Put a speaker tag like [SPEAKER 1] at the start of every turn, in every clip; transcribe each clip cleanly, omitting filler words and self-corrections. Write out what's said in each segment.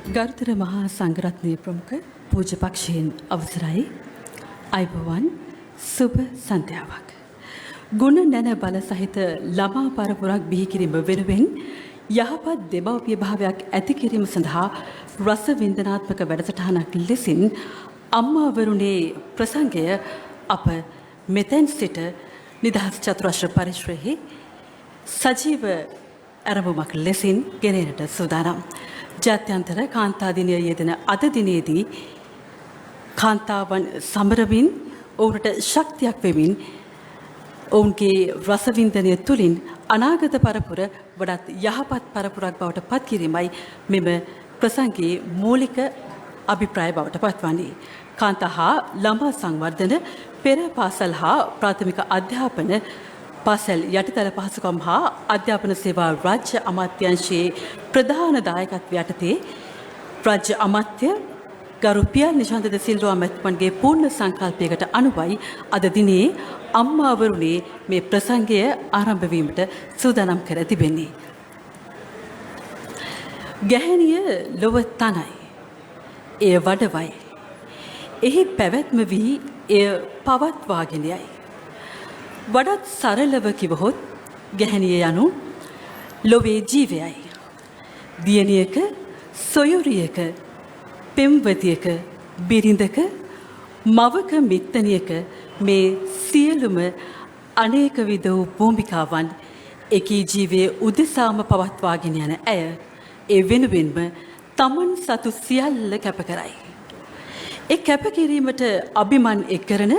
[SPEAKER 1] ගරුතර මහා සංඝරත්නයේ ප්‍රමුඛ පූජ්‍ය පක්ෂයෙන් අවසරයි අයිබෝවන් සුබ සන්ධ්‍යාවක්. ගුණ නැන බල සහිත ළමා පරපුරක් බිහි කිරීම වෙනුවෙන් යහපත් දෙමව්පිය භාවයක් ඇති කිරීම සඳහා රස වින්දනාත්මක වැඩසටහනක් ලෙසින් අම්මාවරුනේ ප්‍රසංගය අප මෙතෙන් සිට නිදහස් චතුරස්‍ර පරිශ්‍රයෙහි සජීව ඇරඹුමක් ලෙසින් ගෙනෙන්නට සූදානම්. ජාත්‍යන්තර කාන්තා දිනය යෙදෙන අද දිනේදී කාන්තාවන් සමරමින් ඔවුන්ට ශක්තියක් වෙමින් ඔවුන්ගේ රසවින්දනය තුළින් අනාගත පරපුර වඩාත් යහපත් පරපුරක් බවට පත් කිරීමයි මෙම ප්‍රසංගයේ මූලික අභිප්‍රාය බවට පත්වන්නේ. කාන්තා හා ළමා සංවර්ධන පෙර පාසල් හා ප්‍රාථමික අධ්‍යාපන පාසල් යටිතල පහසුකම් හා අධ්‍යාපන සේවා රාජ්‍ය අමාත්‍යාංශයේ ප්‍රධාන දායකත්වය යටතේ රාජ්‍ය අමාත්‍ය ගරු පියල් නිශාන්ත ද සිල්වා මැතිතුමන්ගේ පූර්ණ සංකල්පයකට අනුවයි අද දිනේ අම්මාවරුනේ මේ ප්‍රසංගය ආරම්භ වීමට සූදානම් කර තිබෙන්නේ. ගැහැණිය ලොව තනයි. එය වඩවයි. එහි පැවැත්ම වී එය පවත්වාගෙන යයි. වඩාත් සරලව කිවහොත් ගැහැණිය යනු ලොවේ ජීවයයි. දියණියක, සොයුරියක, පෙම්වතියක, බිරිඳක, මවක මිත්තණියක මේ සියලුම අනේක විද වූ භූමිකාවන් එකී ජීවයේ උදෙසාම පවත්වාගෙන යන ඇය ඒ වෙනුවෙන්ම තමන් සතු සියල්ල කැප කරයි. ඒ කැපකිරීමට අභිමන් එක් කරන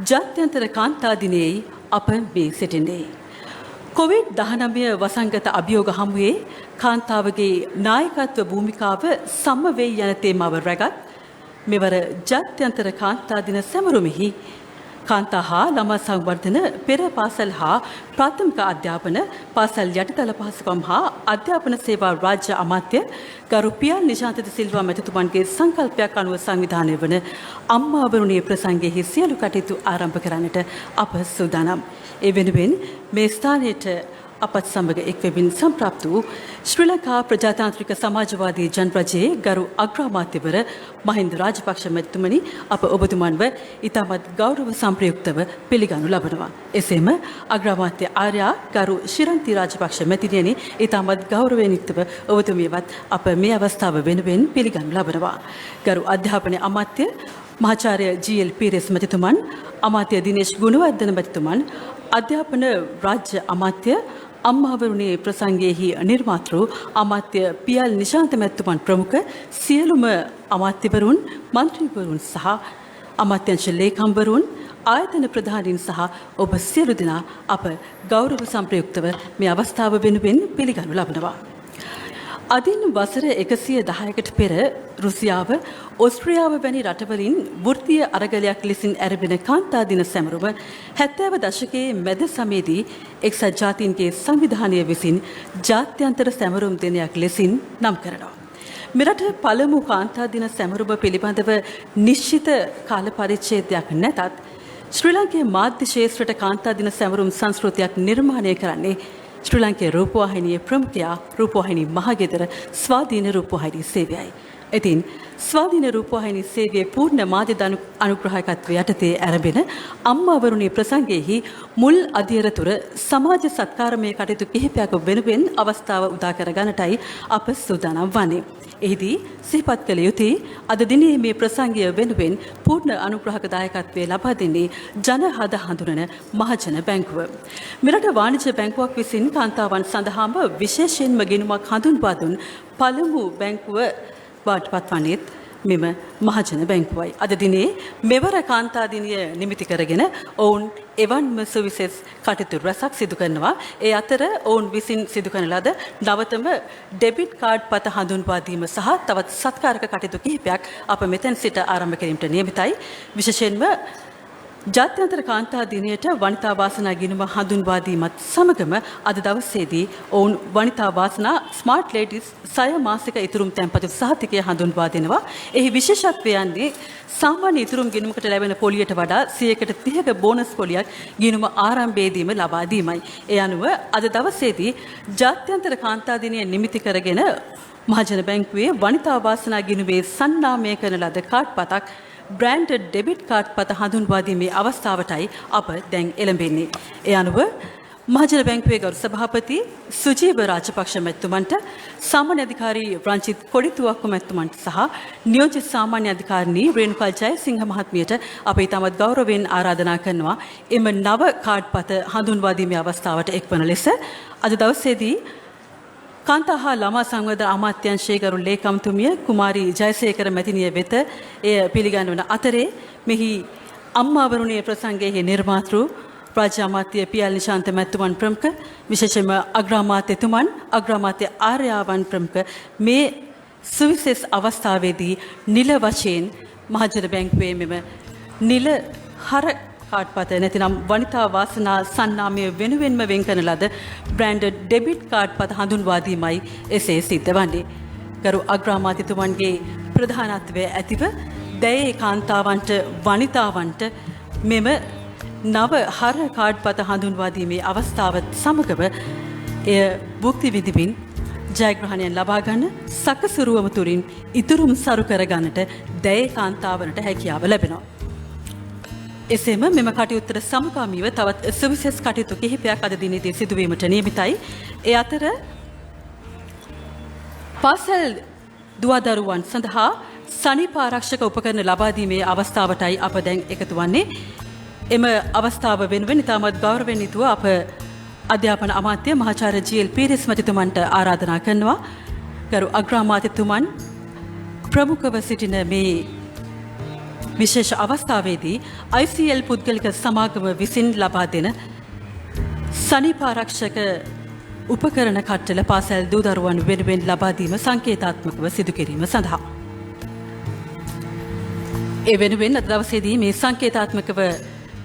[SPEAKER 1] ජාත්‍යන්තර කාන්තා දිනයේ අප මේ සිටින්නේ. කොවිඩ්-19 වසංගත අභියෝග හමුවේ කාන්තාවගේ නායකත්ව භූමිකාව සම වෙයි යන තේමාව රැගත් මෙවර ජාත්‍යන්තර කාන්තා දින සැමරුමෙහි කාන්තා හා ළමා සංවර්ධන පෙර පාසල් හා ප්‍රාථමික අධ්‍යාපන පාසල් යටිතල පහසුකම් හා අධ්‍යාපන සේවා රාජ්‍ය අමාත්‍ය ගරු පියල් නිශාන්ත ද සිල්වා මැතිතුමන්ගේ සංකල්පයක් අනුව සංවිධානය වන අම්මාවරුනේ ප්‍රසංගයේ සියලු කටයුතු ආරම්භ කරන්නට අප සූදානම්. ඒ වෙනුවෙන් මේ ස්ථානයට අපත් සමග එක්වෙමින් සම්ප්‍රාප්ත වූ ශ්‍රී ලංකා ප්‍රජාතාන්ත්‍රික සමාජවාදී ජනරජයේ ගරු අග්‍රාමාත්‍යවර මහින්ද රාජපක්ෂ මැතිතුමනි අප ඔබතුමන්ව ඉතාමත් ගෞරව සම්ප්‍රයුක්තව පිළිගනු ලබනවා. එසේම අග්‍රාමාත්‍ය ආර්යා ගරු ශිරන්ති රාජපක්ෂ මැතිණියනි ඉතාමත් ගෞරවයෙන් යුක්තව ඔබතුමියවත් අප මේ අවස්ථාව වෙනුවෙන් පිළිගනු ලබනවා. ගරු අධ්‍යාපන අමාත්‍ය මහාචාර්ය ජී.එල්. පීරස් මැතිතුමන්, අමාත්‍ය දිනේෂ් ගුණවර්ධන මැතිතුමන්, අධ්‍යාපන රාජ්‍ය අමාත්‍ය අම්මාවරුනේ ප්‍රසංගයේහි නිර්මාතෘ අමාත්‍ය පියල් නිශාන්ත මැතිතුමන් ප්‍රමුඛ සියලුම අමාත්‍යවරුන්, මන්ත්‍රීවරුන් සහ අමාත්‍යංශ ලේකම්වරුන්, ආයතන ප්‍රධානීන් සහ ඔබ සියලු දෙනා අප ගෞරව සම්ප්‍රයුක්තව මේ අවස්ථාව වෙනුවෙන් පිළිගනු ලබනවා. අදින් වසර 110කට පෙර රුසියාව, ඕස්ට්‍රියාව වැනි රටවලින් වෘත්තීය අරගලයක් ලෙසින් ඇරඹෙන කාන්තා දින සැමරුම 70 දශකයේ මැද සමයේදී එක්සත් ජාතීන්ගේ සංවිධානය විසින් ජාත්‍යන්තර සැමරුම් දිනයක් ලෙසින් නම් කරනවා. මෙරට පළමු කාන්තා දින සැමරුම පිළිබඳව නිශ්චිත කාල පරිච්ඡේදයක් නැතත් ශ්‍රී ලංකේ මාධ්‍ය ක්ෂේත්‍රයට කාන්තා දින සැමරුම් සංස්කෘතියක් නිර්මාණය කරන්නේ ශ්‍රී ලංකේ රූපවාහිනියේ ප්‍රමුඛයා රූපවාහිනී මහගෙදර ස්වාධීන රූපවාහිනී සේවයයි. ඉතින් ස්වාධීන රූපවාහිනී සේවයේ පූර්ණ මාධ්‍ය අනුග්‍රහකත්වය යටතේ ආරම්භන අම්මාවරුනේ ප්‍රසංගයේහි මුල් අධියරතුර සමාජ සත්කාරමය කටයුතු කිහිපයක් වෙනුවෙන් අවස්ථාව උදා කර ගන්නටයි අප සූදානම් වන්නේ. එහිදී සිහිපත් කළ යුතුයි අද දිනේ මේ ප්‍රසංගය වෙනුවෙන් පූර්ණ අනුග්‍රහක දායකත්වය ලබා දෙන්නේ ජනහද හඳුනන මහජන බැංකුව. මෙරට වාණිජ්‍ය බැංකුවක් විසින් කාන්තාවන් සඳහාම විශේෂයෙන්ම ගිණුමක් හඳුන්වා දුන් පළමු බැංකුව බවට පත්වන්නේත් මෙම මහජන බැංකුවයි. අද දිනේ මෙවර කාන්තා දිනය නිමිති කරගෙන ඔවුන් එවන්ම සුවිසෙස් කටයුතු රැසක් සිදු කරනවා. ඒ අතර ඔවුන් විසින් සිදු කරන ලද නවතම ඩෙබිට් කාඩ් පත හඳුන්වා දීම සහ තවත් සත්කාරක කටයුතු කිහිපයක් අප මෙතෙන් සිට ආරම්භ කිරීමට නියමිතයි. විශේෂයෙන්ම ජාත්‍යන්තර කාන්තා දිනයට වනිතා වාසනා ගිණුම හඳුන්වා දීමත් සමගම අද දවසේදී ඔවුන් වනිතා වාසනා ස්මාර්ට් ලේඩීස් 6 මාසික ඉතුරුම් තැන්පතු සහතිකය හඳුන්වා දෙනවා. එහි විශේෂත්වය යන්නේ සාමාන්‍ය ඉතුරුම් ගිණුමකට ලැබෙන පොලියට වඩා 130ක බෝනස් පොලියක් ගිණුම ආරම්භයේදීම ලබා දීමයි. ඒ අනුව අද දවසේදී ජාත්‍යන්තර කාන්තා දිනය නිමිති කරගෙන මහජන බැංකුවේ වනිතා වාසනා ගිණුමේ සන්නාමය කරන ලද කාඩ් පතක් බ්‍රෑන්ඩඩ් ඩෙබිට් කාඩ් පත හඳුන්වා දීමේ අවස්ථාවටයි අප දැන් එළඹෙන්නේ. ඒ අනුව මහජන බැංකුවේ ගරු සභාපති සුජීව රාජපක්ෂ මැතිතුමන්ට සාමාන්‍ය අධිකාරී රංජිත් කොඩිතුවක්කු මැතිතුමන්ට සහ නියෝජිත සාමාන්‍ය අධිකාරිණී රේණුකා ජයසිංහ මහත්මියට අප ඉතාමත් ගෞරවයෙන් ආරාධනා කරනවා එම නව කාඩ් පත හඳුන්වා දීමේ අවස්ථාවට එක්වන ලෙස අද දවසේදී කාන්තා හා ළමා සංවර්ධන අමාත්‍යාංශයේ ගරු ලේකම්තුමිය කුමාරී ජයසේකර මැතිණිය වෙත එය පිළිගන්වන අතරේ මෙහි අම්මාවරුණේ ප්‍රසංගයේ නිර්මාතෘ රාජ්‍ය අමාත්‍ය පී.එල්. නිශාන්ත මැතිතුමන් ප්‍රමුඛ විශේෂයෙන්ම අග්‍රාමාත්‍යතුමන් අග්‍රාමාත්‍ය ආර්යාවන් ප්‍රමුඛ මේ සුවිශේෂ අවස්ථාවේදී නිල වශයෙන් මහජන බැංකුවේ මෙම නිල හර කාඩ් පත නැතිනම් වනිතා වාසනා සන්නාමය වෙනුවෙන්ම වෙන් කරන ලද බ්‍රෑන්ඩඩ් ඩෙබිට් කාඩ් පත හඳුන්වා දීමයි එසේ සිද්ධ වන්නේ. ගරු අග්‍රාමාත්‍යතුමන්ගේ ප්‍රධානත්වයේ ඇතිව දැයේ කාන්තාවන්ට වනිතාවන්ට මෙම නව හර කාඩ් පත හඳුන්වා දීමේ අවස්ථාවත් සමගම එය භුක්ති විඳිමින් ජයග්‍රහණයන් ලබා ගන්න සකසුරුවම තුරින් ඉතුරුම් සරු කර ගන්නට දැයේ කාන්තාවනට හැකියාව ලැබෙනවා. එසේම මෙම කටයුත්තට සමගාමීව තවත් සුවිශේෂ කටයුතු කිහිපයක් අද දිනේදී සිදුවීමට නියමිතයි. ඒ අතර පාසල් දුවදරුවන් සඳහා සනීප ආරක්ෂක උපකරණ ලබා දීමේ අවස්ථාවටයි අප දැන් එකතු වන්නේ. එම අවස්ථාව වෙනුවෙන් ඉතාමත් ගෞරවයෙන් යුතුව අප අධ්‍යාපන අමාත්‍ය මහාචාර්ය ජී.එල්. පීරිස් මැතිතුමන්ට ආරාධනා කරනවා. ගරු අග්‍රාමාත්‍යතුමන් ප්‍රමුඛව සිටින මේ විශේෂ අවස්ථාවේදී ICL පුද්ගලික සමාගම විසින් ලබා දෙන සනීප ආරක්ෂක උපකරණ කට්ටල පාසල් දූ දරුවන් වෙනුවෙන් ලබා දීම සංකේතාත්මකව සිදු කිරීම සඳහා. ඒ වෙනුවෙන් අද දවසේදී මේ සංකේතාත්මකව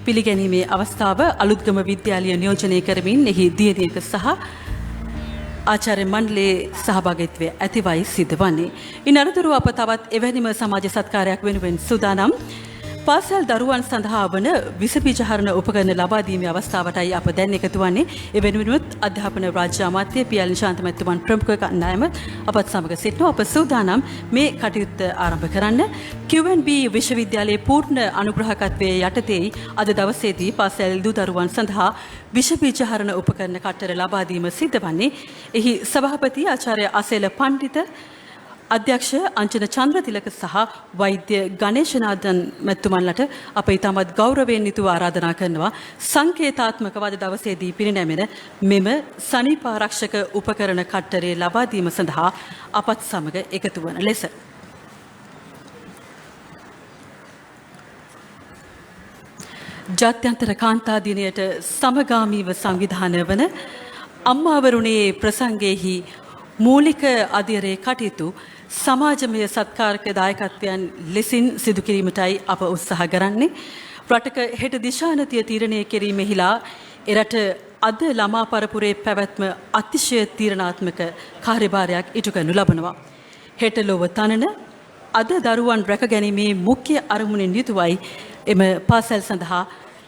[SPEAKER 1] පිළිගැනීමේ අවස්ථාව අලුත්ගම විද්‍යාලය නියෝජනය කරමින් එහි දියණියක සහ ආචාර්ය මණ්ඩලයේ සහභාගීත්වය ඇතිවයි සිද්ධ වන්නේ. ඉන් අනතුරුව අප තවත් එවැනිම සමාජ සත්කාරයක් වෙනුවෙන් සූදානම් පාසල් දරුවන් සඳහා වන විස බීජ හරණ උපකරණ ලබා දීමේ අවස්ථාවටයි අප දැන් එකතු වන්නේ. ඒ වෙනුවෙනුත් අධ්‍යාපන රාජ්‍ය අමාත්‍ය පී.එල්. නිශාන්ත මැතිතුමන් ප්‍රමුඛ කණ්ඩායම අපත් සමග සිටිනවා. අප සූදානම් මේ කටයුත්ත ආරම්භ කරන්න. QNB විශ්වවිද්‍යාලයේ පූර්ණ අනුග්‍රහකත්වයේ යටතේ අද දවසේදී පාසල් දූ දරුවන් සඳහා විෂ බීජ හරණ උපකරණ කට්ටර ලබා දීම සිද්ධ වන්නේ. එහි සභාපති ආචාර්ය අසේල පණ්ඩිත අධ්‍යක්ෂ අංජන චන්ද්‍රතිලක සහ වෛද්‍ය ගණේශනාදන් මැතිතුමන්ලට අප ඉතාමත් ගෞරවයෙන් යුතුව ආරාධනා කරනවා සංකේතාත්මකව අද දවසේදී පිරිනැමෙන මෙම සනීප ආරක්ෂක උපකරණ කට්ටරේ ලබා දීම සඳහා අපත් සමග එකතු වන ලෙස. ජාත්‍යන්තර කාන්තා දිනයට සමගාමීව සංවිධානය වන අම්මාවරුණේ ප්‍රසංගයේහි මූලික අධිරේ කටයුතු සමාජමය සත්කාරක දායකත්වයන් ලෙසින් සිදු කිරීමටයි අප උත්සාහ කරන්නේ. රටක හෙට දිශානතිය තීරණය කිරීමෙහිලා එරට අද ළමා පරපුරේ පැවැත්ම අතිශය තීරණාත්මක කාර්යභාරයක් ඉටු කරනු ලබනවා. හෙට ලොව තනන අද දරුවන් රැක ගැනීමේ මුඛ්‍ය අරමුණෙන් යුතුවයි එම පාසල් සඳහා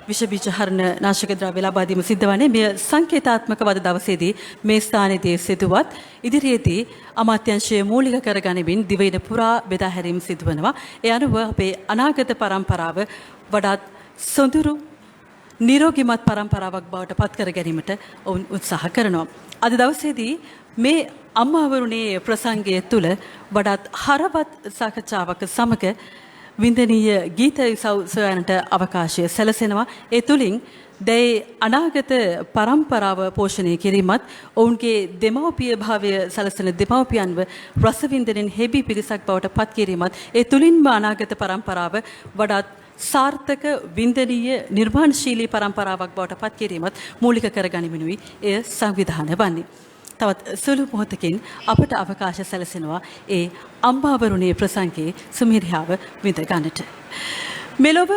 [SPEAKER 1] විෂ බීජ හරණ නාශක ද්‍රව්‍ය ලබා දීම සිද්ධ වන්නේ. මෙය සංකේතාත්මක වද දවසේදී මේ ස්ථානයේදී සිදුවත් ඉදිරියේදී අමාත්‍යාංශයේ මූලික කරගනිමින් දිවයින පුරා බෙදා හැරීම සිදු වෙනවා. ඒ අනුව අපේ අනාගත පරම්පරාව වඩාත් සොඳුරු නිරෝගීමත් පරම්පරාවක් බවට පත් කර ගැනීමට ඔවුන් උත්සාහ කරනවා. අද දවසේදී මේ අම්මාවරුණේ ප්‍රසංගය තුළ වඩාත් හරවත් සාකච්ඡාවක සමග වින්දනීය ගීත සොයන්නට අවකාශය සැලසෙනවා. ඒ තුලින් දැයි අනාගත පරම්පරාව පෝෂණය කිරීමත් ඔවුන්ගේ දෙමව්පිය භාවය සැලසෙන දෙමව්පියන්ව රසවින්දනෙන් හෙබි පිරිසක් බවට පත් කිරීමත් ඒ තුලින්ම අනාගත පරම්පරාව වඩාත් සාර්ථක වින්දනීය නිර්මාණශීලී පරම්පරාවක් බවට පත් කිරීමත් මූලික කරගනිමිනුයි එය සංවිධානය වන්නේ. තවත් සුළු මොහොතකින් අපට අවකාශ සැලසෙනවා ඒ අම්මාවරුණේ ප්‍රසංගයේ සුමිරියාව විඳ ගන්නට. මෙලොව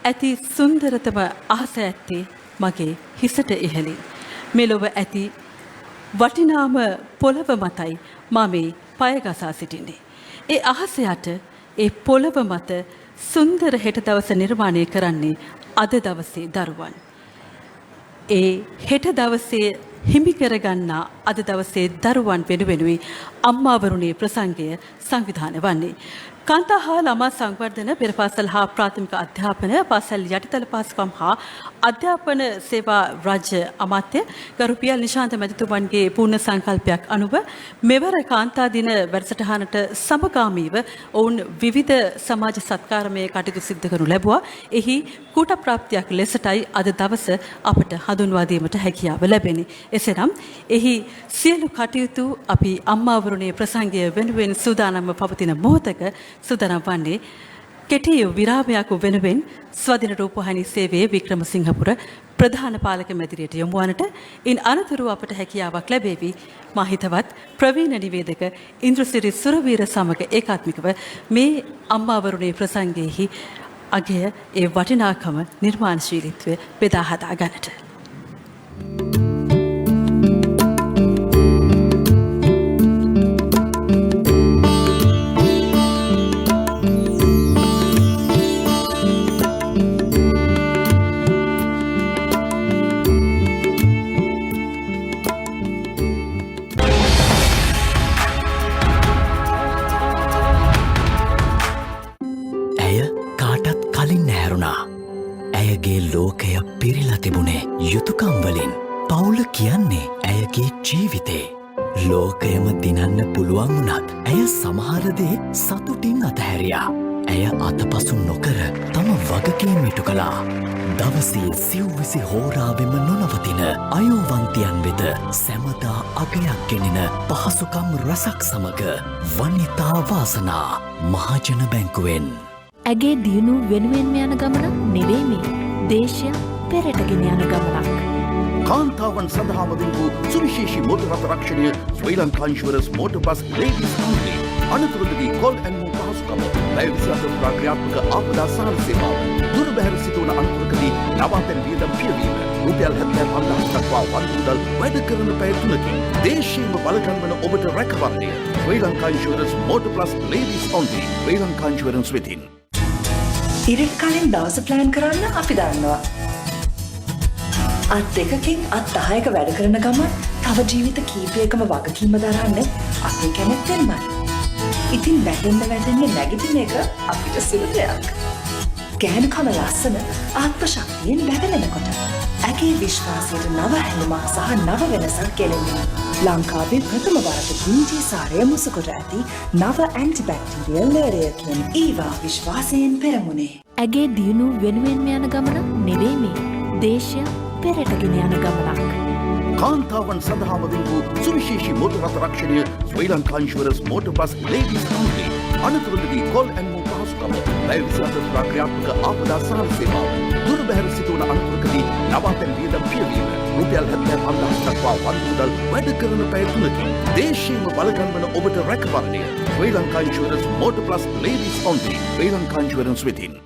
[SPEAKER 1] ඇති සුන්දරතම අහස ඇත්තේ මගේ හිසට ඉහළින්. මෙලොව ඇති වටිනාම පොළව මතයි මා මේ පය ගසා සිටින්නේ. ඒ අහස යට ඒ පොළව මත සුන්දර හෙට දවස නිර්මාණය කරන්නේ අද දවසේ දරුවන්. ඒ හෙට දවසේ හිමි කරගන්නා අද දවසේ දරුවන් වෙනුවෙනුයි අම්මාවරුනේ ප්‍රසංගය සංවිධානය වන්නේ. කාන්තා හා ළමා සංවර්ධන පෙරපාසල් හා ප්‍රාථමික අධ්‍යාපන පාසල් යටිතල පාසුකම් හා අධ්‍යාපන සේවා රාජ්‍ය අමාත්‍ය ගරු පියල් නිශාන්ත මැතිතුමන්ගේ පූර්ණ සංකල්පයක් අනුව මෙවර කාන්තා දින වැඩසටහනට සමගාමීව ඔවුන් විවිධ සමාජ සත්කාරමය කටයුතු සිදු කරනු ලැබුවා. එහි කූට ප්‍රාප්තියක් ලෙසටයි අද දවස අපට හඳුන්වා දීමට හැකියාව ලැබෙන්නේ. එසේනම් එහි සියලු කටයුතු අපි අම්මාවරුනේ ප්‍රසංගය වෙනුවෙන් සූදානම්ව පවතින මොහොතක සූදානම් වන්නේ කෙටි විරාමයක් වෙනුවෙන් ස්වාධීන රූපවාහිනී සේවයේ වික්‍රමසිංහපුර ප්‍රධාන පාලක මැදිරියට යොමු වන්නට ඉන් අනතුරුව අපට හැකියාවක් ලැබේවි මා හිතවත් ප්‍රවීණ නිවේදක ඉන්ද්‍රසිරි සුරවීර සමග ඒකාත්මිකව මේ අම්මාවරුනේ ප්‍රසංගයේහි අගය ඒ වටිනාකම නිර්මාණශීලීත්වය බෙදා හදා ගන්නට.
[SPEAKER 2] ඇයගේ ලෝකය පිරිලා තිබුණේ යුතුකම් වලින්. පවුල කියන්නේ ඇයගේ ජීවිතේ. ලෝකයම දිනන්න පුළුවන් වුණත් ඇය සමහර දේ සතුටින් අතහැරියා. ඇය අතපසු නොකර තම වගකීම් ඉටු කළා. දවසේ සිව්විසි හෝරාවෙම නොනවතින අයෝවන්තියන් වෙත සැමදා අගයක් ගෙනෙන පහසුකම් රසක් සමග වනිතා වාසනා මහජන බැංකුවෙන්.
[SPEAKER 3] ඇගේ දියුණු වෙනුවෙන්ම යන ගමනක් නෙවෙයි මේ. දේශය පෙරටගෙන යන ගමනක්.
[SPEAKER 4] කාන්තාවන් සඳහාම වූ සුවිශේෂී මෝටර් රථ රක්ෂණය Sri Lanka insurance motor plus ladies company අනතුරුවේදී කොල් ඇන්ඩ් මූව් පහසුකම පැය 24 ක්‍රියාත්මක ආපදා සහල් සේවාව දුර බැහැර සිදුවන අනතුරකදී නවාතැන් වියදම් පියවීම රුපියල් 75,000 දක්වා වන්මුදල් වැඩ කරන පැය 3කින් දේශීයම බලකන්වන ඔබට රැකවරණය Sri Lanka insurance motor plus ladies only Sri Lanka insurance වෙතින්.
[SPEAKER 5] ඉරිට කලින් දවස ප්ලෑන් කරන්න අපි දන්නවා. අත් දෙකකින් අත් 10ක වැඩ කරන ගමන් තව ජීවිත කීපයකම වගකීම දරන්න අපි කැමැත්තෙන්මයි. ඉතින් වැටෙන්න නැගිටින එක අපිට සුළු දෙයක්. ගෑනුකම ලස්සන ආත්ම ශක්තියෙන් බැබලෙනකොට ඇගේ විශ්වාසයට නව හැලුමක් සහ නව වෙනසක් ගෙනෙන්නේ. ලංකාවේ ප්‍රථම වරට ගින්ජී සාරය මුසුකොට ඇති නව ඇන්ටිබැක්ටීරියල් ලේයරයකින් ඊවා විශ්වාසයෙන් පෙරමුණේ.
[SPEAKER 3] ඇගේ දියුණු වෙනුවෙන්ම යන ගමනක් නෙවෙයි මේ. දේශය පෙරටගෙන යන ගමනක්.
[SPEAKER 4] කාන්තාවන් සඳහාම වූ සුවිශේෂී මෝටර් රථ රක්ෂණය Sri Lanka insurance motor plus ladies company අනතුරුවේදී කොල් ඇන්ඩ් මූව් පහසුකම පැය 24 ක්‍රියාත්මක ආපදා සහල් සේවාව දුර බැහැර සිදුවන අනතුරකදී නවාතැන් වියදම් පියවීම රුපියල් 75,000 දක්වා වන්මුදල් වැඩ කරන පැය 3කින් දේශීයම බලකන්වන ඔබට රැකවරණය Sri Lanka insurance motor plus ladies only Sri Lanka insurance වෙතින්.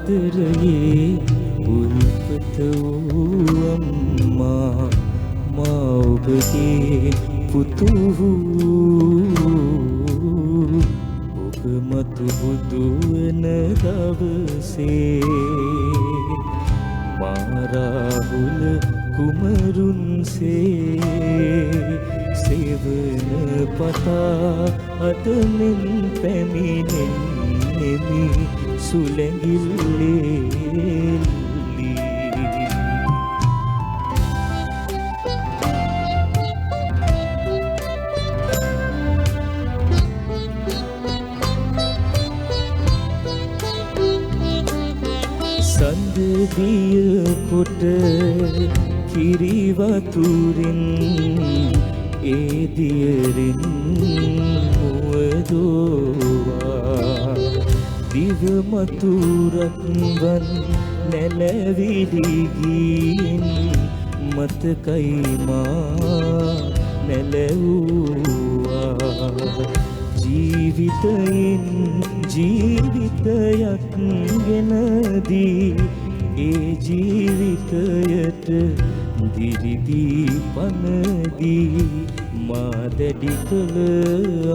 [SPEAKER 6] ආදරයේ උල්පත වූ අම්මා මා ඔබගේ පුතු ඔබ මතු බුදු වන දවසේ මා රාහුල කුමරුන්සේ සේවන පතා අදමින් පැමිණෙන්නේ නෙමි සුලැඟිල්ලේ සඳදිය කොට කිරිවතුරින් ඒදියරින් මුවදෝවා දිවමතුරත්වන් නැලවිලිගීන් මතකයිමා නැලවූවා ජීවිතයෙන් ජීවිතයක් ගෙනදී ඒ ජීවිතයට දිරිදී පනදී මා දැඩි කළ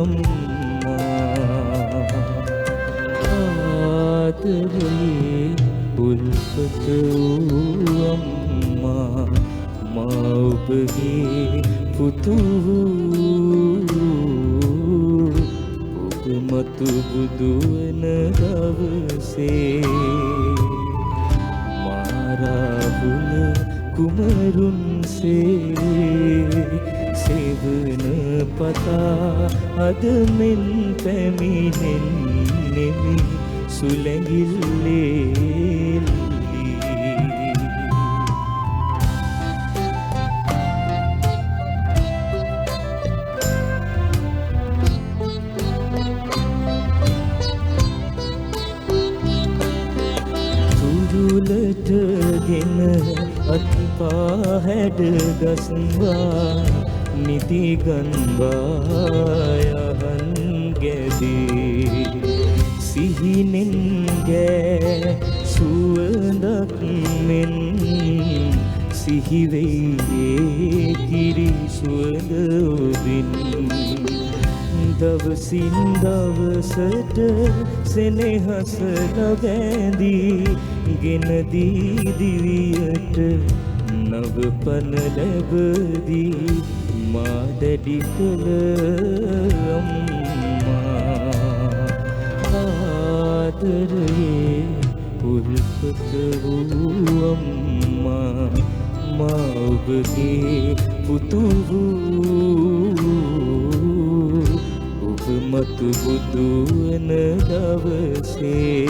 [SPEAKER 6] අම්මා ආදරේ උල්පත වූ අම්මා මා ඔබගේ පුතු මතු බුදුවන දවසේ මාරාහුල කුමරුන්සේ සේවන පතා අදමෙන් පැමිණෙන්නෙමි සුලැඟිල්ලේ ගෙන අත්පා හැඩ ගස්වා නිති ගන්වා යහන් ගැදී සිහිනෙන් ගෑ සුවඳක් මෙන් සිහිවෙයේ කිරි සුවඳ ඔබින් දවසින් දවසට සෙනෙහස ලබැඳී ගෙනදී දිවියට නව පන ලැබදී මා දැඩි කළ අම්මා ආදරයේ උල්පත වූ අම්මා මා ඔබගේ පුතු වූ ඔබ මතු බුදු වන දවසේ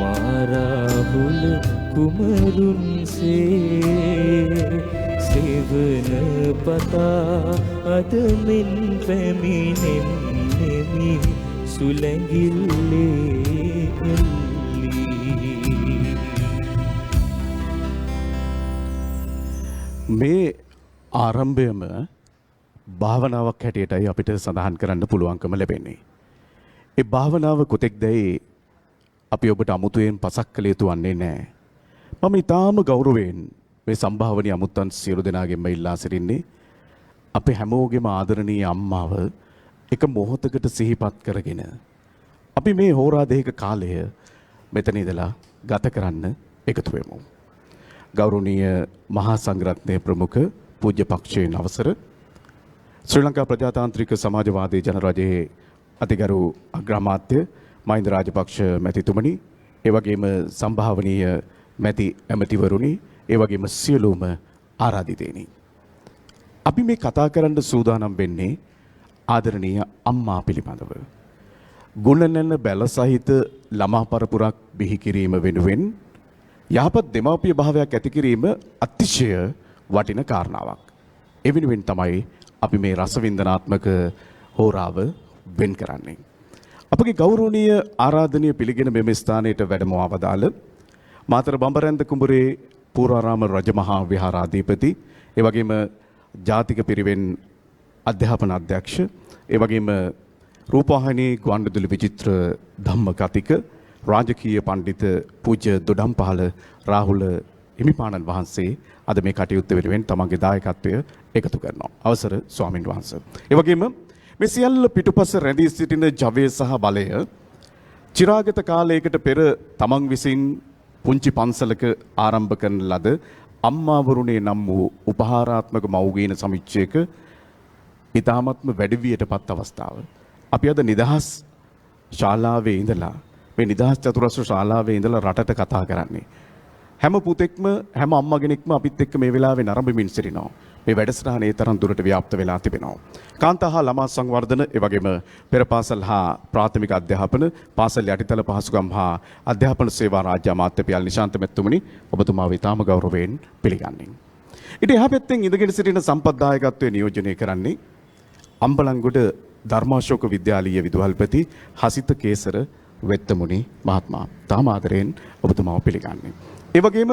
[SPEAKER 6] මාරාහුල කුමරුන්සේ සේවන පතා අදමින් පැමිණෙන්නෙමි සුලැඟිල්ලේ
[SPEAKER 7] මේ ආරම්භයම භාවනාවක් හැටියටයි අපිට සඳහන් කරන්න පුළුවන්කම ලැබෙන්නේ. ඒ භාවනාව කොතෙක් දැයි අපි ඔබට අමුතුවෙන් පසක් කළ යුතු වන්නේ නැහැ. මම ඊටාම ගෞරවයෙන් මේ සම්භාවනීය අමුත්තන් සියලු දෙනාගෙන්ම ඉල්ලා සිටින්නේ අපේ හැමෝගෙම ආදරණීය අම්මාව එක මොහොතකට සිහිපත් කරගෙන අපි මේ හෝරා දෙක කාලය මෙතන ඉඳලා ගත කරන්න එකතු වෙමු. ගෞරවනීය මහා සංඝරත්නයේ ප්‍රමුඛ පූජ්‍ය පක්ෂයෙන් අවසර ශ්‍රී ලංකා ප්‍රජාතාන්ත්‍රික සමාජවාදී ජනරජයේ අතිගරු අග්‍රාමාත්‍ය මහින්ද රාජපක්ෂ මැතිතුමනි, ඒ වගේම සම්භාවනීය මැති ඇමතිවරුනි, ඒ වගේම සියලුම ආරාධිතයිනි. අපි මේ කතා කරන්න සූදානම් වෙන්නේ ආදරණීය අම්මා පිළිබඳව. ගුණනැන බැල සහිත ළමා පරපුරක් බිහි කිරීම වෙනුවෙන් යහපත් දෙමාපිය භාවයක් ඇති කිරීම අතිශය වටින කාරණාවක්. ඒ වෙනුවෙන් තමයි අපි මේ රසවින්දනාත්මක හෝරාව වෙන් කරන්නේ. අපගේ ගෞරවනීය ආරාධනීය පිළිගෙන මෙම ස්ථානයට වැඩමවා වදාළ මාතර බඹරැන්ද කුඹුරේ පූර්වාරාම රජමහා විහාරාධිපති, ඒ වගේම ජාතික පිරිවෙන් අධ්‍යාපන අධ්‍යක්ෂ, ඒ වගේම රූපවාහිනී ගුවන්විදුලි විචිත්‍ර ධම්ම කතික රාජකීය පඬිත පූජ්‍ය දොඩම්පහළ රාහුල හිමිපාණන් වහන්සේ අද මේ කටයුත්ත වෙනුවෙන් තමන්ගේ දායකත්වය එකතු කරනවා. අවසර ස්වාමින් වහන්සේ. ඒ වගේම මේ සියල්ල පිටුපස රැඳී සිටින ජවය සහ බලය චිරාගත කාලයකට පෙර තමන් විසින් පුංචි පන්සලක ආරම්භ කරන ලද අම්මාවරුණේ නම් වූ උපහාරාත්මක මව්ගේන සමිච්චයක ඉතාමත්ම වැඩිවියටපත් අවස්ථාව. අපි අද නිදහස් ශාලාවේ ඉඳලා මේ නිදහස් චතුරස්‍ර ශාලාවේ ඉඳලා රටට කතා කරන්නේ. හැම පුතෙක්ම හැම අම්මා කෙනෙක්ම අපිත් එක්ක මේ වෙලාවේ නරඹමින් සිටිනවා. මේ වැඩසටහන ඒ තරම් දුරට ව්‍යාප්ත වෙලා තිබෙනවා. කාන්තා හා ළමා සංවර්ධන එවැගේම පෙර පාසල් හා ප්‍රාථමික අධ්‍යාපන පාසල් යටිතල පහසුකම් හා අධ්‍යාපන සේවා රාජ්‍ය අමාත්‍ය පියල් නිශාන්ත මැතිතුමනි ඔබතුමාව ඉතාම ගෞරවයෙන් පිළිගන්නේ. ඉතින් එහා පැත්තෙන් ඉඳගෙන සිටින සම්පත් දායකත්වයේ නියෝජනය කරන්නේ අම්බලන්ගොඩ ධර්මාශෝක විද්‍යාලීය විදුහල්පති හසිත කේසර වෙත්තමුනි මහත්මයා. තාම ආදරයෙන් ඔබතුමාව පිළිගන්නේ. ඒ වගේම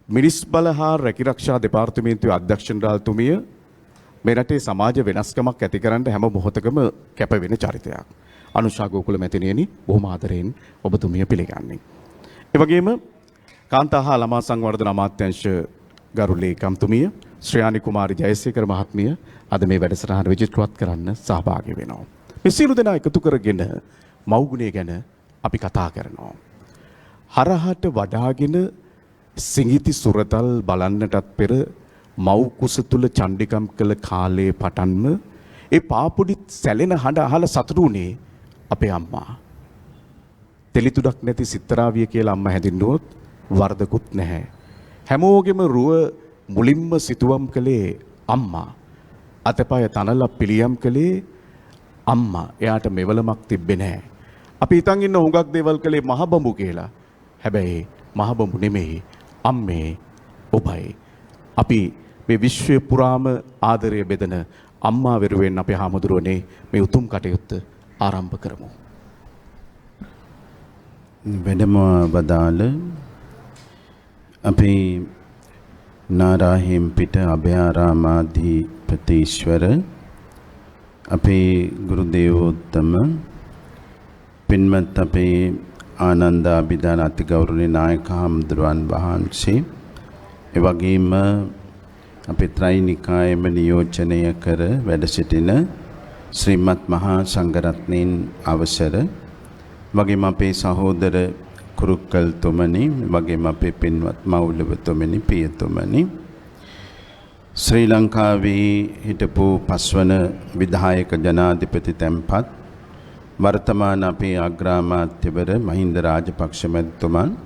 [SPEAKER 7] මිනිස් බල හා රැකිරක්ෂා දෙපාර්තමේන්තුවේ අධ්‍යක්ෂ ජනරාල්තුමිය මේ රටේ සමාජ වෙනස්කමක් ඇති කරන්න හැම මොහොතකම කැපවෙන චරිතයක්. අනුෂා ගෝකුල මැතිණියනි බොහොම ආදරයෙන් ඔබතුමිය පිළිගන්නේ. ඒ වගේම කාන්තා හා ළමා සංවර්ධන අමාත්‍යාංශ ගරු ලේකම්තුමිය ශ්‍රේයානි කුමාරි ජයසේකර මහත්මිය අද මේ වැඩසටහන විජිත්‍රවත් කරන්න සහභාගී වෙනවා. මේ සියලු දෙනා එකතු කරගෙන මව්ගුණය ගැන අපි කතා කරනවා. හරහට වඩාගෙන සිඟිති සුරතල් බලන්නටත් පෙර මව් කුස තුල චණ්ඩිකම් කළ කාලයේ පටන්ම ඒ පාපුඩි සැලෙන හඬ අහලා සතුටු වුණේ අපේ අම්මා. තෙලිතුඩක් නැති සිත්තරාවිය කියලා අම්මා හැඳින්නුවොත් වරදකුත් නැහැ. හැමෝගෙම රුව මුලින්ම සිතුවම් කළේ අම්මා. අතපය තනලා පිළියම් කළේ අම්මා. එයාට මෙවලමක් තිබ්බේ නැහැ. අපි හිතන් ඉන්න හුඟක් දේවල් කළේ මහබඹු කියලා. හැබැයි මහබඹු නෙමෙයි අම්මේ ඔබයි. අපි මේ විශ්වය පුරාම ආදරය බෙදන අම්මා වෙරුවෙන් අපේ හාමුදුරුවනේ මේ උතුම් කටයුත්ත ආරම්භ කරමු.
[SPEAKER 8] වැඩම වදාළ අපේ නාරාහෙම් පිට අභයාරාමාධිපතීශ්වර අපේ ගුරු දේවෝත්තම පින්වත් අපේ ආනන්ද අභිදාන අතිගෞරවනීය නායක හාමුදුරුවන් වහන්සේ එවැගේම අපේ ත්‍රිනිකායම නියෝජනය කර වැඩ සිටින ශ්‍රීමත් මහා සංඝරත්නයන් අවසර වගේම අපේ සහෝදර කුරුක්කල් තුමනි වගේම අපේ පින්වත් මව්ලවතුමනි පියතුමනි ශ්‍රී ලංකාවේ හිටපු පස්වන විධායක ජනාධිපති තැන්පත් වර්තමාන අපේ අග්‍රාමාත්‍යවර මහින්ද රාජපක්ෂ මැතිතුමන්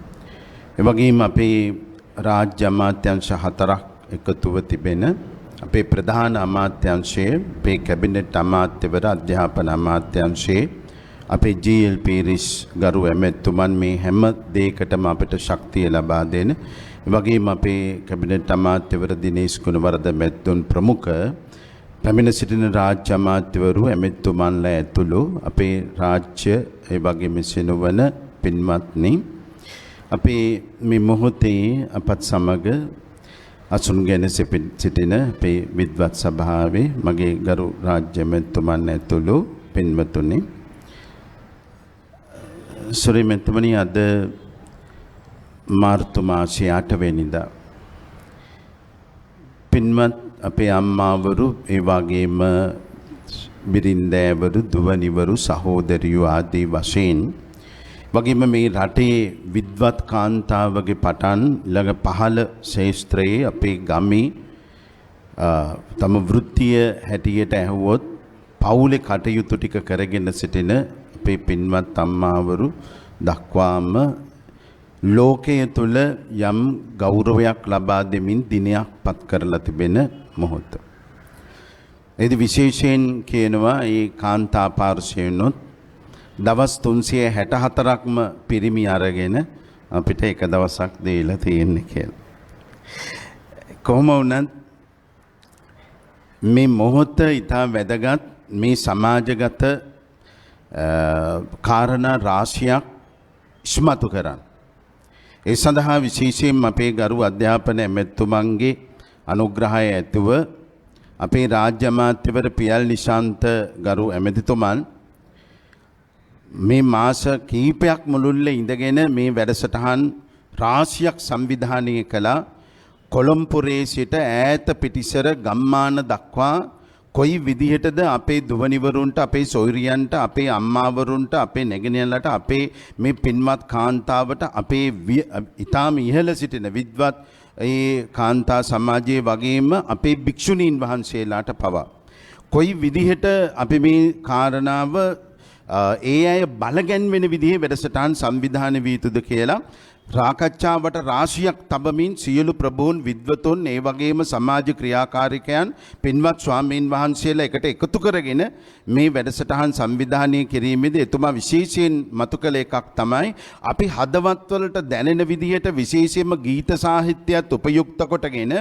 [SPEAKER 8] එවැගේම අපේ රාජ්‍ය අමාත්‍යාංශ 4ක් එකතුව තිබෙන අපේ ප්‍රධාන අමාත්‍යාංශයේ අපේ කැබිනට් අමාත්‍යවර අධ්‍යාපන අමාත්‍යාංශයේ අපේ ජී.එල්. පීරිස් ගරු ඇමැතිතුමන් මේ හැම දෙයකටම අපිට ශක්තිය ලබා දෙන එවැගේම අපේ කැබිනට් අමාත්‍යවර දිනේෂ් ගුණවර්ධන මැතිතුන් ප්‍රමුඛ පැමිණ සිටින රාජ්‍ය අමාත්‍යවරු ඇමැතිතුමන්ලා ඇතුළු අපේ රාජ්‍ය ඒ වගේම සිනුවන පින්වත්නි අපේ මේ මොහොතේ අපත් සමග අසුන්ගෙන සිටින අපේ විද්වත් සභාවේ මගේ ගරු රාජ්‍ය ඇමැතිතුමන් ඇතුළු පින්වතුනි සොරි මැතිතුමනි අද මාර්තු මාසයේ 8 වෙනිදා පින්වත් අපේ අම්මාවරු ඒ වගේම බිරින්දෑවරු දුවනිවරු සහෝදරියෝ ආදී වශයෙන් වගේම මේ රටේ විද්වත් කාන්තාවගේ පටන් ළඟ පහළ ශේෂ්ත්‍රයේ අපේ ගමේ තම වෘත්තිය හැටියට ඇහුවොත් පවුලේ කටයුතු ටික කරගෙන සිටින අපේ පින්වත් අම්මාවරු දක්වාම ලෝකයේ තුල යම් ගෞරවයක් ලබා දෙමින් දිනයක් පත් කරලා තිබෙන මොහොත. එදි විශේෂයෙන් කියනවා මේ කාන්තා පාර්ශ්වයෙන්ොත් දවස් 364ක්ම පිරිමි අරගෙන අපිට එක දවසක් දීලා තියෙන්නේ කියලා. කොහොම වුණත් මේ මොහොත ඊටා වැදගත් මේ සමාජගත කාරණා රාශියක් ඉස්මතු කරන්න. ඒ සඳහා විශේෂයෙන් අපේ ගරු අධ්‍යාපන ඇමැතිතුමන්ගේ අනුග්‍රහය ඇතුව අපේ රාජ්‍ය අමාත්‍යවර පියල් නිශාන්ත ගරු ඇමැතිතුමන් මේ මාස කීපයක් මුළුල්ලේ ඉඳගෙන මේ වැඩසටහන් රාශියක් සංවිධානය කළා. කොළඹපුරේ සිට ඈත පිටිසර ගම්මාන දක්වා කොයි විදිහටද අපේ දුවනිවරුන්ට අපේ සොයුරියන්ට අපේ අම්මාවරුන්ට අපේ නැගණියන්ලට අපේ මේ පින්වත් කාන්තාවට අපේ ඊටාම ඉහළ සිටින විද්වත් ඒ කාන්තා සමාජයේ වගේම අපේ භික්ෂුණීන් වහන්සේලාට පවා කොයි විදිහට අපි මේ කාරණාව ඒ අය බලගැන්වෙන විදිහේ වැඩසටහන් සංවිධානය විය යුතුද කියලා රාකච්ඡාවට රාශියක් තබමින් සියලු ප්‍රභූන් විද්වතුන් ඒ වගේම සමාජ ක්‍රියාකාරිකයන් පින්වත් ස්වාමීන් වහන්සේලා එකට එකතු කරගෙන මේ වැඩසටහන් සංවිධානය කිරීමේදී එතුමා විශේෂයෙන් මතු කළ එකක් තමයි අපි හදවත්වලට දැනෙන විදිහට විශේෂයෙන්ම ගීත සාහිත්‍යයත් උපයුක්ත කොටගෙන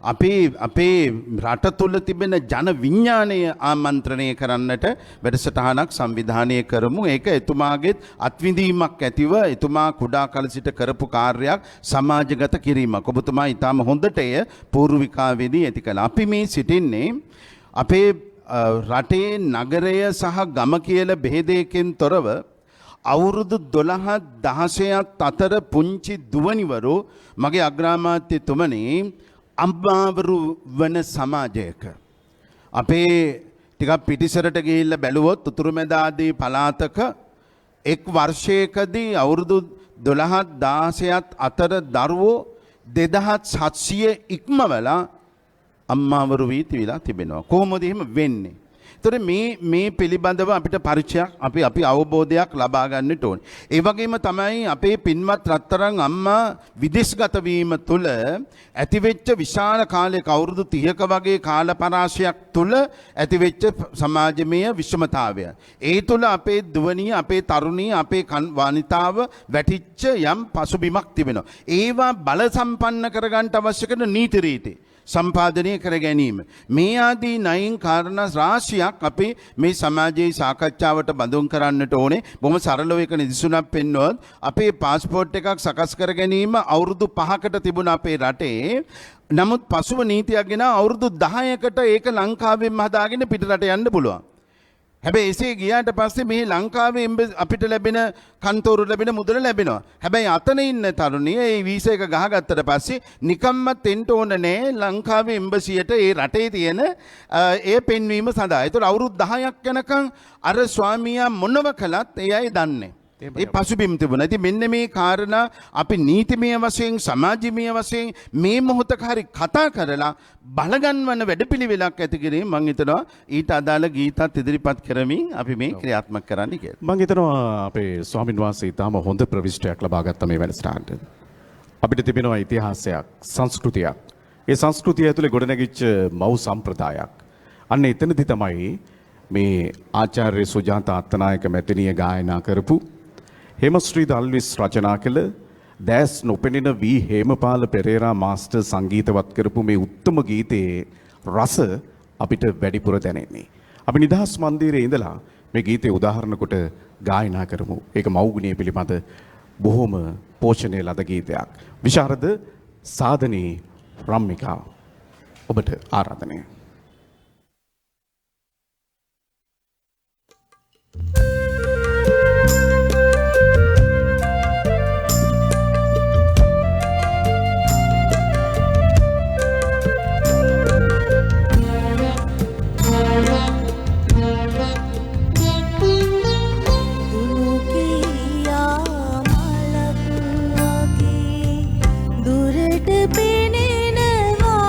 [SPEAKER 8] අපේ රට තුළ තිබෙන ජන විඥාණය ආමන්ත්‍රණය කරන්නට වැඩසටහනක් සංවිධානය කරමු. ඒක එතුමාගේ අත්විඳීමක් ඇතිව එතුමා කුඩා කල සිට කරපු කාර්යයක් සමාජගත කිරීමක්. ඔබතුමා ඊටම හොඳට එය පූර්විකාවේදී ඇති කළා. අපි මේ සිටින්නේ අපේ රටේ නගරය සහ ගම කියලා බෙහෙදයකින් තොරව අවුරුදු 12-16ත් අතර පුංචි දුවනිවරු මගේ අග්‍රාමාත්‍යතුමනි අම්මාවරු වන සමාජයක අපේ ටිකක් පිටිසරට ගිහිල්ලා බැලුවොත් උතුරුමැද ආදී පළාතක එක් වර්ෂයකදී අවුරුදු 12-16ත් අතර දරුවෝ 2700 ඉක්මවලා අම්මාවරු වී තිබිලා තිබෙනවා. කොහොමද එහෙම වෙන්නේ? ඒතර මේ පිළිබඳව අපිට පරිචයක් අපි අවබෝධයක් ලබා ගන්නට ඕනේ. ඒ වගේම තමයි අපේ පින්වත් රත්තරන් අම්මා විදේශගත වීම තුළ ඇතිවෙච්ච විශාල කාලයක අවුරුදු 30ක වගේ කාල පරාසයක් තුළ ඇතිවෙච්ච සමාජමය විෂමතාවය. ඒ තුළ අපේ දුවනිය, අපේ තරුණිය, අපේ වනිතාව වැටිච්ච යම් පසුබිමක් තිබෙනවා. ඒවා බල සම්පන්න කරගන්න අවශ්‍ය කරන නීති රීති සම්පාදනය කර ගැනීම. මේ ආදී නයින් කාරණා රාශියක් අපි මේ සමාජයේ සාකච්ඡාවට බඳුන් කරන්නට ඕනේ. බොහොම සරලව එක නිදසුනක් පෙන්වුවොත් අපේ પાස්පෝර්ට් එකක් සකස් කර ගැනීම අවුරුදු 5කට තිබුණා අපේ රටේ. නමුත් පසුව නීතියක් ගෙන අවුරුදු 10කට ඒක ලංකාවෙන්ම හදාගෙන පිටරට යන්න පුළුවන්. හැබැයි එසේ ගියාට පස්සේ මේ ලංකාවේ අපිට ලැබෙන කන්තෝරු ලැබෙන මුදල ලැබෙනවා. හැබැයි අතන ඉන්න තරුණිය ඒ වීසා එක ගහගත්තට පස්සේ නිකම්මත් එන්න ඕන නෑ ලංකාවේ එම්බසියට ඒ රටේ තියෙන ඒ පෙන්වීම සඳහා. ඒතකොට අවුරුදු 10ක් යනකම් අර ස්වාමියා මොනව කළත් ඒ අය දන්නේ. ඒ පසුබිම් තිබුණා. ඉතින් මෙන්න මේ කාරණා අපි නීතිමය වශයෙන් සමාජීය වශයෙන් මේ මොහොතක හරි කතා කරලා බලගන්වන වැඩපිළිවෙලක් ඇති කිරීම මම හිතනවා ඊට අදාළ ගීතත් ඉදිරිපත් කරමින් අපි මේ ක්‍රියාත්මක කරන්න කියලා.
[SPEAKER 7] මම හිතනවා අපේ ස්වාමීන් වහන්සේ ඊටම හොඳ ප්‍රවිෂ්ටයක් ලබා ගත්ත මේ වැඩසටහනට. අපිට තිබෙනවා ඉතිහාසයක්, සංස්කෘතියක්. ඒ සංස්කෘතිය ඇතුලේ ගොඩනැගිච්ච මව් සම්ප්‍රදායක්. අන්න එතනදි තමයි මේ ආචාර්ය සුජාතා අත්තනායක මැතිණිය ගායනා කරපු हेमश्री दाल्विस रचना कल දැස් නොපෙනෙන වී හේමපාල පෙරේරා මාස්ටර් සංගීතවත් කරපු මේ උත්තම ගීතයේ රස අපිට වැඩිපුර දැනෙන්නේ. අපි නිදහස් මන්දිරයේ ඉඳලා මේ ගීතේ උදාහරණ කොට ගායනා කරමු. ඒක මව්ගුණය පිළිබඳ බොහොම පෝෂණය ලද ගීතයක්. විශාරද සාධනී රම්මිකා ඔබට ආරාධනය.
[SPEAKER 9] දුරට පෙනෙනවා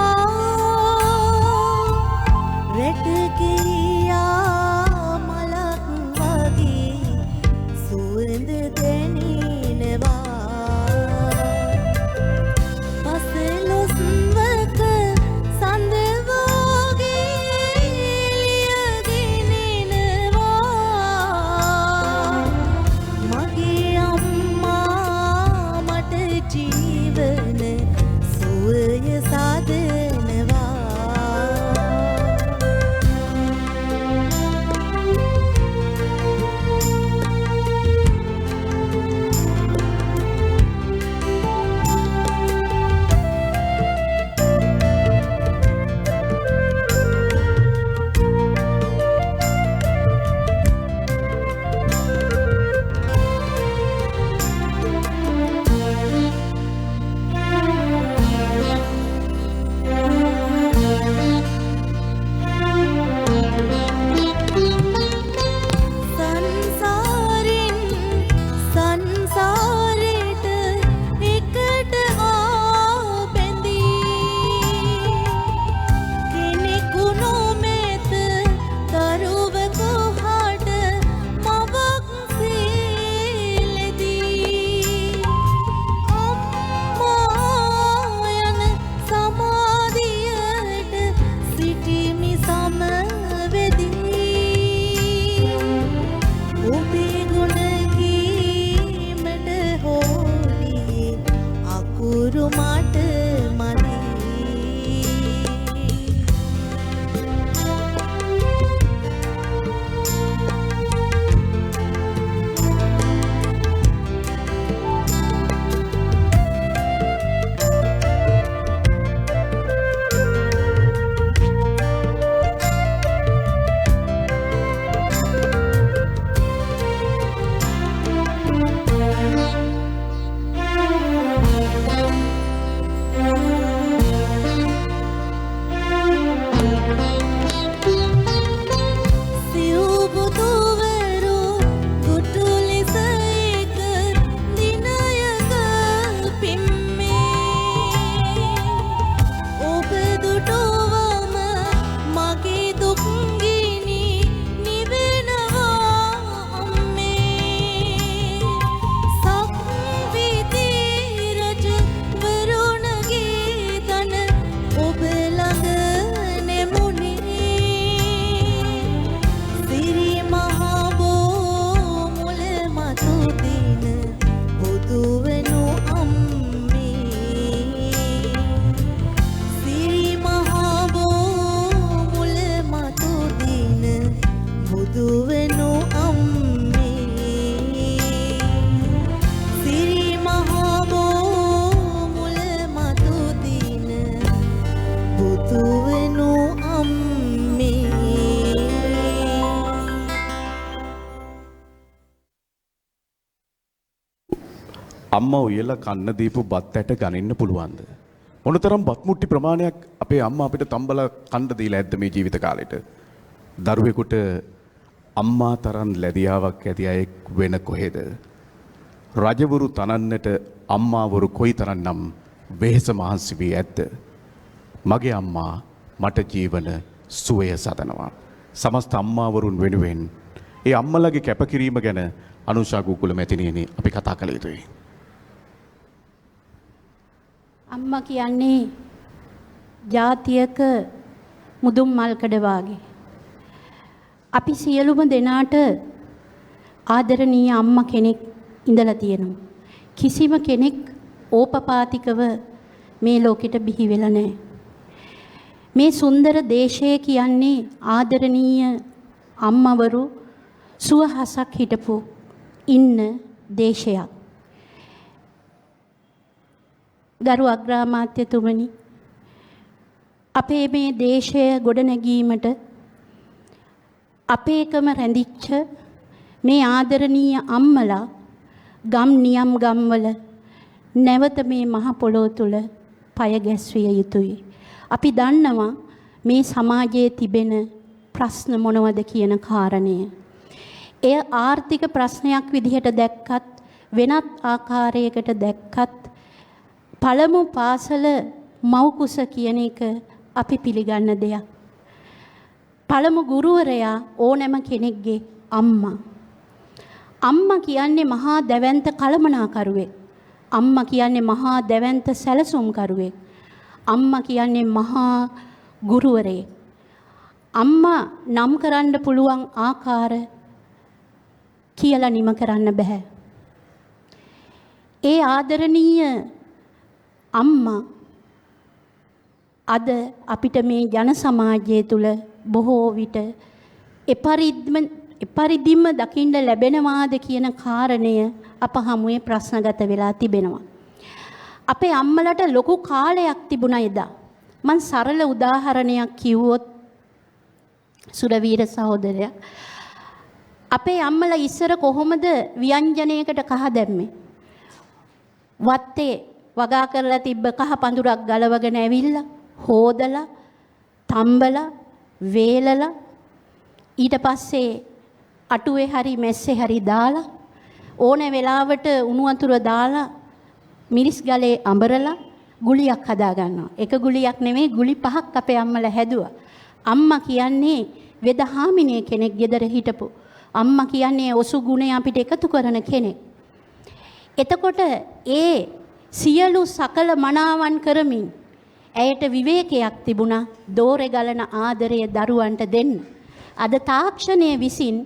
[SPEAKER 7] අම්මා උයලා කන්න දීපු බත් ඇට ගනින්න පුළුවන්ද? මොනතරම් බත් මුට්ටි ප්‍රමාණයක් අපේ අම්මා අපිට තම්බලා කන්න දීලා ඇද්ද මේ ජීවිත කාලෙට? දරුවෙකුට අම්මා තරම් ලැබියාවක් ඇති අයෙක් වෙන කොහෙද? රජවරු තනන්නට අම්මාවරු කොයිතරම්නම් වෙහෙස මහන්සි වී ඇද්ද? මගේ අම්මා මට ජීවන සුවය සදනවා. සමස්ත අම්මාවරුන් වෙනුවෙන් ඒ අම්මලාගේ කැපකිරීම ගැන අනුෂා ගුකුල මැතිණියනි අපි කතා කළ යුතුයි.
[SPEAKER 9] අම්මා කියන්නේ ජාතියක මුදුන් මල්කඩ වාගේ. අපි සියලුම දෙනාට ආදරණීය අම්මා කෙනෙක් ඉඳලා තියෙනවා. කිසිම කෙනෙක් ඕපපාතිකව මේ ලෝකෙට බිහි වෙලා නැහැ. මේ සුන්දර දේශය කියන්නේ ආදරණීය අම්මවරු සුවහසක් හිටපු ඉන්න දේශයක්. ගරු අග්‍රාමාත්‍යතුමනි, අපේ මේ දේශය ගොඩනැගීමට අපේකම රැඳිච්ච මේ ආදරණීය අම්මලා ගම් නියම් ගම්වල නැවත මේ මහ පොළොව තුල පය ගැස්විය යුතුයි. අපි දන්නවා මේ සමාජයේ තිබෙන ප්‍රශ්න මොනවද කියන කාරණය. එය ආර්ථික ප්‍රශ්නයක් විදිහට දැක්කත් වෙනත් ආකාරයකට දැක්කත් පළමු පාසල මව්කුස කියන එක අපි පිළිගන්න දෙයක්. පළමු ගුරුවරයා ඕනෑම කෙනෙක්ගේ අම්මා. අම්මා කියන්නේ මහා දැවැන්ත කළමනාකරුවෙක්. අම්මා කියන්නේ මහා දැවැන්ත සැලසුම්කරුවෙක්. අම්මා කියන්නේ මහා ගුරුවරයෙක්. අම්මා නම් කරන්න පුළුවන් ආකාර කියලා නිම කරන්න බෑ. ඒ ආදරණීය අම්මා අද අපිට මේ ජන සමාජය තුල බොහෝ විට එපරිදිම දකින්න ලැබෙනවාද කියන කාරණය අප හමුවේ ප්‍රශ්නගත වෙලා තිබෙනවා. අපේ අම්මලට ලොකු කාලයක් තිබුණා එදා. මං සරල උදාහරණයක් කිව්වොත් සුරවීර සහෝදරයා, අපේ අම්මලා ඉස්සර කොහොමද ව්‍යංජනයකට කහ දැම්මේ? වත්තේ වගා කරලා තිබ්බ කහ පඳුරක් ගලවගෙන ඇවිල්ලා හොදලා තම්බලා වේලලා ඊට පස්සේ අටුවේ හරි මැස්සේ හරි දාලා ඕනේ වෙලාවට උණු වතුර දාලා මිරිස් ගලේ අඹරලා ගුලියක් හදා ගන්නවා. එක ගුලියක් නෙමෙයි, ගුලි 5ක් අපේ අම්මලා හැදුවා. අම්මා කියන්නේ වෙදහාමිනේ කෙනෙක් ගෙදර හිටපු. අම්මා කියන්නේ ඔසු ගුණය අපිට එකතු කරන කෙනෙක්. එතකොට ඒ සියලු සකල මනාවන් කරමින් ඇයට විවේකයක් තිබුණා දෝරේ ගලන ආදරය දරුවන්ට දෙන්න. අද තාක්ෂණය විසින්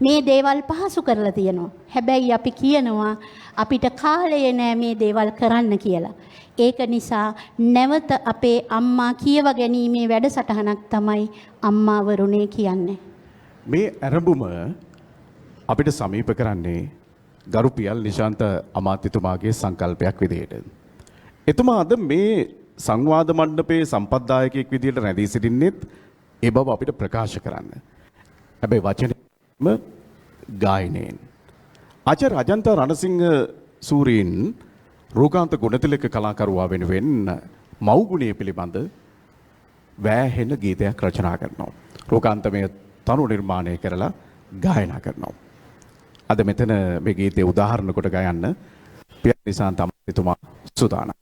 [SPEAKER 9] මේ දේවල් පහසු කරලා තියෙනවා. හැබැයි අපි කියනවා අපිට කාලය නෑ මේ දේවල් කරන්න කියලා. ඒක නිසා නැවත අපේ අම්මා කියව ගැනීමේ වැඩසටහනක් තමයි අම්මා වරුණේ කියන්නේ.
[SPEAKER 7] මේ ඇරඹුම අපිට සමීප කරන්නේ ගරු පියල් නිශාන්ත අමාත්‍යතුමාගේ සංකල්පයක් විදිහට. එතුමා අද මේ සංවාද මණ්ඩපයේ සම්පත්දායකයෙක් විදිහට රැඳී සිටින්නෙත් ඒ බව අපිට ප්‍රකාශ කරන්න. හැබැයි වචනේම ගායනයෙන්. ආචාර්ය අජන්ත රණසිංහ සූරීන් රෝගාන්ත ගුණතිලක කලාකරුවා වෙනුවෙන් මව්ගුණය පිළිබඳ වෑහෙන ගීතයක් රචනා කරනවා. රෝගාන්ත මේ තනු නිර්මාණය කරලා ගායනා කරනවා. අද මෙතන මේ ගීතය උදාහරණ කොට ගයන්න පියල් නිශාන්ත අමාත්‍යතුමා සූදානම්.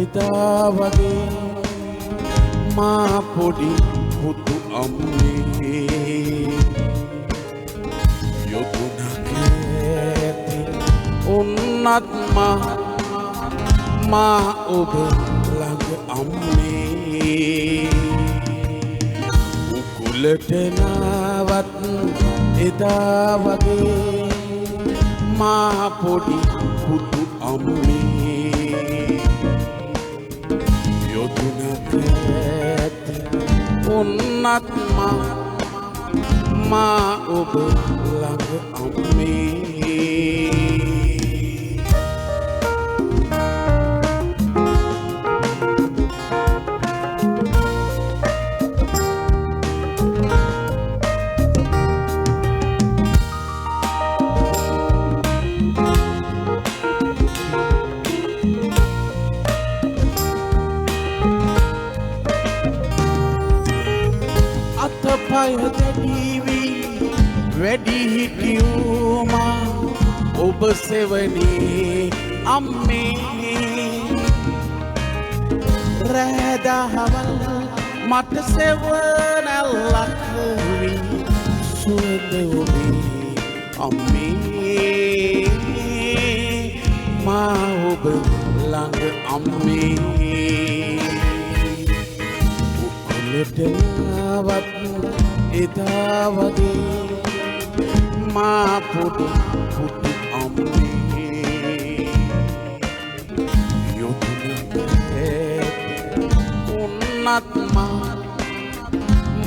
[SPEAKER 6] එදා වගේ මා පොඩි පුතු අම්මේ යොදුනක ඇති උන්නත් මා ඔබ ළඟ අම්මේ උකුලට නාවත් එදා වගේ මා පොඩි පුතු අම්මේ යොදුනක ඇති උන්නත් මා ඔබ ළඟ අම්මේ පය දැඩීවී වැඩි හිටියුමා ඔබ සෙවනේ අම්මේ රෑදහවල් මට සෙවනැල්ලක් වී සුවද ඔබේ අම්මේ මා ඔබ ළඟ අම්මේ උකුලටවත් එදා වගේ මා පොඩි පුතු අම්මේ යොදුනක ඇති උන්නත්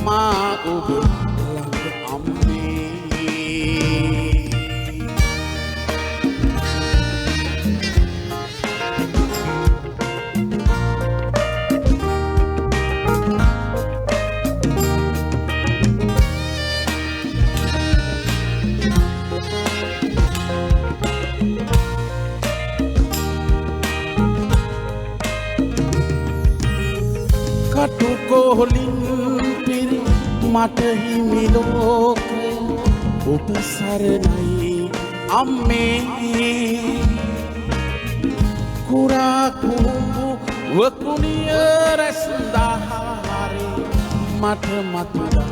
[SPEAKER 6] මා ඔබ ළඟ අම්මේ කටුකොහලින් පිරි මට හිමි ලෝකය ඔබ සරණයි අම්මේ කුරා කුඹු වකුණිය රැස්දාහාරේ මට මතුදා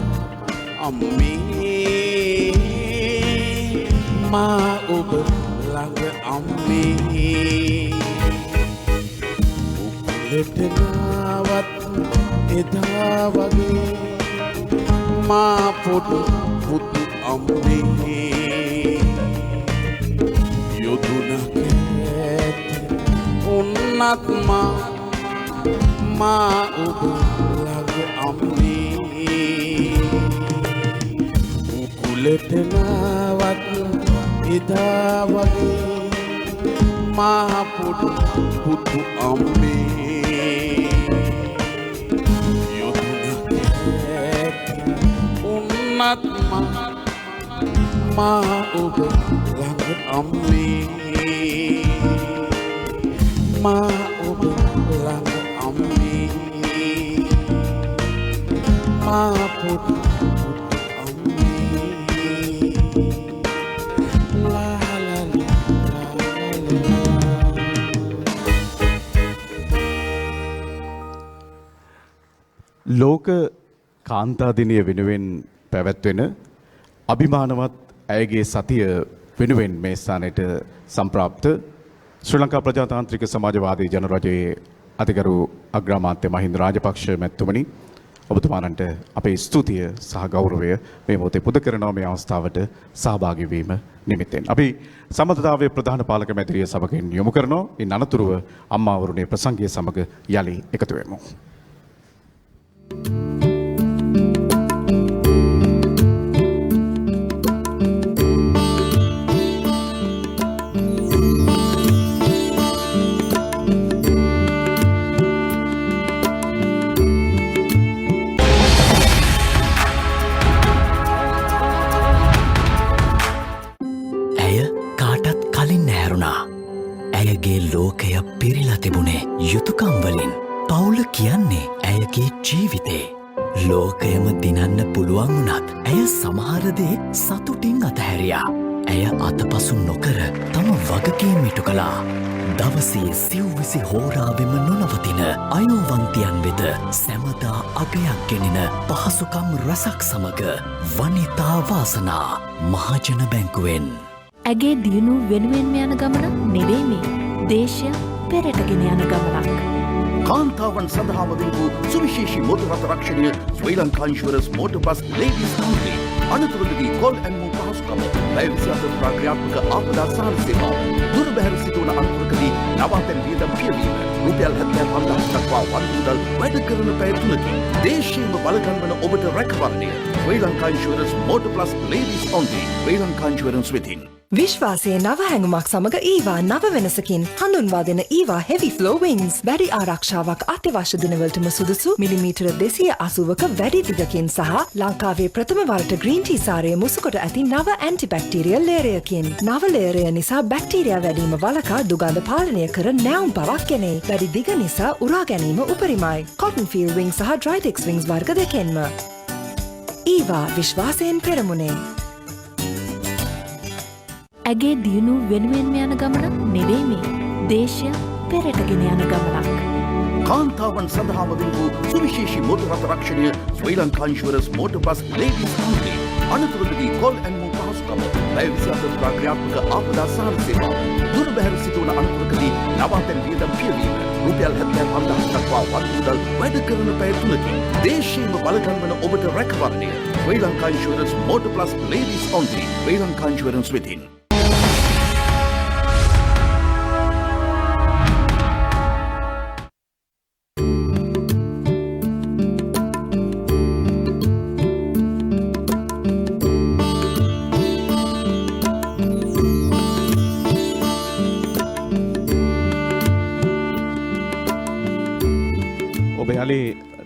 [SPEAKER 6] අම්මේ මා ඔබ ළඟ අම්මේ උකුලට එදා වගේ මා පොඩි පුතු අම්මේ යොදුනක ඇති උන්නත් මා ඔබ ළඟ අම්මේ උකුලට නාවත් එදා වගේ මා පොඩි පුතු අම්මේ මා ඔබ ළඟ අම්මේ මා ඔබ ළඟ අම්මේ මා පොඩි පුතු අම්මේ ලා ලා ලා
[SPEAKER 7] ලෝක කාන්තා දිනය වෙනුවෙන් පැවැත්වෙන අභිමානවත් ඇයගේ සතිය වෙනුවෙන් මේ ස්ථානයට සම්ප්‍රාප්ත ශ්‍රී ලංකා ප්‍රජාතාන්ත්‍රික සමාජවාදී ජනරජයේ අතිගරු අග්‍රාමාත්‍ය මහින්ද රාජපක්ෂ මැතිතුමනි ඔබතුමාණන්ට අපේ ස්තුතිය සහ ගෞරවය මේ මොහොතේ පුද කරනවා මේ අවස්ථාවට සහභාගී වීම නිමිත්තෙන්. අපි සම්මතතාවයේ ප්‍රධාන පාලක මැදිරිය සමගින් යොමු කරනවා. ඉන් අනතුරුව අම්මා වරුණේ ප්‍රසංගය සමග යලි එකතු වෙමු.
[SPEAKER 2] ඇයගේ ලෝකය පිරිලා තිබුණේ යුතුකම් වලින්. පවුල කියන්නේ ඇයගේ ජීවිතේ. ලෝකයම දිනන්න පුළුවන් වුණත් ඇය සමහර දේ සතුටින් අතහැරියා. ඇය අතපසු නොකර තම වගකීම් ඉටු කළා. දවසේ සිව්විසි හෝරාවෙම නොනවතින අයෝවන්තියන් වෙත සැමදා අගයක් ගෙනෙන පහසුකම් රසක් සමග වනිතා වාසනා මහජන බැංකුවෙන්.
[SPEAKER 3] ඇගේ දියුණු වෙනුවෙන්ම යන ගමන නෙවෙයි මේ. දේශය පෙරටගෙන යන ගමනක්.
[SPEAKER 4] කාන්තාවන් සඳහාම දීපු සුවිශේෂී මොටර් රථ රක්ෂණය Sri Lanka insurance motor plus ladies company. අනතුරුදී කොල් ඇන්ඩ් පහසුකම පැය 24 ක්‍රියාත්මක ආපදා සහන සේවාව දුර බැහැර සිදුවන අනතුරකදී නවාතැන් වියදම් පියවීම රුපියල් 75,000 දක්වා වන්දි මුදල් වැඩ කරන පැය 3කින් දේශීයම බලගන්වන ඔබට රැකවරණය Sri Lanka insurance motor plus ladies only Sri Lanka insurance වෙතින්
[SPEAKER 5] විශ්වාසයේ නව හැඟුමක් සමග ඊවා නව වෙනසකින් හඳුන්වා දෙන ඊවා හෙවි ෆ්ලෝ වින්ග්ස් වැඩි ආරක්ෂාවක් අත්‍යවශ්‍ය දිනවලටම සුදුසු මිලිමීටර 280ක වැඩි දිගකින් සහ ලංකාවේ ප්‍රථම වරට ග්‍රීන් ටී සාරය මුසුකොට ඇති නව ඇන්ටිබැක්ටීරියල් ලේයරයකින් නව ලේයරය නිසා බැක්ටීරියා වැඩිම වළකා දුගඳ පාලනය කර නැවුම් බවක් ගෙනේ. වැඩි දිග නිසා උරා ගැනීම උපරිමයි. කොටන් ෆීල් වින්ග් සහ ඩ්‍රයිටෙක්ස් වින්ග්ස් වර්ග දෙකෙන්ම ඊවා විශ්වාසයෙන් පෙරමුණේ.
[SPEAKER 3] ඇගේ දියුණු වෙනුවෙන්ම යන ගමනක් නෙවෙයි මේ. දේශය පෙරටගෙන යන ගමනක්.
[SPEAKER 4] කාන්තාවන් සඳහාම වූ සුවිශේෂී මෝටර් රථ රක්ෂණය Sri Lanka insurance motor plus ladies only. අනතුරුදී කොල් ඇන්ඩ් මූව් පහසුකම පැය 24 ක්‍රියාත්මක ආපදා සහන සේවාව දුර බැහැර සිදුවන අනතුරකදී නවාතැන් වියදම් පියවීම රුපියල් 75,000 දක්වා වන්දි මුදල් වැඩ කරන පැය 3කින් දේශීයම බලගන්වන ඔබට රැකවරණය Sri Lanka insurance motor plus ladies only Sri Lanka insurance වෙතින්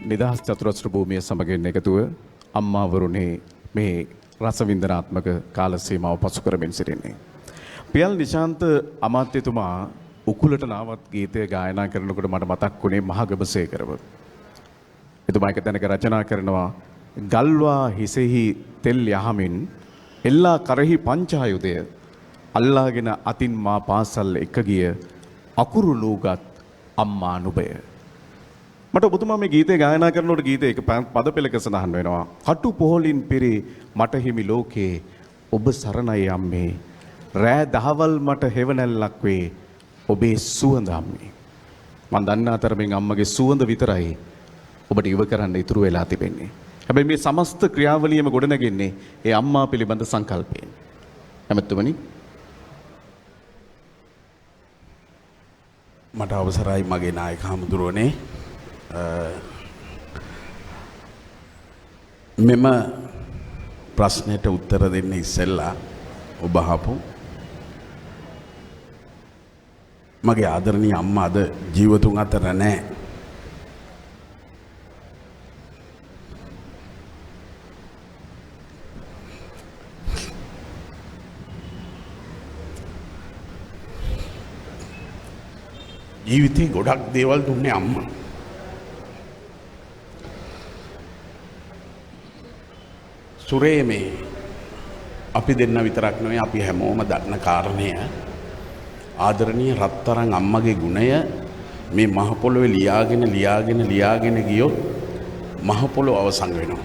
[SPEAKER 7] නිදහස් චතුරස්‍ර භූමිය සමගින් එකතුව අම්මාවරුනේ මේ රසවින්දනාත්මක කාල සීමාව පසු කරමින් සිටින්නේ. පියල් නිශාන්ත අමාත්‍යතුමා උකුලට නාවත් ගීතය ගායනා කරනකොට මට මතක් වුණේ මහගබසේකරව. එතුමා එක තැනක රචනා කරනවා ගල්වා හිසෙහි තෙල් යහමින් එල්ලා කරහි පංචායුධය අල්ලාගෙන අතින් මා පාසල් එක ගිය අකුරු ලූගත් අම්මා නුබය. මට ඔබතුමා මේ ගීතය ගායනා කරනකොට ගීතේ එක පද පෙළක සඳහන් වෙනවා. කටු පොහොලින් පිරි මට හිමි ලෝකේ ඔබ සරණයි අම්මේ. රෑ දහවල් මට හෙවණැල්ලක් වේ ඔබේ සුවඳ අම්මේ. මම දන්න අතරමින් අම්මගේ සුවඳ විතරයි ඔබට ඉව කරන්න ඉතුරු වෙලා තිබෙන්නේ. හැබැයි මේ සමස්ත ක්‍රියාවලියම ගොඩනගන්නේ ඒ අම්මා පිළිබඳ සංකල්පයෙන්. එමෙතුමනි
[SPEAKER 6] මට අවසරයි මගේ නායක හමුදුරුවනේ මෙම ප්‍රශ්නයට උත්තර දෙන්න ඉස්සෙල්ලා ඔබ අහපු මගේ ආදරණීය අම්මා අද ජීවතුන් අතර නැහැ. ජීවිතේ ගොඩක් දේවල් දුන්නේ අම්මා. සුරේ මේ අපි දෙන්න විතරක් නෙවෙයි අපි හැමෝම දන්න කාරණය ආදරණීය රත්තරන් අම්මගේ ගුණය මේ මහ පොළොවේ ලියාගෙන ගියොත් මහ පොළොව අවසන් වෙනවා.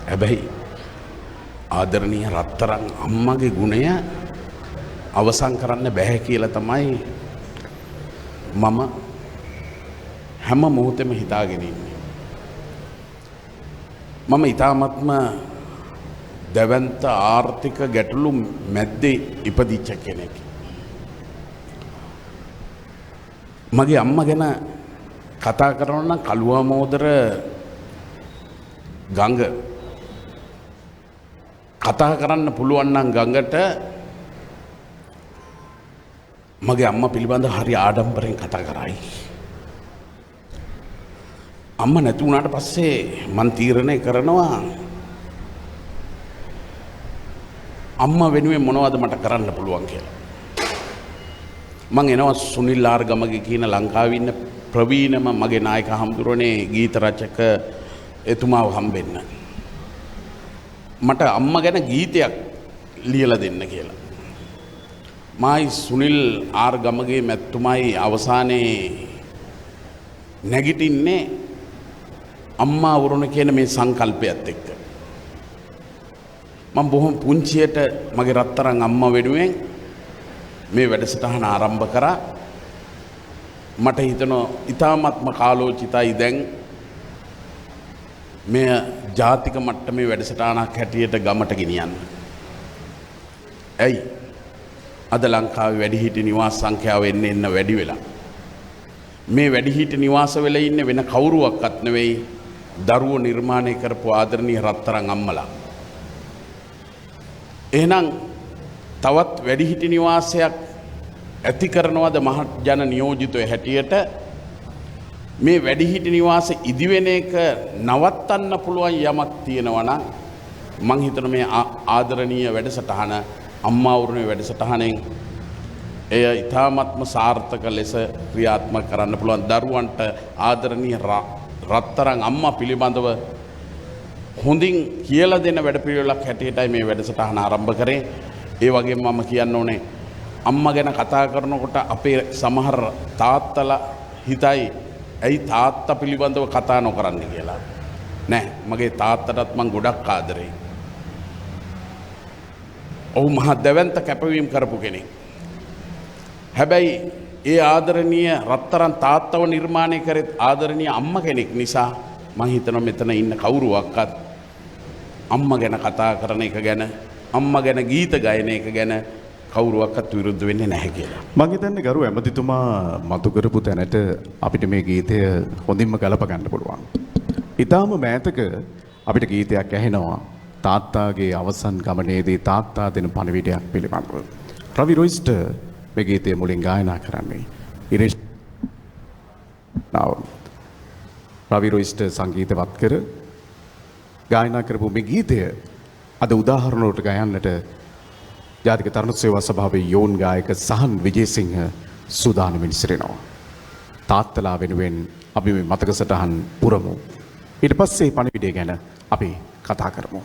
[SPEAKER 6] හැබැයි ආදරණීය රත්තරන් අම්මගේ ගුණය අවසන් කරන්න බෑ කියලා තමයි මම හැම මොහොතෙම හිතාගෙන ඉන්නේ. මම ඊ타ත්ම දැවන්ත ආර්ථික ගැටලු මැද්දේ ඉපදිච්ච කෙනෙක්. මගේ අම්මා ගැන කතා කරනවා නම් කළුවාමෝදර ගඟ කතා කරන්න පුළුවන් නම් ගඟට මගේ අම්මා පිළිබඳ හරි ආඩම්බරෙන් කතා කරයි. අම්මා නැති වුණාට පස්සේ මං තීරණය කරනවා අම්මා වෙනුවෙන් මොනවද මට කරන්න පුළුවන් කියලා. මං එනවා සුනිල් ආර්ගමගේ කියන ලංකාවේ ඉන්න ප්‍රවීණම මගේ නායක හම්දුරනේ ගීත රචක එතුමාව හම්බෙන්න. මට අම්මා ගැන ගීතයක් ලියලා දෙන්න කියලා. මායි සුනිල් ආර්ගමගේ මැතිතුමයි අවසානයේ නැගිටින්නේ අම්මා වරුණ කියන මේ සංකල්පයත් එක්ක. මම බොහොම පුංචියට මගේ රත්තරන් අම්මා වෙනුවෙන් මේ වැඩසටහන ආරම්භ කරා. මට හිතෙනවා ඊ타ත්ම කාලෝචිතයි දැන් මේ ජාතික මට්ටමේ වැඩසටහනක් හැටියට ගමට ගෙනියන්න. ඇයි අද ලංකාවේ වැඩිහිටි නිවාස සංඛ්‍යාව එන්න වැඩි වෙලා. මේ වැඩිහිටි නිවාස වෙල ඉන්න වෙන කවුරුවක්වත් නෙවෙයි දරුවෝ නිර්මාණය කරපු ආදරණීය රත්තරන් අම්මලා. එහෙනම් තවත් වැඩිහිටි නිවාසයක් ඇති කරනවද මහජන නියෝජිතය හැටියට මේ වැඩිහිටි නිවාස ඉදිවෙන එක නවත්තන්න පුළුවන් යමක් තියෙනවා නම් මං හිතන මේ ආදරණීය වැඩසටහන අම්මා උරුමේ වැඩසටහනෙන් එය ඉතාමත්ම සාර්ථක ලෙස ක්‍රියාත්මක කරන්න පුළුවන් දරුවන්ට ආදරණීය රත්තරන් අම්මා පිළිබඳව හොඳින් කියලා දෙන වැඩපිළිවෙලක් හැටියටයි මේ වැඩසටහන ආරම්භ කරේ. ඒ වගේම මම කියන්න ඕනේ අම්මා ගැන කතා කරනකොට අපේ සමහර තාත්තලා හිතයි ඇයි තාත්තා පිළිබඳව කතා නොකරන්න කියලා. නෑ මගේ තාත්තටත් මං ගොඩක් ආදරෙයි. ඔහු මහ දැවැන්ත කැපවීම් කරපු කෙනෙක්. හැබැයි ඒ ආදරණීය රත්තරන් තාත්තව නිර්මාණය කරෙත් ආදරණීය අම්මා කෙනෙක් නිසා මං හිතනවා මෙතන ඉන්න කවුරුවක්වත් අම්මා ගැන කතා කරන එක ගැන අම්මා ගැන ගීත ගයන එක ගැන කවුරුවක්වත් විරුද්ධ වෙන්නේ නැහැ කියලා.
[SPEAKER 7] මං හිතන්නේ ගරු ඇමතිතුමා මතු කරපු තැනට අපිට මේ ගීතය හොඳින්ම ගලප ගන්න පුළුවන්. ඊටාම මෑතක අපිට ගීතයක් ඇහෙනවා තාත්තාගේ අවසන් ගමනේදී තාත්තා දෙන පණිවිඩයක් පිළිබඳව. රවි රොයිස්ට මේ ගීතය මුලින් ගායනා කරන්නේ. ඉරේෂ් රවි රොයිස්ට සංගීතවත් කර ගායනා කරපු මේ ගීතය අද උදාහරණ වලට ගයන්නට ජාතික තරුණ සේවා සභාවේ යෝන් ගායක සහන් විජේසිංහ සූදානමින් සිටිනවා. තාත්තලා වෙනුවෙන් අපි මේ මතක සටහන් පුරමු. ඊට පස්සේ පණිවිඩය ගැන අපි කතා කරමු.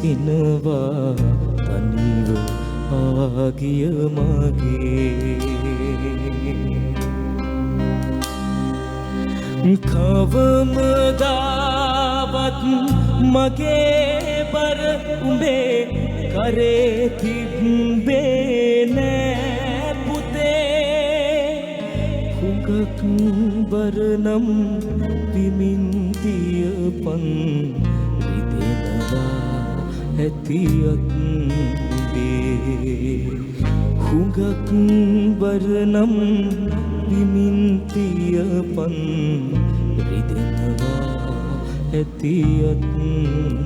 [SPEAKER 10] ඉනවා තනිව ආගිය මගේ කවමදාවත් මගේ බර උඹේ කරේ තිබ්බේ නෑ පුතේ හුඟක් බර නම් පිමින්තියපන් ඇතියත් උඹේ හුඟක් බරනම් විමින්තියපන් රිදෙනවා ඇතියත් උඹේ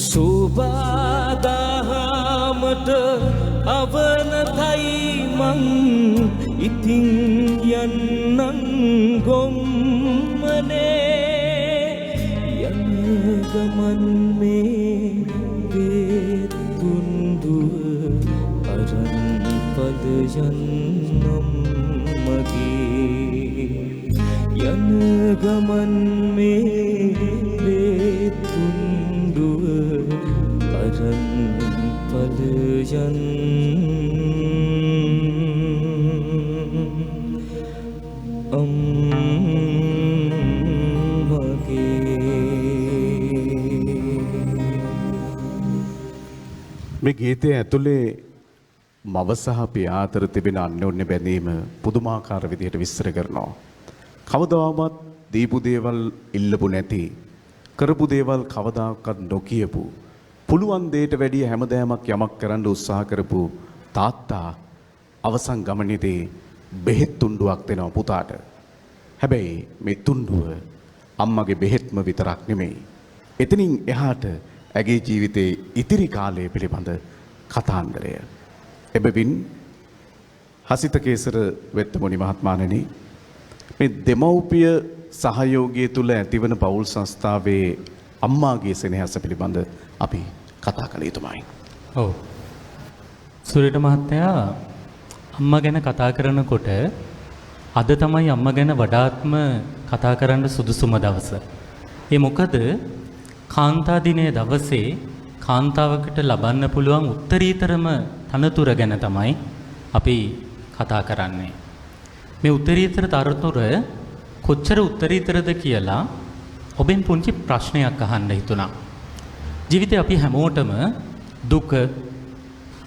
[SPEAKER 10] සුබදාහමට අවනතයි මං ඉතින් යන්නන් ගොම්මනේ යන ගමන් මේ වේතුන්දුව අරන් පද යන්නම් මගේ යන ගමන් මේ වේතුන්දුව අරන් පලයන්
[SPEAKER 7] මේ ගීතය ඇතුලේ මව සහ පියා අතර තිබෙන අන්‍යෝන්‍ය බැඳීම පුදුමාකාර විදිහට විස්තර කරනවා. කවදාවත් දීපු දේවල් ඉල්ලපු නැති, කරපු දේවල් කවදාකවත් නොකියපු, පුළුවන් දෙයට වැඩිය හැමදෑමක් යමක් කරන්න උත්සාහ කරපු තාත්තා අවසන් ගමනේදී බෙහෙත් තුණ්ඩුවක් දෙනවා පුතාට. හැබැයි මේ තුණ්ඩුව අම්මගේ බෙහෙත්ම විතරක් නෙමෙයි. එතනින් එහාට ඇගේ ජීවිතයේ ඉතිරි කාලය පිළිබඳ කතාන්දරය. එබැවින් හසිත කේසර වෙත්තමුනි මහත්මයාණනි, මේ දෙමව්පිය සහයෝගය තුල ඇතිවන පෞල් සංස්ථාවේ අම්මාගේ සෙනෙහස පිළිබඳ අපි කතා කළ යුතුමයි.
[SPEAKER 11] ඔව්. සුරිට මහත්තයා අම්මා ගැන කතා කරනකොට අද තමයි අම්මා ගැන වඩාත්ම කතා කරන්න සුදුසුම දවස. ඒ මොකද කාන්තා දිනයේ දවසේ කාන්තාවකට ලබන්න පුළුවන් උත්තරීතරම තනතුර ගැන තමයි අපි කතා කරන්නේ. මේ උත්තරීතර තනතුර කොච්චර උත්තරීතරද කියලා ඔබෙන් පුංචි ප්‍රශ්නයක් අහන්න හිතුණා. ජීවිතේ අපි හැමෝටම දුක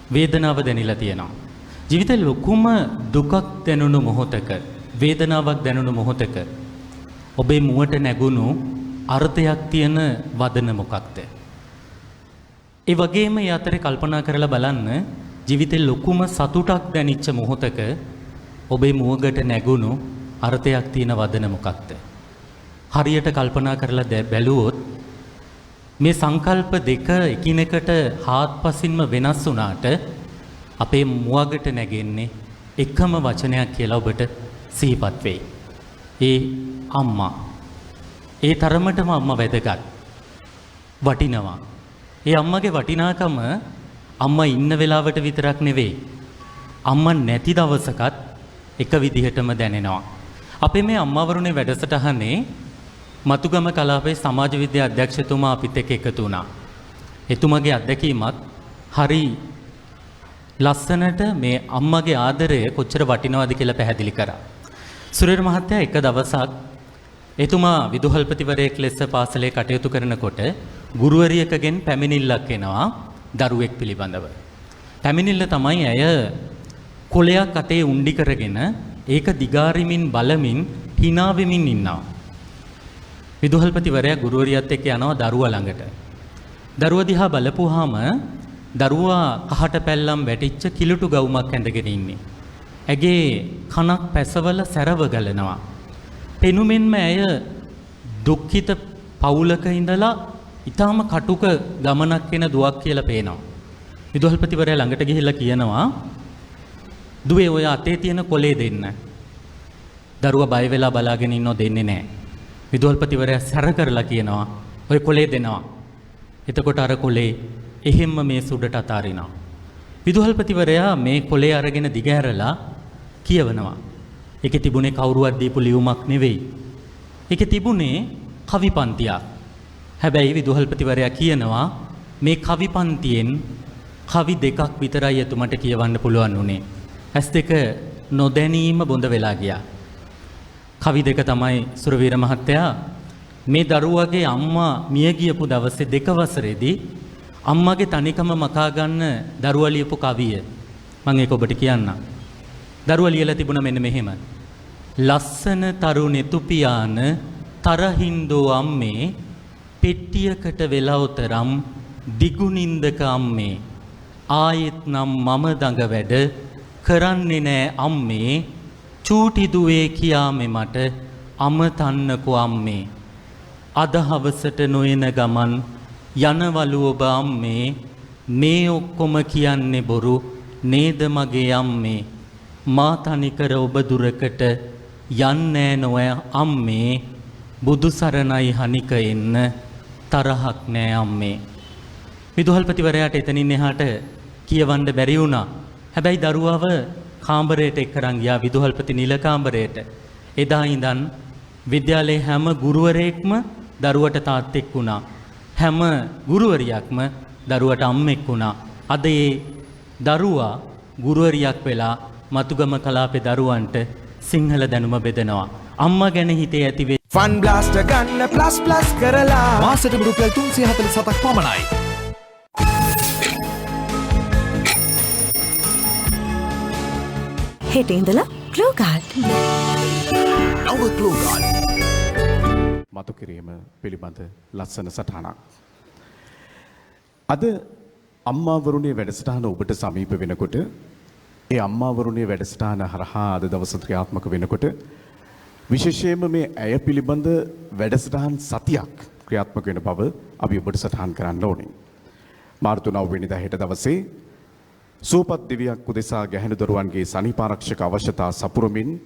[SPEAKER 11] වේදනාව දැනෙලා තියෙනවා. ජීවිතේ ලොකුම දුකක් දැනුණු මොහොතක, වේදනාවක් දැනුණු මොහොතක ඔබේ මුවට නැගුණු අර්ථයක් තියෙන වදන මොකක්ද? ඒ වගේම ඒ අතරේ කල්පනා කරලා බලන්න ජීවිතේ ලොකුම සතුටක් දැනිච්ච මොහොතක ඔබේ මුවකට නැගුණු අර්ථයක් තියෙන වදන මොකක්ද? හරියට කල්පනා කරලා බැලුවොත් මේ සංකල්ප දෙක එකිනෙකට හාත්පසින්ම වෙනස් වුණාට අපේ මුවකට නැගෙන්නේ එකම වචනයක් කියලා ඔබට සිහිපත් වෙයි. ඒ අම්මා. ඒ තරමටම අම්මා වැදගත්. වටිනවා. ඒ අම්මගේ වටිනාකම අම්මා ඉන්න වෙලාවට විතරක් නෙවෙයි. අම්මා නැති දවසකත් එක විදිහටම දැනෙනවා. අපේ මේ අම්මාවරුනේ වැඩසටහනේ මතුගම කලාපයේ සමාජ විද්‍යා අධ්‍යක්ෂතුමා අපිත් එක්ක එකතු වුණා. එතුමාගේ අත්දැකීමත් හරි ලස්සනට මේ අම්මගේ ආදරය කොච්චර වටිනවද කියලා පැහැදිලි කරා. සුරේර මහත්තයා එක දවසක් එතුමා විදුහල්පතිවරයෙක් ලෙස පාසලේ කටයුතු කරනකොට ගුරුවරියකගෙන් පැමිණිල්ලක් එනවා දරුවෙක් පිළිබඳව. පැමිණිල්ල තමයි ඇය කොලයක් අතේ උණ්ඩි කරගෙන ඒක දිගාරිමින් බලමින් hina වෙමින් ඉන්නවා. විදුහල්පතිවරයා ගුරුවරියත් එක්ක යනවා දරුවා ළඟට. දරුවා දිහා බලපුවාම දරුවා කහට පැල්ලම් වැටිච්ච කිලුටු ගවුමක් ඇඳගෙන ඉන්නේ. ඇගේ කනක් පැසවල සැරව ගලනවා. පෙනුමෙන්ම ඇය දුක්ඛිත පවුලක ඉඳලා ඊටාම කටුක ගමනක් වෙන දුවක් කියලා පේනවා. විදුහල්පතිවරයා ළඟට ගිහිල්ලා කියනවා දුවේ ඔය අතේ තියෙන කොලේ දෙන්න. දරුවා බය වෙලා බලාගෙන ඉන්නව දෙන්නේ නැහැ. විදුහල්පතිවරයා සැර කරලා කියනවා ඔය කොලේ දෙනවා. එතකොට අර කොලේ එහෙම්ම මේ සුඩට අතාරිනවා. විදුහල්පතිවරයා මේ කොලේ අරගෙන දිගහැරලා කියවනවා. ඒකේ තිබුණේ කවුරුවත් දීපු ලියුමක් නෙවෙයි. ඒකේ තිබුණේ කවි පන්තියක්. හැබැයි විදුහල්පතිවරයා කියනවා මේ කවි පන්තියෙන් කවි දෙකක් විතරයි එතුමට කියවන්න පුළුවන් උනේ. ඇස් දෙක නොදැනීම බොඳ වෙලා ගියා. කවි දෙක තමයි සුරවීර මහත්තයා මේ දරුවගේ අම්මා මිය ගියපු දවසේ 2 වසරේදී අම්මාගේ තනිකම මකා ගන්න දරුවා ලියපු කවිය. මම ඒක ඔබට කියන්නම්. දරුවා ලියලා තිබුණා මෙන්න මෙහෙම. ලස්සන තරුණේ තුපියාන තරහින්දෝ අම්මේ පෙට්ටියකට වෙලවතරම් දිගුනින්දක අම්මේ ආයෙත් නම් මම දඟ වැඩ කරන්නේ නෑ අම්මේ චූටි දුවේ කියාමේ මට අමතන්නකෝ අම්මේ අද හවසට නොයන ගමන් යනවලු ඔබ අම්මේ මේ ඔක්කොම කියන්නේ බොරු නේද මගේ අම්මේ මා තනිකර ඔබ දුරකට යන්නේ නොය අම්මේ බුදු සරණයි හනික එන්න තරහක් නෑ අම්මේ. විදුහල්පතිවරයාට එතනින් එහාට කියවන්න බැරි වුණා. හැබැයි දරුවව කාමරයට එක්කරන් ගියා විදුහල්පති නිල කාමරයට. එදා ඉඳන් විද්‍යාලයේ හැම ගුරුවරයෙක්ම දරුවට තාත්තෙක් වුණා. හැම ගුරුවරියක්ම දරුවට අම්මෙක් වුණා. අද ඒ දරුවා ගුරුවරියක් වෙලා මතුගම කලාපේ දරුවන්ට සිංහල දැනුම බෙදනවා. අම්මා ගැන හිතේ ඇතිවේ
[SPEAKER 10] ෆන් බ්ලාස්ට් ගන්න ප්ලස් කරලා මාසෙට රුපියල් 347ක් පමණයි.
[SPEAKER 3] හෙට ඉඳලා ග්ලෝගාඩ්.
[SPEAKER 4] නව ග්ලෝගාඩ්
[SPEAKER 7] මතු කිරීම පිළිබඳ ලස්සන සටහනක්. අද අම්මාවරුණේ වැඩසටහන ඔබට සමීප වෙනකොට ඒ අම්මාවරුණේ වැඩසටහන හරහා අද දවස ක්‍රියාත්මක වෙනකොට විශේෂයෙන්ම මේ ඇය පිළිබඳ වැඩසටහන් සතියක් ක්‍රියාත්මක වෙන බව අපි ඔබට සටහන් කරන්න ඕනේ. මාර්තු 9 වෙනිදා හෙට දවසේ සූපත් දිවියක් උදෙසා ගැහැණු දරුවන්ගේ සනීපාරක්ෂක අවශ්‍යතා සපුරමින්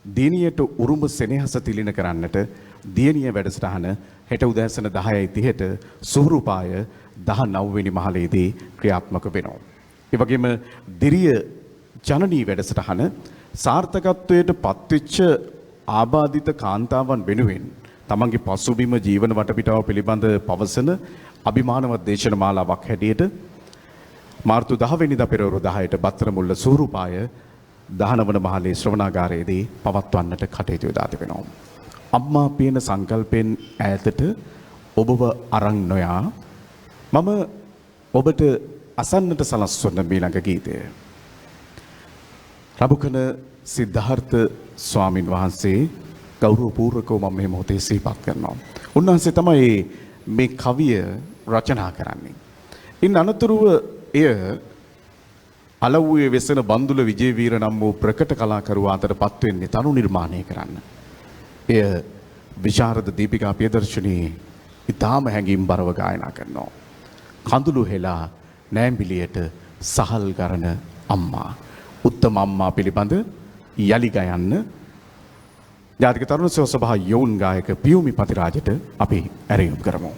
[SPEAKER 7] දිනියට උරුම සෙනෙහස තිලින කරන්නට දියණිය වැඩසටහන හෙට උදෑසන 10:30ට සුහුරුපාය 19 වෙනි මහලේදී ක්‍රියාත්මක වෙනවා. ඒ වගේම දිරිය ජනනී වැඩසටහන සාර්ථකත්වයට පත්වෙච්ච ආබාධිත කාන්තාවන් වෙනුවෙන් තමන්ගේ පසුබිම ජීවන වටපිටාව පිළිබඳ පවසන අභිමානවත් දේශනමාලාවක් හැටියට මාර්තු 10 වෙනිදා පෙරවරු 10ට බත්තරමුල්ල සූරුපාය 19 වන මහලේ ශ්‍රවණාගාරයේදී පවත්වන්නට කටයුතු යොදා තිබෙනවා. අම්මා පියන සංකල්පෙන් ඈතට ඔබව අරන් නොයා මම ඔබට අසන්නට සලස්වන මීළඟ ගීතය රබුකන සිද්ධාර්ථ ස්වාමින් වහන්සේ ගෞරවපූර්වකව මම මේ මොහොතේ සිහිපත් කරනවා. උන්වහන්සේ තමයි මේ කවිය රචනා කරන්නේ. ඉන් අනතුරුව එය අලව්වේ වෙසෙන බන්දුල විජේවීර නම් වූ ප්‍රකට කලාකරුවා අතරපත් වෙන්නේ තනු නිර්මාණය කරන්න. එය විශාරද දීපිකා පියදර්ශනී ඉතාම හැඟීම්බරව ගායනා කරනවා. කඳුළු හෙලා නෑම්බිලියට සහල් කරන අම්මා. උත්තම අම්මා පිළිබඳ යලි ගයන්න ජාතික තරුණ සේවා සභා යෝන් ගායක පියුමි පතිරාජට අපි ඇරයුම් කරමු.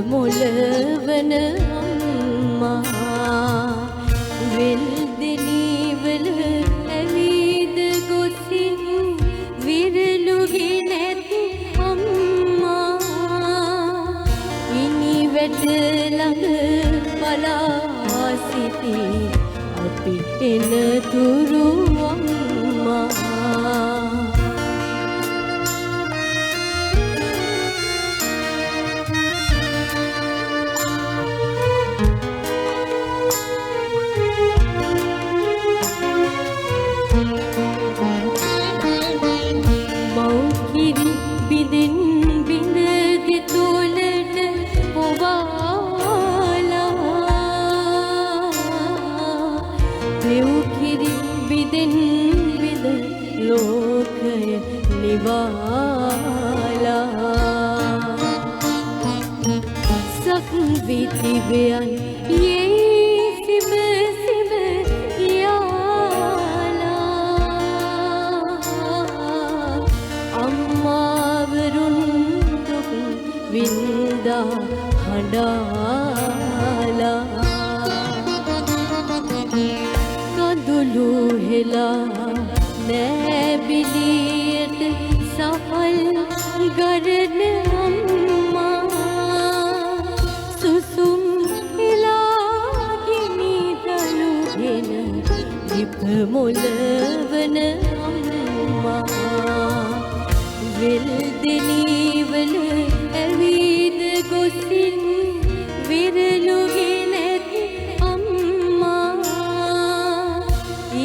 [SPEAKER 9] මොලවන අම්මා වෙල්දෙනීවල ඇවිද ගොසින් විරලුගේ නැති අම්මා ඉනි වැට ළඟ බලා සිටි අපි එන තුරු අම්මා Vian ye sib sib yala amma varun duk vinda hadala kadulu hela nabiliyat safal garne amma susum ilagini dalugena dipmolvana amma veldenivල ඇවිද ගොසින් විරලුගෙනත් අම්මා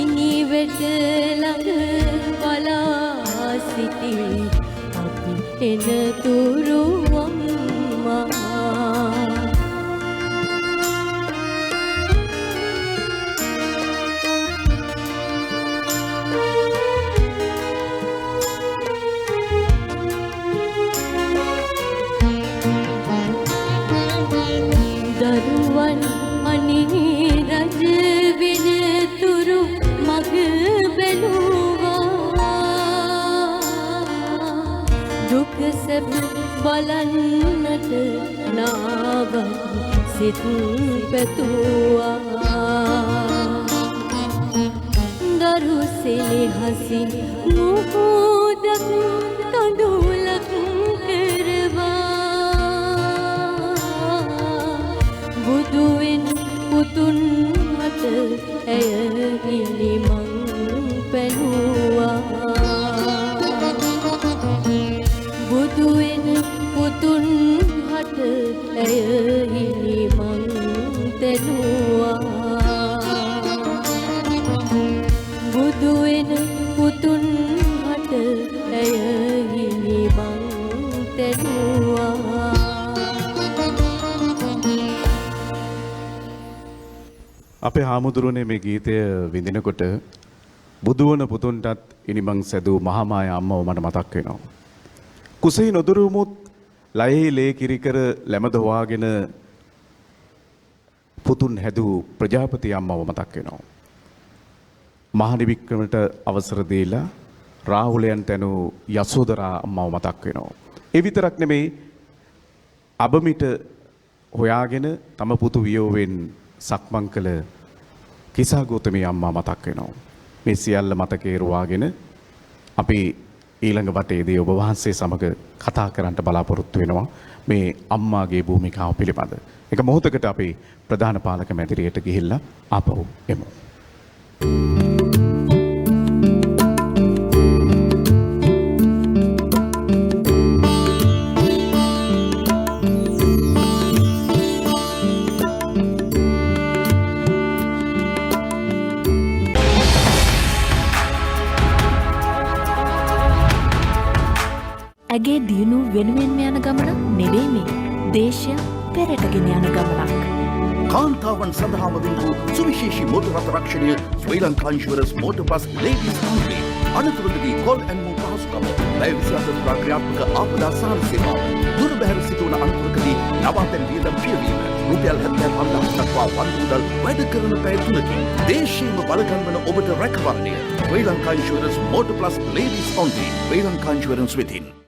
[SPEAKER 9] ඉනිවෙට ළඟ බලා සිටි අපි එන තුරු අම්මා සැප බලන්නට නාව සිත් පැතුවා දරු සෙනෙහසින් මුහුදක් කඳුලක් කරවා බුදුවෙන් පුතුන් මත ඇය හිලිමන් පැනුවා බුදුවෙන් පුතුන් හට ඇය හිලිමන් තැනුවා බුදුවෙන පුතුන් හට ඇය හිලිමන් තැනුවා
[SPEAKER 7] අපේ හාමුදුරුවනේ මේ ගීතය විඳිනකොට බුදුවන පුතුන්ටත් ඉනිමං සැදූ මහාමායා අම්මව මට මතක් වෙනවා. කුසෙහි නොදුරුමුත් ලයෙහි ලේ කිරිකර ලැමද හොවාගෙන පුතුන් හැදූ ප්‍රජාපති අම්මව මතක් වෙනවා. මහනිවික්‍රමට අවසර දීලා රාහුලයන් තැනූ යසෝදරා අම්මව මතක් වෙනවා. ඒ විතරක් නෙමෙයි අබමිට හොයාගෙන තම පුතු වියෝවෙන් සක්මන් කළ කිසා ගෞතමී අම්මා මතක් වෙනවා. මේ සියල්ල මතකේ රුවාගෙන අපි ඊළඟ වටේදී ඔබ වහන්සේ සමග කතා කරන්න බලාපොරොත්තු වෙනවා මේ අම්මාගේ භූමිකාව පිළිබඳ. එක මොහොතකට අපි ප්‍රධාන පාලක මැදිරියට ගිහිල්ලා ආපහු එමු.
[SPEAKER 3] ඇගේ දියුණු වෙනුවෙන්ම යන ගමනක් නෙවෙයි මේ. දේශය පෙරටගෙන යන ගමනක්.
[SPEAKER 4] කාන්තාවන් සඳහාම වින්දු සුවිශේෂී මෝටර් රථ රක්ෂණය Sri Lanka insurance motor plus ladies company අනතුරුදී කොල් ඇන්ඩ් මූව් පහසුකම ලයිව් විශ්වාස ප්‍රක්‍රියාත්මක ආපදා සහන සේවාව දුර බැහැර සිදුවන අනතුරකදී නවාතැන් වියදම් පියවීම රුපියල් 75,000 දක්වා වන්මුදල් වැඩ කරන පැය 3කින් දේශීයම බලගන්වන ඔබට රැකවරණය Sri Lanka insurance motor plus ladies only Sri Lanka insurance වෙතින්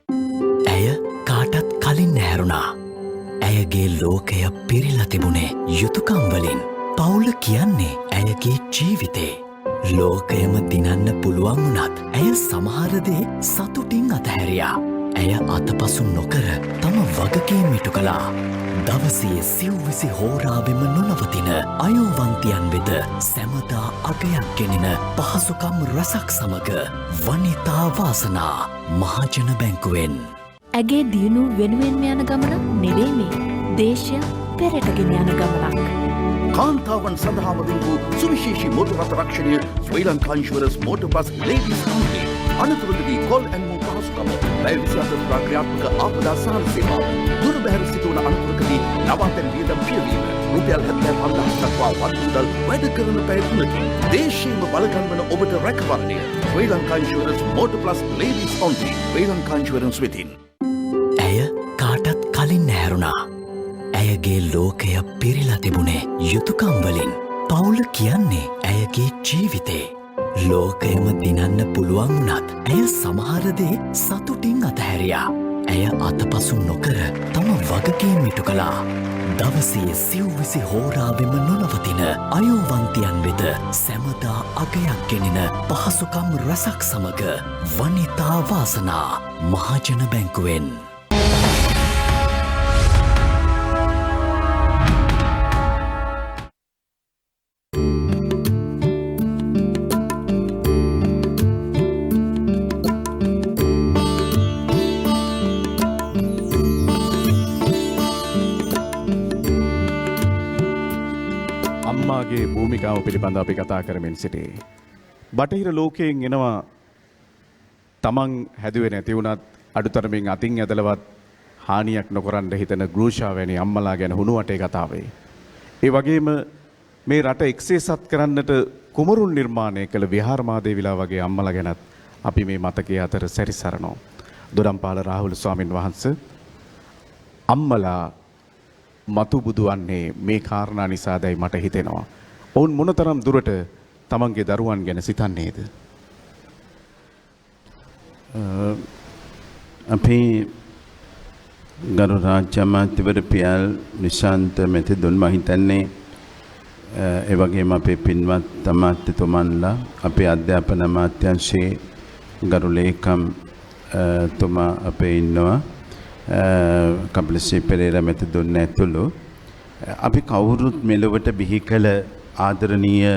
[SPEAKER 2] ඇය කාටත් කලින් නැහැරුණා. ඇයගේ ලෝකය පිරිලා තිබුණේ යුතුයකම්වලින්. පවුල කියන්නේ ඇයගේ ජීවිතේ. ලෝකයම දිනන්න පුළුවන් වුණත් ඇය සමහර දේ සතුටින් අතහැරියා. ඇය අතපසු නොකර තම වගකීම් ඉටු කළා. දවසේ සිව්විසි හෝරාවෙම නොනවතින අයෝවන්තියන් වෙත සැමදා අගයක් ගෙනෙන පහසුකම් රසක් සමග වනිතා වාසනා මහජන බැංකුවෙන්.
[SPEAKER 3] ඇගේ දියුණු වෙනුවෙන්ම යන ගමනක් නෙවෙයි මේ. දේශය පෙරටගෙන යන ගමනක්.
[SPEAKER 4] කාන්තාවන් සඳහාම වින්දු සුවිශේෂී මෝටර් රථ රක්ෂණය Sri Lanka insurance motor plus ladies company අනතුරුදී කොල් ඇන්ඩ් මූව් පහසුකම ලයිව් විශ්වාස ප්‍රක්‍රියාත්මක ආපදා සහන සේවාව දුර බැහැර සිදුවන අනතුරකදී නවාතැන් වියදම් පියවීම රුපියල් 75,000 දක්වා වන්මුදල් වැඩ කරන පැය 3කින් දේශීයම බලගන්වන ඔබට රැකවරණය Sri Lanka insurance motor plus ladies only Sri Lanka insurance වෙතින්
[SPEAKER 2] ඇය කාටත් කලින් නැහැරුණා. ඇයගේ ලෝකය පිරිලා තිබුණේ යුතුයකම්වලින්. පවුල කියන්නේ ඇයගේ ජීවිතේ. ලෝකයම දිනන්න පුළුවන් වුණත් ඇය සමහර දේ සතුටින් අතහැරියා. ඇය අතපසු නොකර තම වගකීම් ඉටු කළා. දවසේ සිව්විසි හෝරාවෙම නොනවතින අයෝවන්තියන් වෙත සැමදා අගයක් ගෙනෙන පහසුකම් රසක් සමග වනිතා වාසනා මහජන බැංකුවෙන්.
[SPEAKER 7] අම්මාගේ භූමිකාව පිළිබඳ අපි කතා කරමින් සිටේ. බටහිර ලෝකයෙන් එනවා තමන් හැදුවේ නැති වුණත් අඩුතරමින් අතින් ඇදලවත් හානියක් නොකරන්න හිතන ගෘෂා වැනි අම්මලා ගැන හුණුවටේ කතාවේ. ඒ වගේම මේ රට එක්සේසත් කරන්නට කුමරුන් නිර්මාණය කළ විහාරමාදේවිලා වගේ අම්මලා ගැනත් අපි මේ මතකයේ අතර සැරිසරනවා. දොඩම්පාල රාහුල ස්වාමින් වහන්සේ අම්මලා මතු බුදු වන්නේ මේ කාරණා නිසාදයි මට හිතෙනවා. ඔවුන් මොනතරම් දුරට තමන්ගේ දරුවන් ගැන සිතන්නේද?
[SPEAKER 8] අපේ ගරු රාජ්‍ය අමාත්‍යවර පියල් නිශාන්ත මෙතිදුන් මම හිතන්නේ ඒ වගේම අපේ පින්වත් අමාත්‍යතුමන්ලා අපේ අධ්‍යාපන අමාත්‍යාංශයේ ගරු ලේකම් තුමා අපේ ඉන්නවා කපිලශ්‍රී පෙරේරා මෙතිදුන් ඇතුළු අපි කවුරුත් මෙලොවට බිහි කළ ආදරණීය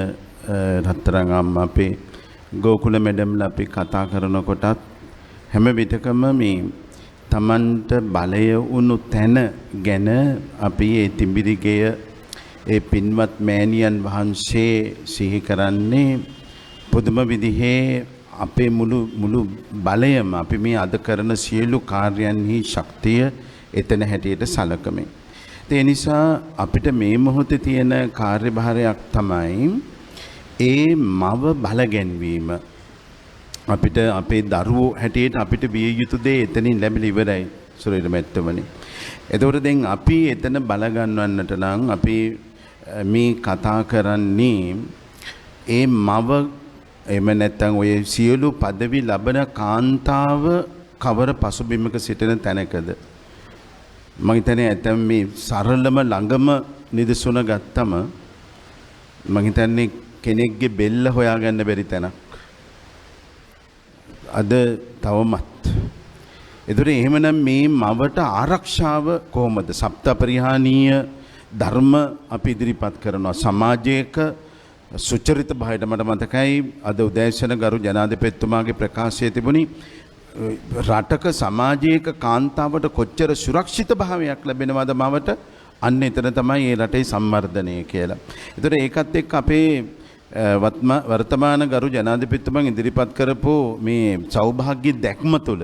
[SPEAKER 8] රත්තරන් අම්මා අපේ ගෝකුල මැඩම්ලා අපි කතා කරනකොටත් හැම විටකම මේ තමන්ට බලය වුණු තැන ගැන අපි ඒ තිඹිරිගෙය ඒ පින්වත් මෑණියන් වහන්සේ සිහි කරන්නේ පුදුම විදිහේ අපේ මුළු බලයම අපි මේ අද කරන සියලු කාර්යයන්හි ශක්තිය එතන හැටියට සලකමින්. ඒ නිසා අපිට මේ මොහොතේ තියෙන කාර්යභාරයක් තමයි ඒ මව බලගැන්වීම. අපිට අපේ දරුවෝ හැටියට අපිට විය යුතු දේ එතනින් ලැබිලා ඉවරයි සුරේට මැත්තමනේ. එතකොට දැන් අපි එතන බලගන්නවන්නට නම් අපි මේ කතා කරන්නේ ඒ මව එහෙම නැත්නම් ඔය සියලු পদවි ලබන කාන්තාව කවර පසුබිමක සිටින තැනකද මම හිතන්නේ ඇතම් මේ සරලම ළඟම නිදසුන ගත්තම මම හිතන්නේ කෙනෙක්ගේ බෙල්ල හොයාගන්න බැරි තැනක් අද තවමත්. ඒතර එහෙමනම් මේ මවට ආරක්ෂාව කොහොමද? සප්තපරිහානීය ධර්ම අපි ඉදිරිපත් කරනවා සමාජයක සුචරිත භාවයට. මට මතකයි අද උදෑසන ගරු ජනාධිපතිතුමාගේ ප්‍රකාශය තිබුණි රටක සමාජයක කාන්තාවට කොච්චර සුරක්ෂිත භාවයක් ලැබෙනවද මවට අන්න එතන තමයි මේ රටේ සම්වර්ධනය කියලා. ඒතර ඒකත් එක්ක අපේ වර්තමාන ගරු ජනාධිපතිතුමන් ඉදිරිපත් කරපු මේ සෞභාග්‍ය දැක්ම තුළ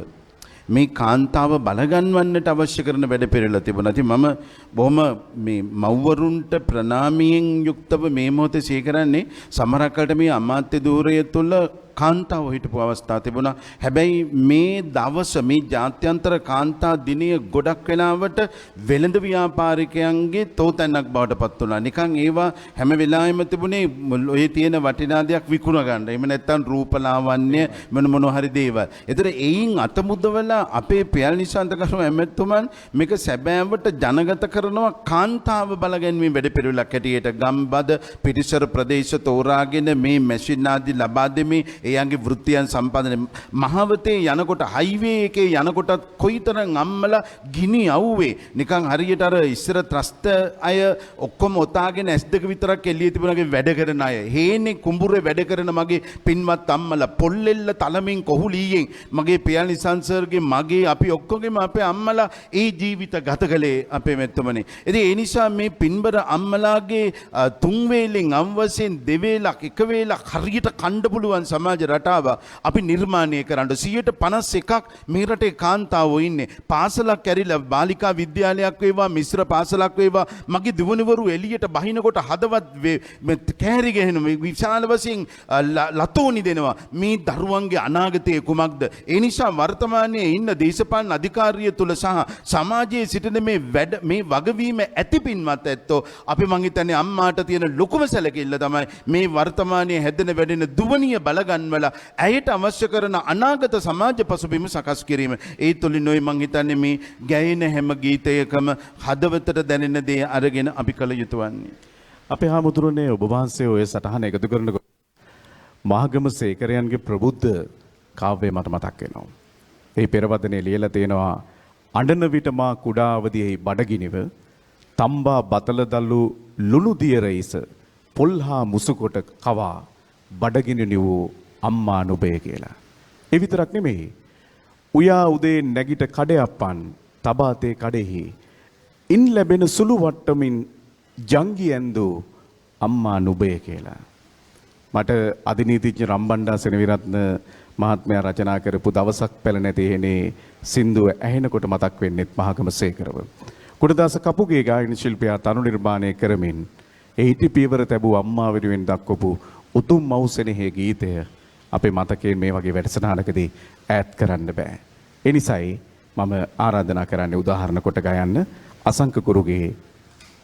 [SPEAKER 8] මේ කාන්තාව බලගන්වන්නට අවශ්‍ය කරන වැඩ පෙරලා තිබුණා. ඉතින් මම බොහොම මේ මව්වරුන්ට ප්‍රණාමයෙන් යුක්තව මේ මොහොතේ සිහි කරන්නේ සමහරකට මේ අමාත්‍ය ධූරය තුළ කාන්තාව හිටපු අවස්ථා තිබුණා. හැබැයි මේ දවස මේ ජාත්‍යන්තර කාන්තා දිනය ගොඩක් වෙලාවට වෙළඳ ව්‍යාපාරිකයන්ගේ තෝතැන්නක් බවට පත් වුණා. නිකන් ඒවා හැම වෙලාවෙම තිබුණේ ඔය තියෙන වටිනා දෙයක් විකුණ ගන්න. එහෙම නැත්නම් රූපලාවන්‍ය මොන හරි දේවල්. ඒතර එයින් අතමුදවලා අපේ පියල් නිශාන්ත කරු ඇමතුමන් මේක සැබෑවට ජනගත කරනවා කාන්තාව බලගැන්වීම වැඩ පිළිවෙලක් හැටියට ගම්බද පිටිසර ප්‍රදේශ තෝරාගෙන මේ මැෂින් ආදී ලබා දෙමින් එයන්ගේ වෘත්තියන් සම්පාදනය මහවතේ යනකොට හයිවේ එකේ යනකොටත් කොයිතරම් අම්මලා ගිනි අවුවේ නිකන් හරියට අර ඉස්සර ත්‍රස්ත අය ඔක්කොම ඔතාගෙන S2 විතරක් එළිය තිබුණාගේ වැඩ කරන අය හේනේ කුඹුරේ වැඩ කරන මගේ පින්වත් අම්මලා පොල්ලෙල්ල තලමින් කොහුලීයෙන් මගේ පියල් නිසන් සර්ගේ මගේ අපි ඔක්කොගෙම අපේ අම්මලා ඒ ජීවිත ගත කළේ අපේ මෙත්තමනේ. ඉතින් ඒ නිසා මේ පින්බර අම්මලාගේ තුන් වේලෙන් අවවසෙන් දෙවේලක් එක වේලක් හරියට කණ්ඩ පුළුවන් සමාජ රටාව අපි නිර්මාණය කරන්න 51% මේ රටේ කාන්තාවෝ ඉන්නේ. පාසලක් ඇරිලා බාලිකා විද්‍යාලයක් වේවා මිශ්‍ර පාසලක් වේවා මගේ දුවනවරු එළියට බහිනකොට හදවත් කෑරි ගහන විශාල වශයෙන් ලතෝනි දෙනවා. මේ දරුවන්ගේ අනාගතය කුමක්ද? ඒ නිසා වර්තමානයේ ඉන්න දේශපාලන අධිකාරිය තුල සහ සමාජයේ සිටින මේ වගවීම ඇති පින්වත් ඇත්තෝ අපි මං හිතන්නේ අම්මාට තියෙන ලොකුම සැලකිල්ල තමයි මේ වර්තමානයේ හැදෙන වැඩෙන දුවනිය බලගන්වලා ඇයට අවශ්‍ය කරන අනාගත සමාජ පසුබිම සකස් කිරීම. ඒ තුලින් ඔය මං හිතන්නේ මේ ගැයෙන හැම ගීතයකම හදවතට දැනෙන දේ අරගෙන අපි කළ යුතු වන්නේ.
[SPEAKER 7] අපේ හාමුදුරනේ ඔබ වහන්සේ ඔය සටහන එකතු කරනකොට මහගම සේකරයන්ගේ ප්‍රබුද්ධ කාව්‍යය මට මතක් වෙනවා. ඒ පෙරවදනේ ලියලා තියෙනවා අඬන විට මා කුඩා අවදියේ බඩගිනිව තම්බා බතල දල්ලු ලුණු දියරයිස පොල්හා මුසුකොට කවා බඩගිනි වූ අම්මා නුබේ කියලා. ඒ විතරක් නෙමෙයි. උයා උදේ නැගිට කඩයප්පන් තබාතේ කඩෙහි ඉන් ලැබෙන සුළු වට්ටමින් ජංගි ඇන්දු අම්මා නුබේ කියලා. මට අධිනීතිඥ රම්බණ්ඩා සෙනවිරත්න මහත්මයා රචනා කරපු දවසක් පැල නැති හේනේ සින්දුව ඇහෙනකොට මතක් වෙන්නෙත් මහගම සේකරව. කුඩදාස කපුගේ ගායන ශිල්පියා තනු නිර්මාණය කරමින් ඒ හිටි පීවර තැබූ අම්මා වෙනුවෙන් දක්වපු උතුම් මව්සෙනෙහි ගීතය අපේ මතකයෙන් මේ වගේ වැඩසටහනකදී ඈත් කරන්න බෑ. ඒ නිසායි මම ආරාධනා කරන්නේ උදාහරණ කොට ගයන්න අසංක කුරුගේ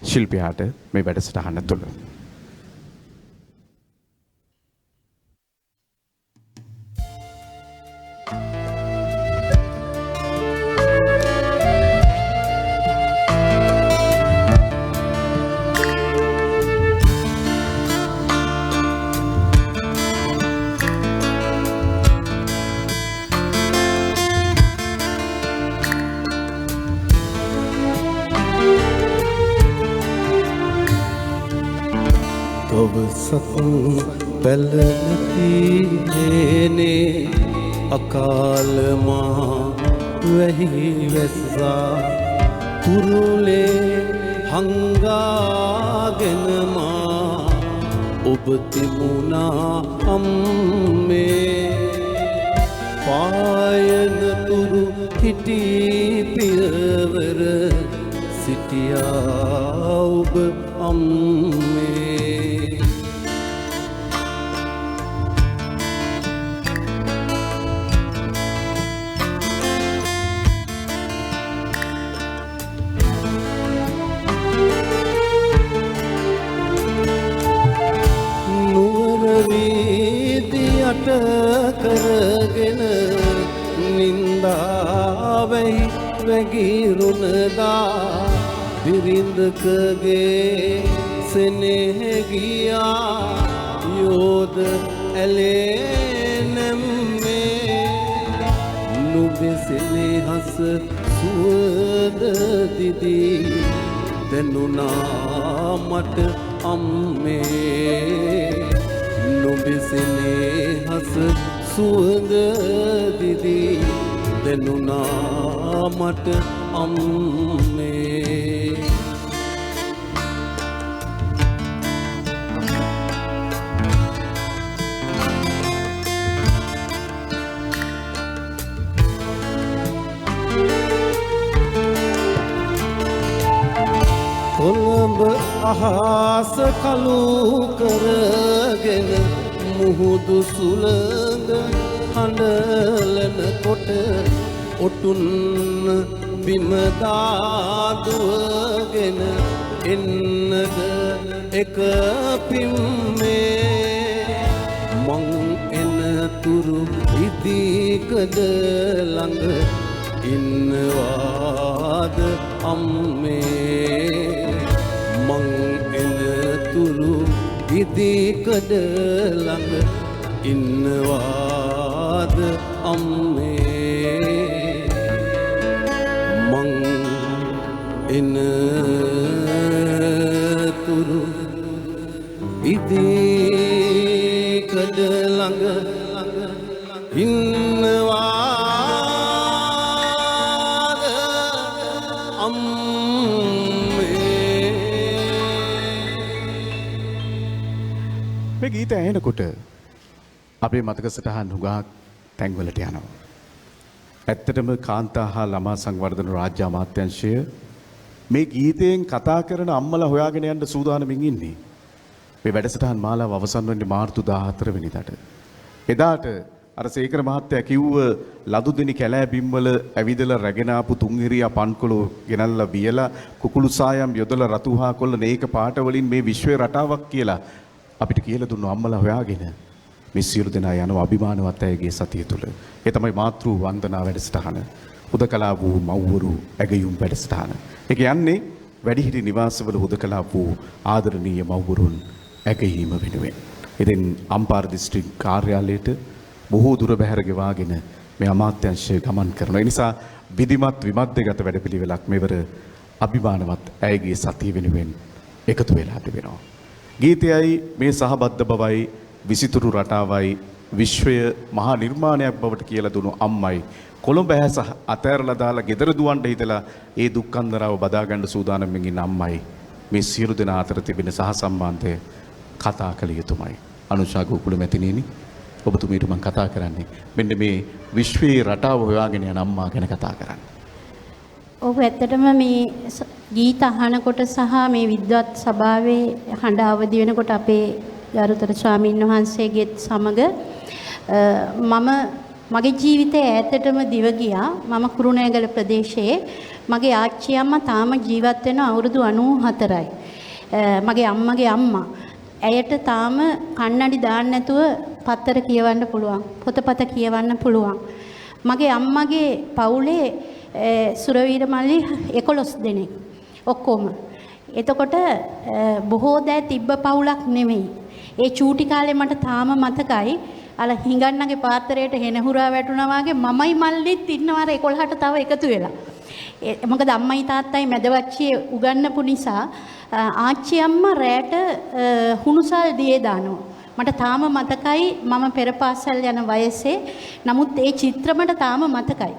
[SPEAKER 7] ශිල්පියාට මේ වැඩසටහන තුළ.
[SPEAKER 10] සතුන් පැලනතිනේ අකාලමා වැහි වැස්සා තුරුලේ හංගාගෙනමා ඔබ තිබුණා අම්මේ පායනතුරු හිටි පියවර සිටියා ඔබ අම්මේ නුවරවීදියට කරගෙන නින්දාවෙයි වැගිරුණදා බිරිඳකගේ සෙනෙහගියා යෝධ ඇලේ නැම්මේ නුබෙසෙනෙහස සුවද දිදී දැනුණා මට අම්මේ නුබෙසෙනෙහස සුවද දිදී දැනුණා මට අම්මේ කොළඹ අහස කළු කරගෙන මුහුදු සුළඟ හඬලන කොට ඔටුන්න බිමදාදුවගෙන එන්නද එක පිම්මේ මං එනතුරු ඉදිකද ළඟ ඉන්නවාද අම්මේ මං එනතුරු ඉදිකද ළඟ ඉන්නවාද අම්මේ මං එනතුරු ඉදිකද ළඟ ඉන්නවාද අම්මේ
[SPEAKER 7] මේ ගීත ඇහෙනකොට අපේ මතක සටහන් හුඟක් තැන්වලට යනවා. ඇත්තටම කාන්තා හා ළමා සංවර්ධන රාජ්‍ය අමාත්‍යාංශය මේ ගීතයෙන් කතා කරන අම්මලා හොයාගෙන යන්න සූදානමින් ඉන්නේ. මේ වැඩසටහන් මාලාව අවසන් වෙන්නේ මාර්තු 14 වෙනිදාට. එදාට අර සේකර මහත්තයා කිව්ව ලදුදෙනි කැලෑ බිම්වල ඇවිදලා රැගෙන ආපු තුන්හිරියා පන්කොළු ගෙනල්ලා වියලා කුකුළු සායම් යොදලා රතු හා කොල්ල නේක පාට වලින් මේ විශ්වයේ රටාවක් කියලා අපිට කියලා දුන්නු අම්මලා හොයාගෙන. මේ සියලු දෙනා යනවා අභිමානවත් අයගේ සතිය තුල. ඒ තමයි මාතෘ වන්දනා වැඩසටහන. හුදකලා වූ මව්වරු ඇගයුම් වැඩසටහන. ඒක යන්නේ වැඩිහිටි නිවාසවල හුදකලා වූ ආදරණීය මව්වරුන් ඇගයීම වෙනුවෙන්. ඉතින් අම්පාර දිස්ත්‍රික් කාර්යාලයට බොහෝ දුර බැහැර ගෙවාගෙන මේ අමාත්‍යාංශය ගමන් කරනවා. ඒ නිසා විධිමත් විමද්දගත වැඩපිළිවෙලක් මෙවර අභිමානවත් ඇයගේ සතිය වෙනුවෙන් එකතු වෙලා තිබෙනවා. ගීතයයි මේ සහබද්ධ බවයි විසිතුරු රටාවයි විශ්වය මහා නිර්මාණයක් බවට කියලා දුණු අම්මයි කොළඹ ඇස අතෑරලා දාලා ගෙදර දුවන්න හිතලා ඒ දුක්ඛන්දරාව බදා ගන්න සූදානම්ෙන් ඉන්න අම්මයි මේ සියලු දෙනා අතර තිබෙන සහසම්බන්ධය කතා කළ යුතුමයි. අනුෂා ගෝකුල මැතිණියනි ඔබතුමීට මම කතා කරන්නේ මෙන්න මේ විශ්වයේ රටාව හොයාගෙන යන අම්මා ගැන කතා කරන්න.
[SPEAKER 9] ඔව් ඇත්තටම මේ ගීත අහනකොට සහ මේ විද්වත් සභාවේ හඬ අවදි වෙනකොට අපේ ගරුතර ස්වාමීන් වහන්සේගෙත් සමග මගේ ජීවිතයේ ඈතටම දිව ගියා. මම කුරුණෑගල ප්‍රදේශයේ මගේ ආච්චි අම්මා තාම ජීවත් වෙන අවුරුදු 94යි. මගේ අම්මගේ අම්මා. ඇයට තාම කන්නඩි දාන්න නැතුව පත්තර කියවන්න පුළුවන්. පොතපත කියවන්න පුළුවන්. මගේ අම්මගේ පවුලේ සුරවීර මල්ලි 11 දෙනෙක්. ඔක්කොම. එතකොට බොහෝ දෑ තිබ්බ පවුලක් නෙමෙයි. ඒ චූටි කාලේ මට තාම මතකයි අල හිඟන්නගේ පාත්‍රයට හෙනහුරා වැටුණා වගේ මමයි මල්ලිත් ඉන්නවර 11ට තව එකතු වෙලා. මොකද අම්මයි තාත්තයි මැදවච්චියේ උගන්නපු නිසා ආච්චි අම්මා රැට හුණුසල් දියේ දානවා. මට තාම මතකයි මම පෙර පාසල් යන වයසේ. නමුත් ඒ චිත්‍ර මට තාම මතකයි.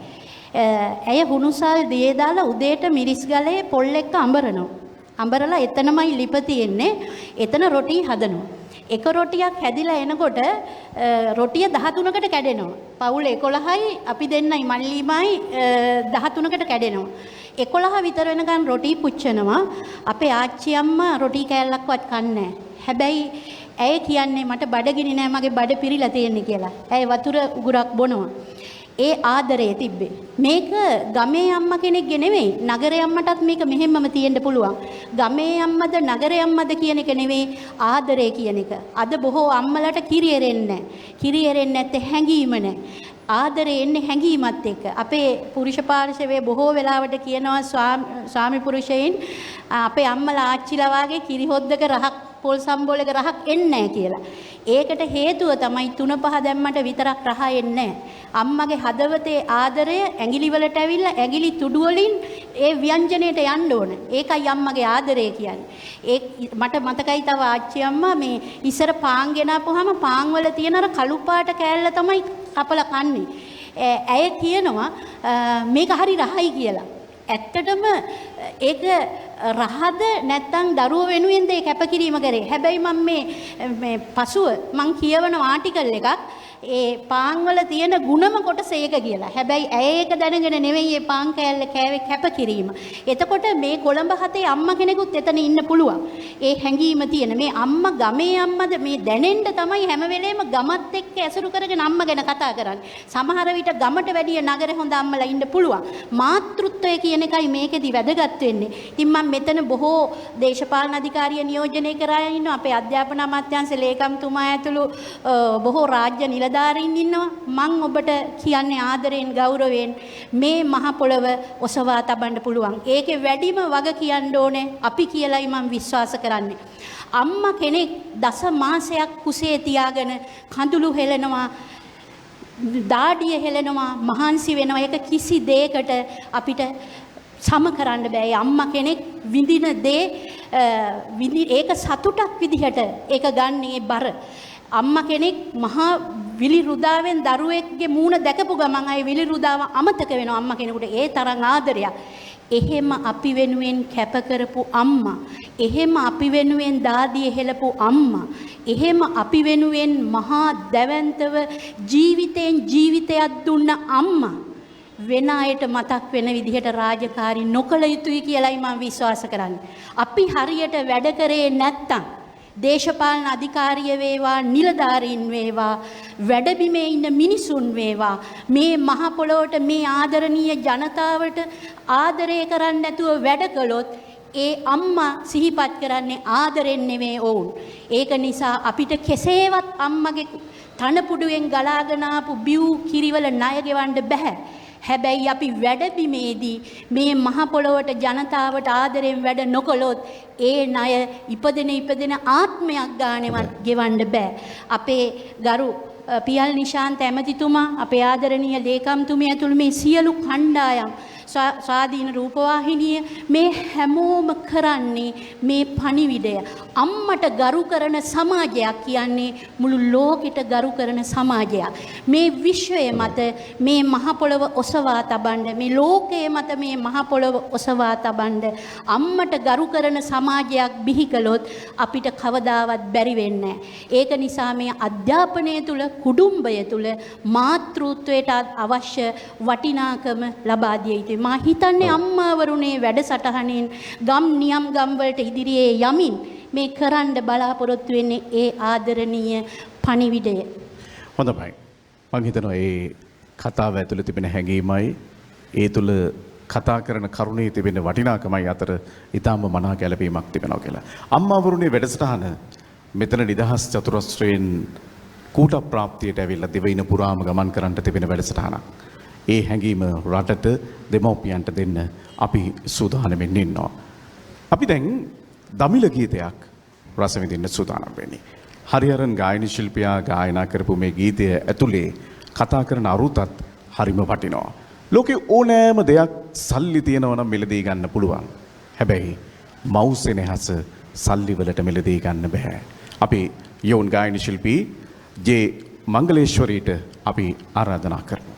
[SPEAKER 9] ඇය හුණුසල් දියේ දාලා උදේට මිරිස් ගලේ පොල් එක්ක අඹරනවා. අඹරලා එතනමයි ලිප තියෙන්නේ. එතන රොටි හදනවා. එක රොටියක් හැදිලා එනකොට රොටිය 13කට කැඩෙනවා. පවුල 11යි අපි දෙන්නයි මල්ලිමයි 13කට කැඩෙනවා. 11 විතර වෙනකන් රොටි පුච්චනවා. අපේ ආච්චි අම්මා රොටි කෑල්ලක්වත් කන්නේ නැහැ. හැබැයි ඇය කියන්නේ මට බඩගිනි නෑ මගේ බඩ පිරීලා තියෙන්නේ කියලා. ඇය වතුර උගුරක් බොනවා. ඒ ආදරේ තිබ්බේ. මේක ගමේ අම්මා කෙනෙක්ගේ නෙවෙයි. නගරේ අම්මටත් මේක මෙහෙම්මම තියෙන්න පුළුවන්. ගමේ අම්මද නගරේ අම්මද කියන එක නෙවෙයි ආදරේ කියන එක. අද බොහෝ අම්මලට කිරි එරෙන්නේ නැහැ. කිරි එරෙන්නේ නැත්තේ හැංගීම නැහැ. ආදරේ එන්නේ හැංගීමත් එක්ක. අපේ පුරුෂ පාර්ශවයේ බොහෝ වෙලාවට කියනවා ස්වාමි පුරුෂයන් අපේ අම්මලා ආච්චිලා වාගේ කිරි හොද්දක රහක් පොල් සම්බෝලක රහක් එන්නේ නැහැ කියලා. ඒකට හේතුව තමයි 3-5 දැම්මට විතරක් රහ එන්නේ නැහැ. අම්මගේ හදවතේ ආදරය ඇඟිලි වලට ඇවිල්ලා ඇඟිලි තුඩු වලින් ඒ ව්‍යංජනයට යන්න ඕන. ඒකයි අම්මගේ ආදරය කියන්නේ. මට මතකයි තව ආච්චි අම්මා මේ ඉස්සර පාන් ගෙනාපුවාම පාන් වල තියෙන අර කළු පාට කෑල්ල තමයි කපලා කන්නේ. ඇය කියනවා මේක හරි රහයි කියලා. ඇත්තටම ඒක රහද නැත්තම් දරුව වෙනුවෙන්ද ඒ කැපකිරීම කරේ. හැබැයි මම මේ පසුව මං කියවන ආටිකල් එකක් ඒ පාන් වල තියෙන ಗುಣම කොටස ඒක කියලා. හැබැයි ඇය ඒක දැනගෙන නෙවෙයි මේ පාන් කෑල්ල කෑවේ කැපකිරීම. එතකොට මේ කොළඹ හතේ අම්මා කෙනෙකුත් එතන ඉන්න පුළුවන්. ඒ හැඟීම තියෙන මේ අම්මා ගමේ අම්මද මේ දැනෙන්න තමයි හැම වෙලේම ගමත් එක්ක ඇසුරු කරගෙන අම්මා ගැන කතා කරන්නේ. සමහර විට ගමට වැඩිය නගරේ හොඳ අම්මලා ඉන්න පුළුවන්. මාතෘත්වය කියන එකයි මේකෙදි වැදගත් වෙන්නේ. ඉතින් මම මෙතන බොහෝ දේශපාලන අධිකාරිය නියෝජනය කරා ඉන්නවා. අපේ අධ්‍යාපන අමාත්‍යාංශ ලේකම්තුමා ඇතුළු බොහෝ රාජ්‍ය නිලධාරීන් ඉන්නවා. මම ඔබට කියන්නේ ආදරයෙන් ගෞරවයෙන් මේ මහ පොළව ඔසවා තබන්න පුළුවන්. ඒකේ වැඩිම වග කියන්න ඕනේ අපි කියලායි මම විශ්වාස කරන්නේ. අම්මා කෙනෙක් දස මාසයක් කුසේ තියාගෙන කඳුළු හෙලනවා, දාඩිය හෙලනවා, මහන්සි වෙනවා. ඒක කිසි දෙයකට අපිට සම කරන්න බෑ. අම්මා කෙනෙක් විඳින දේ ඒක සතුටක් විදිහට ඒක ගන්නේ බර. අම්මා කෙනෙක් මහා විලිරුදාවෙන් දරුවෙක්ගේ මූණ දැකපු ගමන් අය විලිරුදාව අමතක වෙනවා අම්මා කෙනෙකුට. ඒ තරම් ආදරයක්. එහෙම අපි වෙනුවෙන් කැප කරපු අම්මා, එහෙම අපි වෙනුවෙන් දාදිය හෙලපු අම්මා, එහෙම අපි වෙනුවෙන් මහා දැවැන්තව ජීවිතෙන් ජීවිතයක් දුන්න අම්මා වෙන අයට මතක් වෙන විදිහට රාජකාරී නොකළ යුතුයි කියලායි මම විශ්වාස කරන්නේ. අපි හරියට වැඩ කරේ නැත්තම් දේශපාලන අධිකාරිය වේවා, නිලධාරීන් වේවා, වැඩබිමේ ඉන්න මිනිසුන් වේවා, මේ මහ පොළොවට මේ ආදරණීය ජනතාවට ආදරය කරන්නේ නැතුව වැඩ කළොත් ඒ අම්මා සිහිපත් කරන්නේ ආදරෙන් නෙමෙයි ඔවුන්. ඒක නිසා අපිට කෙසේවත් අම්මගේ තනපුඩුවෙන් ගලාගෙන ආපු බිව් කිරිවල ණය ගෙවන්න බෑ. හැබැයි අපි වැඩබිමේදී මේ මහ පොළොවට ජනතාවට ආදරෙන් වැඩ නොකළොත් ඒ ණය ඉපදෙන ආත්මයක් ගානෙවත් ගෙවන්න බෑ. අපේ ගරු පියල් නිශාන්ත ඇමතිතුමා, අපේ ආදරණීය ලේකම්තුමිය ඇතුළු මේ සියලු කණ්ඩායම්, ස්වාධීන රූපවාහිනිය මේ හැමෝම කරන්නේ මේ පණිවිඩය. අම්මට ගරු කරන සමාජයක් කියන්නේ මුළු ලෝකෙට ගරු කරන සමාජයක්. මේ විශ්වය මත මේ මහ පොළව ඔසවා තබන්න, මේ ලෝකයේ මත මේ මහ පොළව ඔසවා තබන්න අම්මට ගරු කරන සමාජයක් බිහි කළොත් අපිට කවදාවත් බැරි වෙන්නේ නැහැ. ඒක නිසා මේ අධ්‍යාපනය තුල, කුඩුම්බය තුල මාතෘත්වයට අවශ්‍ය වටිනාකම ලබා දිය යුතුයි. මා හිතන්නේ අම්මාවරුනේ වැඩසටහනින් ගම් නියම් ගම් වලට ඉදිරියේ යමින් මේ කරන්න බලාපොරොත්තු වෙන්නේ ඒ ආදරණීය පණිවිඩය.
[SPEAKER 7] හොඳයි. මම හිතනවා ඒ කතාව ඇතුළේ තිබෙන හැඟීමයි ඒ තුල කතා කරන කරුණේ තිබෙන වටිනාකමයි අතර ඊටාම මනා ගැළපීමක් තිබෙනවා කියලා. අම්මාවරුනේ වැඩසටහන මෙතන නිදහස් චතුරස්‍රයෙන් කූට ප්‍රාප්තියට ඇවිල්ලා දිවයින පුරාම ගමන් කරන්න තිබෙන වැඩසටහනක්. ඒ හැඟීම රටට දෙමව්පියන්ට දෙන්න අපි සූදානම්ෙන් ඉන්නවා. අපි දැන් දමිළ ගීතයක් රස විඳින්න සූදානම් වෙන්නේ. හරිහරන් ගායන ශිල්පියා ගායනා කරපු මේ ගීතය ඇතුලේ කතා කරන අරුතත් හරිම වටිනවා. ලෝකේ ඕනෑම දෙයක් සල්ලි තියනවා නම් මිලදී ගන්න පුළුවන්. හැබැයි මව් සෙනෙහස සල්ලිවලට මෙලදී ගන්න බෑ. අපි යෝන් ගායන ශිල්පී ජේ මංගලේශ්වරීට අපි ආරාධනා කරමු.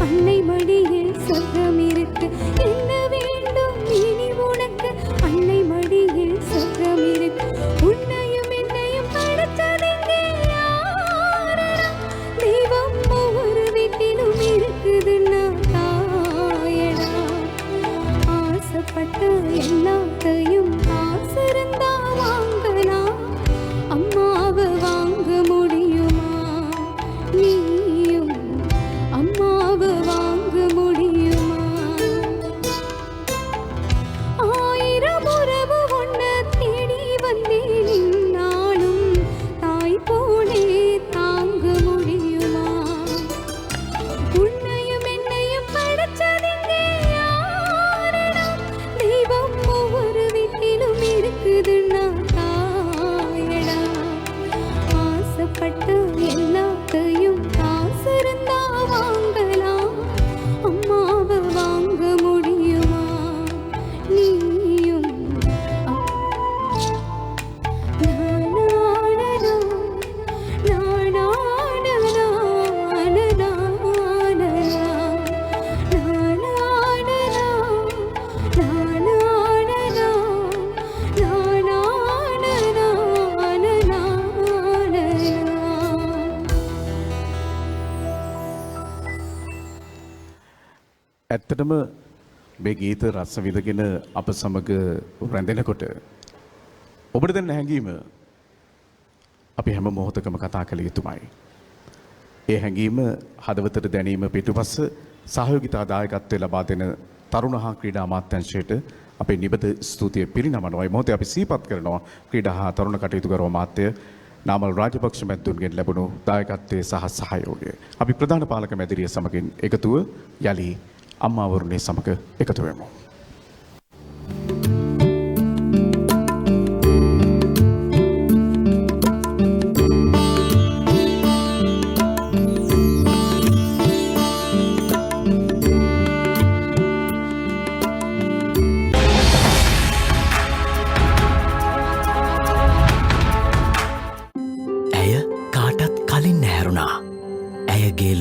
[SPEAKER 12] அன்னை மடியில் சொர்க்கம் இருக்கு என்ன வேண்டும் இனி
[SPEAKER 7] ඇත්තටම මේ ගීත රස විඳගෙන අප සමග රැඳෙනකොට ඔබට දැන් හැඟීම අපි හැම මොහොතකම කතා කළ යුතුමයි. ඒ හැඟීම හදවතට දැනීම පිටුපස්ස සහයෝගිතා දායකත්වය ලබා දෙන තරුණ හා ක්‍රීඩා අමාත්‍යාංශයට අපේ නිබඳ ස්තුතිය පිරිනමනවා. මේ මොහොතේ අපි සිහිපත් කරනවා ක්‍රීඩා හා තරුණ කටයුතු කරු අමාත්‍ය නාමල් රාජපක්ෂ මැතිතුන්ගෙන් ලැබුණු දායකත්වයේ සහ සහයෝගය. අපි ප්‍රධාන පාලක මැදිරිය සමගින් එකතුව යලි අම්මාවරුනේ සමග එකතු වෙමු.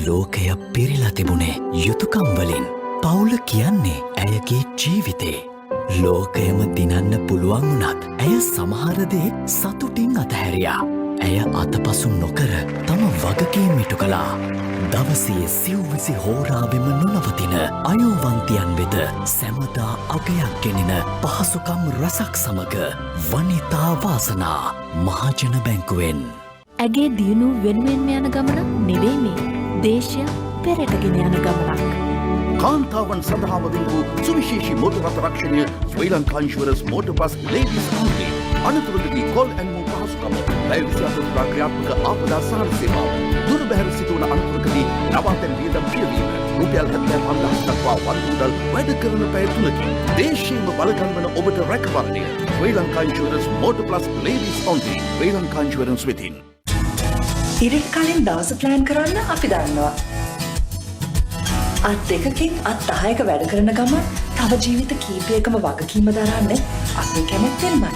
[SPEAKER 2] ලෝකය පිරිලා තිබුණේ යුතුකම් වලින්. පවුල කියන්නේ ඇයගේ ජීවිතේ. ලෝකයම දිනන්න පුළුවන් වුණත් ඇය සමහර දේ සතුටින් අතහැරියා. ඇය අතපසු නොකර තම වගකීම් ඉටු කළා. දවසේ සිව්විසි හෝරාවෙම නොනවතින අයෝවන්තියන් වෙත සැමදා අගයක් ගෙනෙන පහසුකම් රසක් සමග වනිතා වාසනා මහජන බැංකුවෙන්.
[SPEAKER 3] ඇගේ දියුණු වෙනුවෙන්ම යන ගමනක් නෙවෙයි මේ. දේශය පෙරටගෙන යන ගමනක්.
[SPEAKER 4] කාන්තාවන් සඳහාම වූ සුවිශේෂී මෝටර් රථ රක්ෂණය Sri Lanka insurance motor plus ladies only. අනතුරුදී කෝල් ඇන්ඩ් මූව් පහසුකම ලයිව් විසාතුන් ක්‍රියාත්මක ආපදා සහල් සේවාව. දුරබැහැර සිදුවන අනතුරකදී නවාතැන් වියදම් පියවීම රුපියල් 75,000 දක්වා වන්මුදල් වැඩ කරන පැය 3කින් දේශීයම බලගන්වන ඔබට රැකවරණය Sri Lanka insurance motor plus ladies only. Sri Lanka insurance වෙතින්.
[SPEAKER 5] ඉරිට කලින් දවස ප්ලෑන් කරන්න අපි දන්නවා. අත් දෙකකින් අත් 10ක වැඩ කරන ගමන් තව ජීවිත කීපයකම වගකීම දරන්න අපි කැමැත්තෙන්මයි.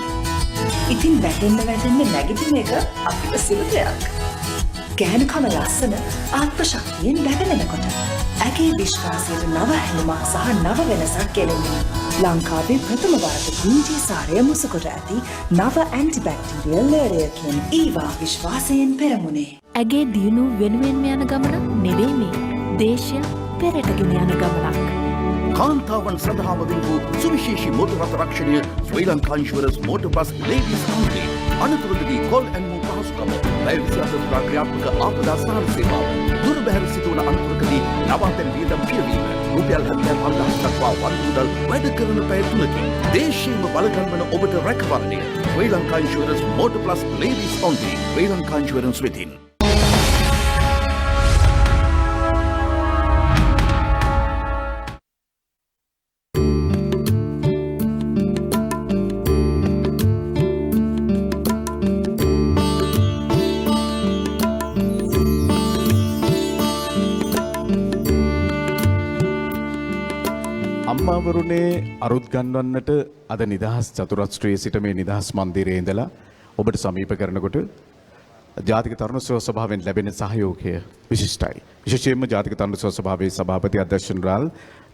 [SPEAKER 5] ඉතින් වැටෙන්න නැගිටින එක අපිට සිදු දෙයක්. ගැහැණුකම ලස්සන ආත්ම ශක්තියෙන් බැබලෙනකොට ඇගේ විශ්වාසයට නව හැලුමක් සහ නව වෙනසක් ගෙනෙන්නේ. ලංකාවේ ප්‍රථම වරට ගින්ජී සාරය මුසකොට ඇති නව ඇන්ටිබැක්ටීරියල් ලේයරයකින් ඊවා විශ්වාසයෙන් පෙරමුණේ.
[SPEAKER 3] ඇගේ දියුණු වෙනුවෙන්ම යන ගමනක් නෙවෙයි මේ. දේශය පෙරටගෙන යන ගමනක්.
[SPEAKER 4] කාන්තාවන් සඳහාම වූ සුවිශේෂී මෝටර් රථ රක්ෂණය Sri Lanka insurance motor plus ladies only. අනතුරුදී කෝල් ඇන්ඩ් මූව් පහසුකම ලයිව් විසාතුන් ක්‍රියාත්මක ආපදා සහල් සේවාව. දුරබැහැර සිදුවන අනතුරකදී නවාතැන් වියදම් පියවීම රුපියල් 75,000 දක්වා වන්මුදල් වැඩ කරන පැය 3කින් දේශීයම බලගන්වන ඔබට රැකවරණය Sri Lanka insurance motor plus ladies only. Sri Lanka insurance වෙතින්.
[SPEAKER 7] අම්මාවරුනේ අරුත් ගන්වන්නට අද නිදහස් චතුරස්‍රයේ සිට මේ නිදහස් මන්දිරයේ ඉඳලා ඔබට සමීප කරනකොට ජාතික තරුණ සේවා සභාවෙන් ලැබෙන සහයෝගය විශිෂ්ටයි. විශේෂයෙන්ම ජාතික තරුණ සේවා සභාවේ සභාපති අධ්‍යක්ෂ ජනරාල්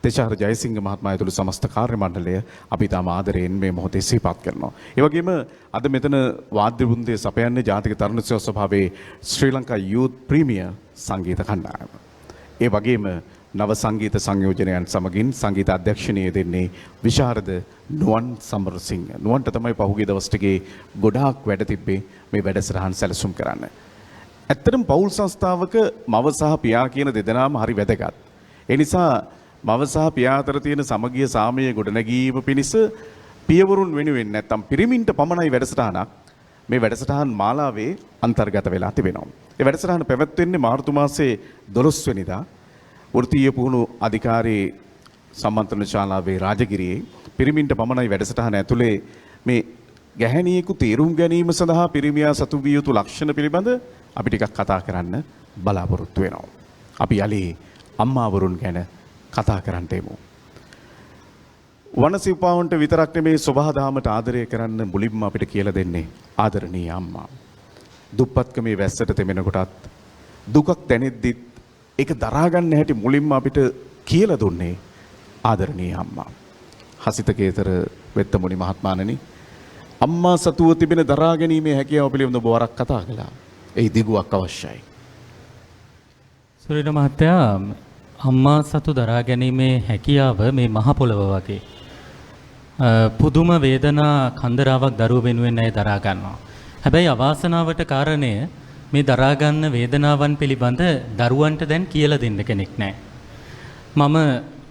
[SPEAKER 7] තෙචාර ජයසිංහ මහත්මයා ඇතුළු සමස්ත කාර්ය මණ්ඩලය අපි තාම ආදරයෙන් මේ මොහොතේ සිහිපත් කරනවා. ඒ වගේම අද මෙතන වාද්‍ය වෘන්දය සපයන්නේ ජාතික තරුණ සේවා සභාවේ ශ්‍රී ලංකා යූත් ප්‍රීමියර් සංගීත කණ්ඩායම. ඒ වගේම නව සංගීත සංයෝජනයන් සමගින් සංගීත අධ්‍යක්ෂණය දෙන්නේ විශාරද නුවන් සමරසිංහ. නුවන්ට තමයි පහුගිය දවස් ටිකේ ගොඩාක් වැඩ තිබ්බේ මේ වැඩසටහන් සැලසුම් කරන්න. ඇත්තටම පෞල් සංස්ථාවක මව සහ පියා කියන දෙදෙනාම හරි වැදගත්. ඒ නිසා මව සහ පියා අතර තියෙන සමගිය සාමය ගොඩනැගීම පිණිස පියවරුන් වෙනුවෙන් නැත්තම් පිරිමින්ට පමණයි වැඩසටහනක් මේ වැඩසටහන් මාලාවේ අන්තර්ගත වෙලා තිබෙනවා. ඒ වැඩසටහන පැවැත්වෙන්නේ මාර්තු මාසයේ 12 වෙනිදා වෘත්තීය පුහුණු අධිකාරී සම්මන්ත්‍රණ ශාලාවේ රාජගිරියේ පිරිමින්ට පමණයි වැඩසටහන ඇතුලේ මේ ගැහැණියෙකු තේරුම් ගැනීම සඳහා පිරිමියා සතු විය යුතු ලක්ෂණ පිළිබඳ අපි ටිකක් කතා කරන්න බලාපොරොත්තු වෙනවා. අපි යලි අම්මාවරුන් ගැන කතා කරන්න එමු. වනසිව්පාවන්ට විතරක් නෙමේ සබහාදහමට ආදරය කරන්න මුලින්ම අපිට කියලා දෙන්නේ ආදරණීය අම්මා. දුප්පත්කමේ වැස්සට තෙමෙන කොටත් දුකක් දැනෙද්දිත් ඒක දරා ගන්න හැටි මුලින්ම අපිට කියලා දුන්නේ ආදරණීය අම්මා. හසිතකේතර වෙත්තමුනි මහත්මයාණනි අම්මා සතුව තිබෙන දරා ගැනීමේ හැකියාව පිළිබඳව ඔබ වරක් කතා කළා. ඒ දිගුවක් අවශ්‍යයි.
[SPEAKER 11] සුරින මහත්තයා අම්මා සතු දරා ගැනීමේ හැකියාව මේ මහ පොළව වගේ. පුදුම වේදනා කන්දරාවක් දරුව වෙනුවෙන් ඇය දරා ගන්නවා. හැබැයි අවාසනාවට කාරණය මේ දරා ගන්න වේදනාවන් පිළිබඳ දරුවන්ට දැන් කියලා දෙන්න කෙනෙක් නැහැ. මම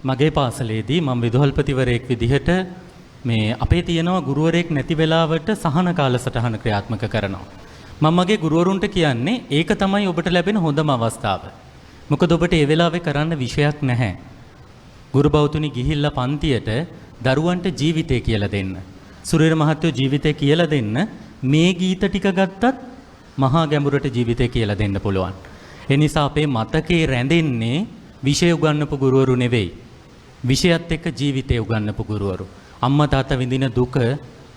[SPEAKER 11] මගේ පාසලේදී මම විදුහල්පතිවරයෙක් විදිහට මේ අපේ තියෙනවා ගුරුවරයෙක් නැති වෙලාවට සහන කාලසටහන ක්‍රියාත්මක කරනවා. මම මගේ ගුරුවරුන්ට කියන්නේ ඒක තමයි ඔබට ලැබෙන හොඳම අවස්ථාව. මොකද ඔබට ඒ වෙලාවේ කරන්න විෂයක් නැහැ. ගුරු බෞතුනි ගිහිල්ලා පන්තියට දරුවන්ට ජීවිතය කියලා දෙන්න. සුරීර මහත්තයෝ ජීවිතය කියලා දෙන්න මේ ගීත ටික ගත්තත් මහා ගැඹුරට ජීවිතය කියලා දෙන්න පුළුවන්. ඒ නිසා අපේ මතකේ රැඳෙන්නේ විෂය උගන්වපු ගුරුවරු නෙවෙයි. විෂයත් එක්ක ජීවිතය උගන්වපු ගුරුවරු. අම්මා තාත්තා විඳින දුක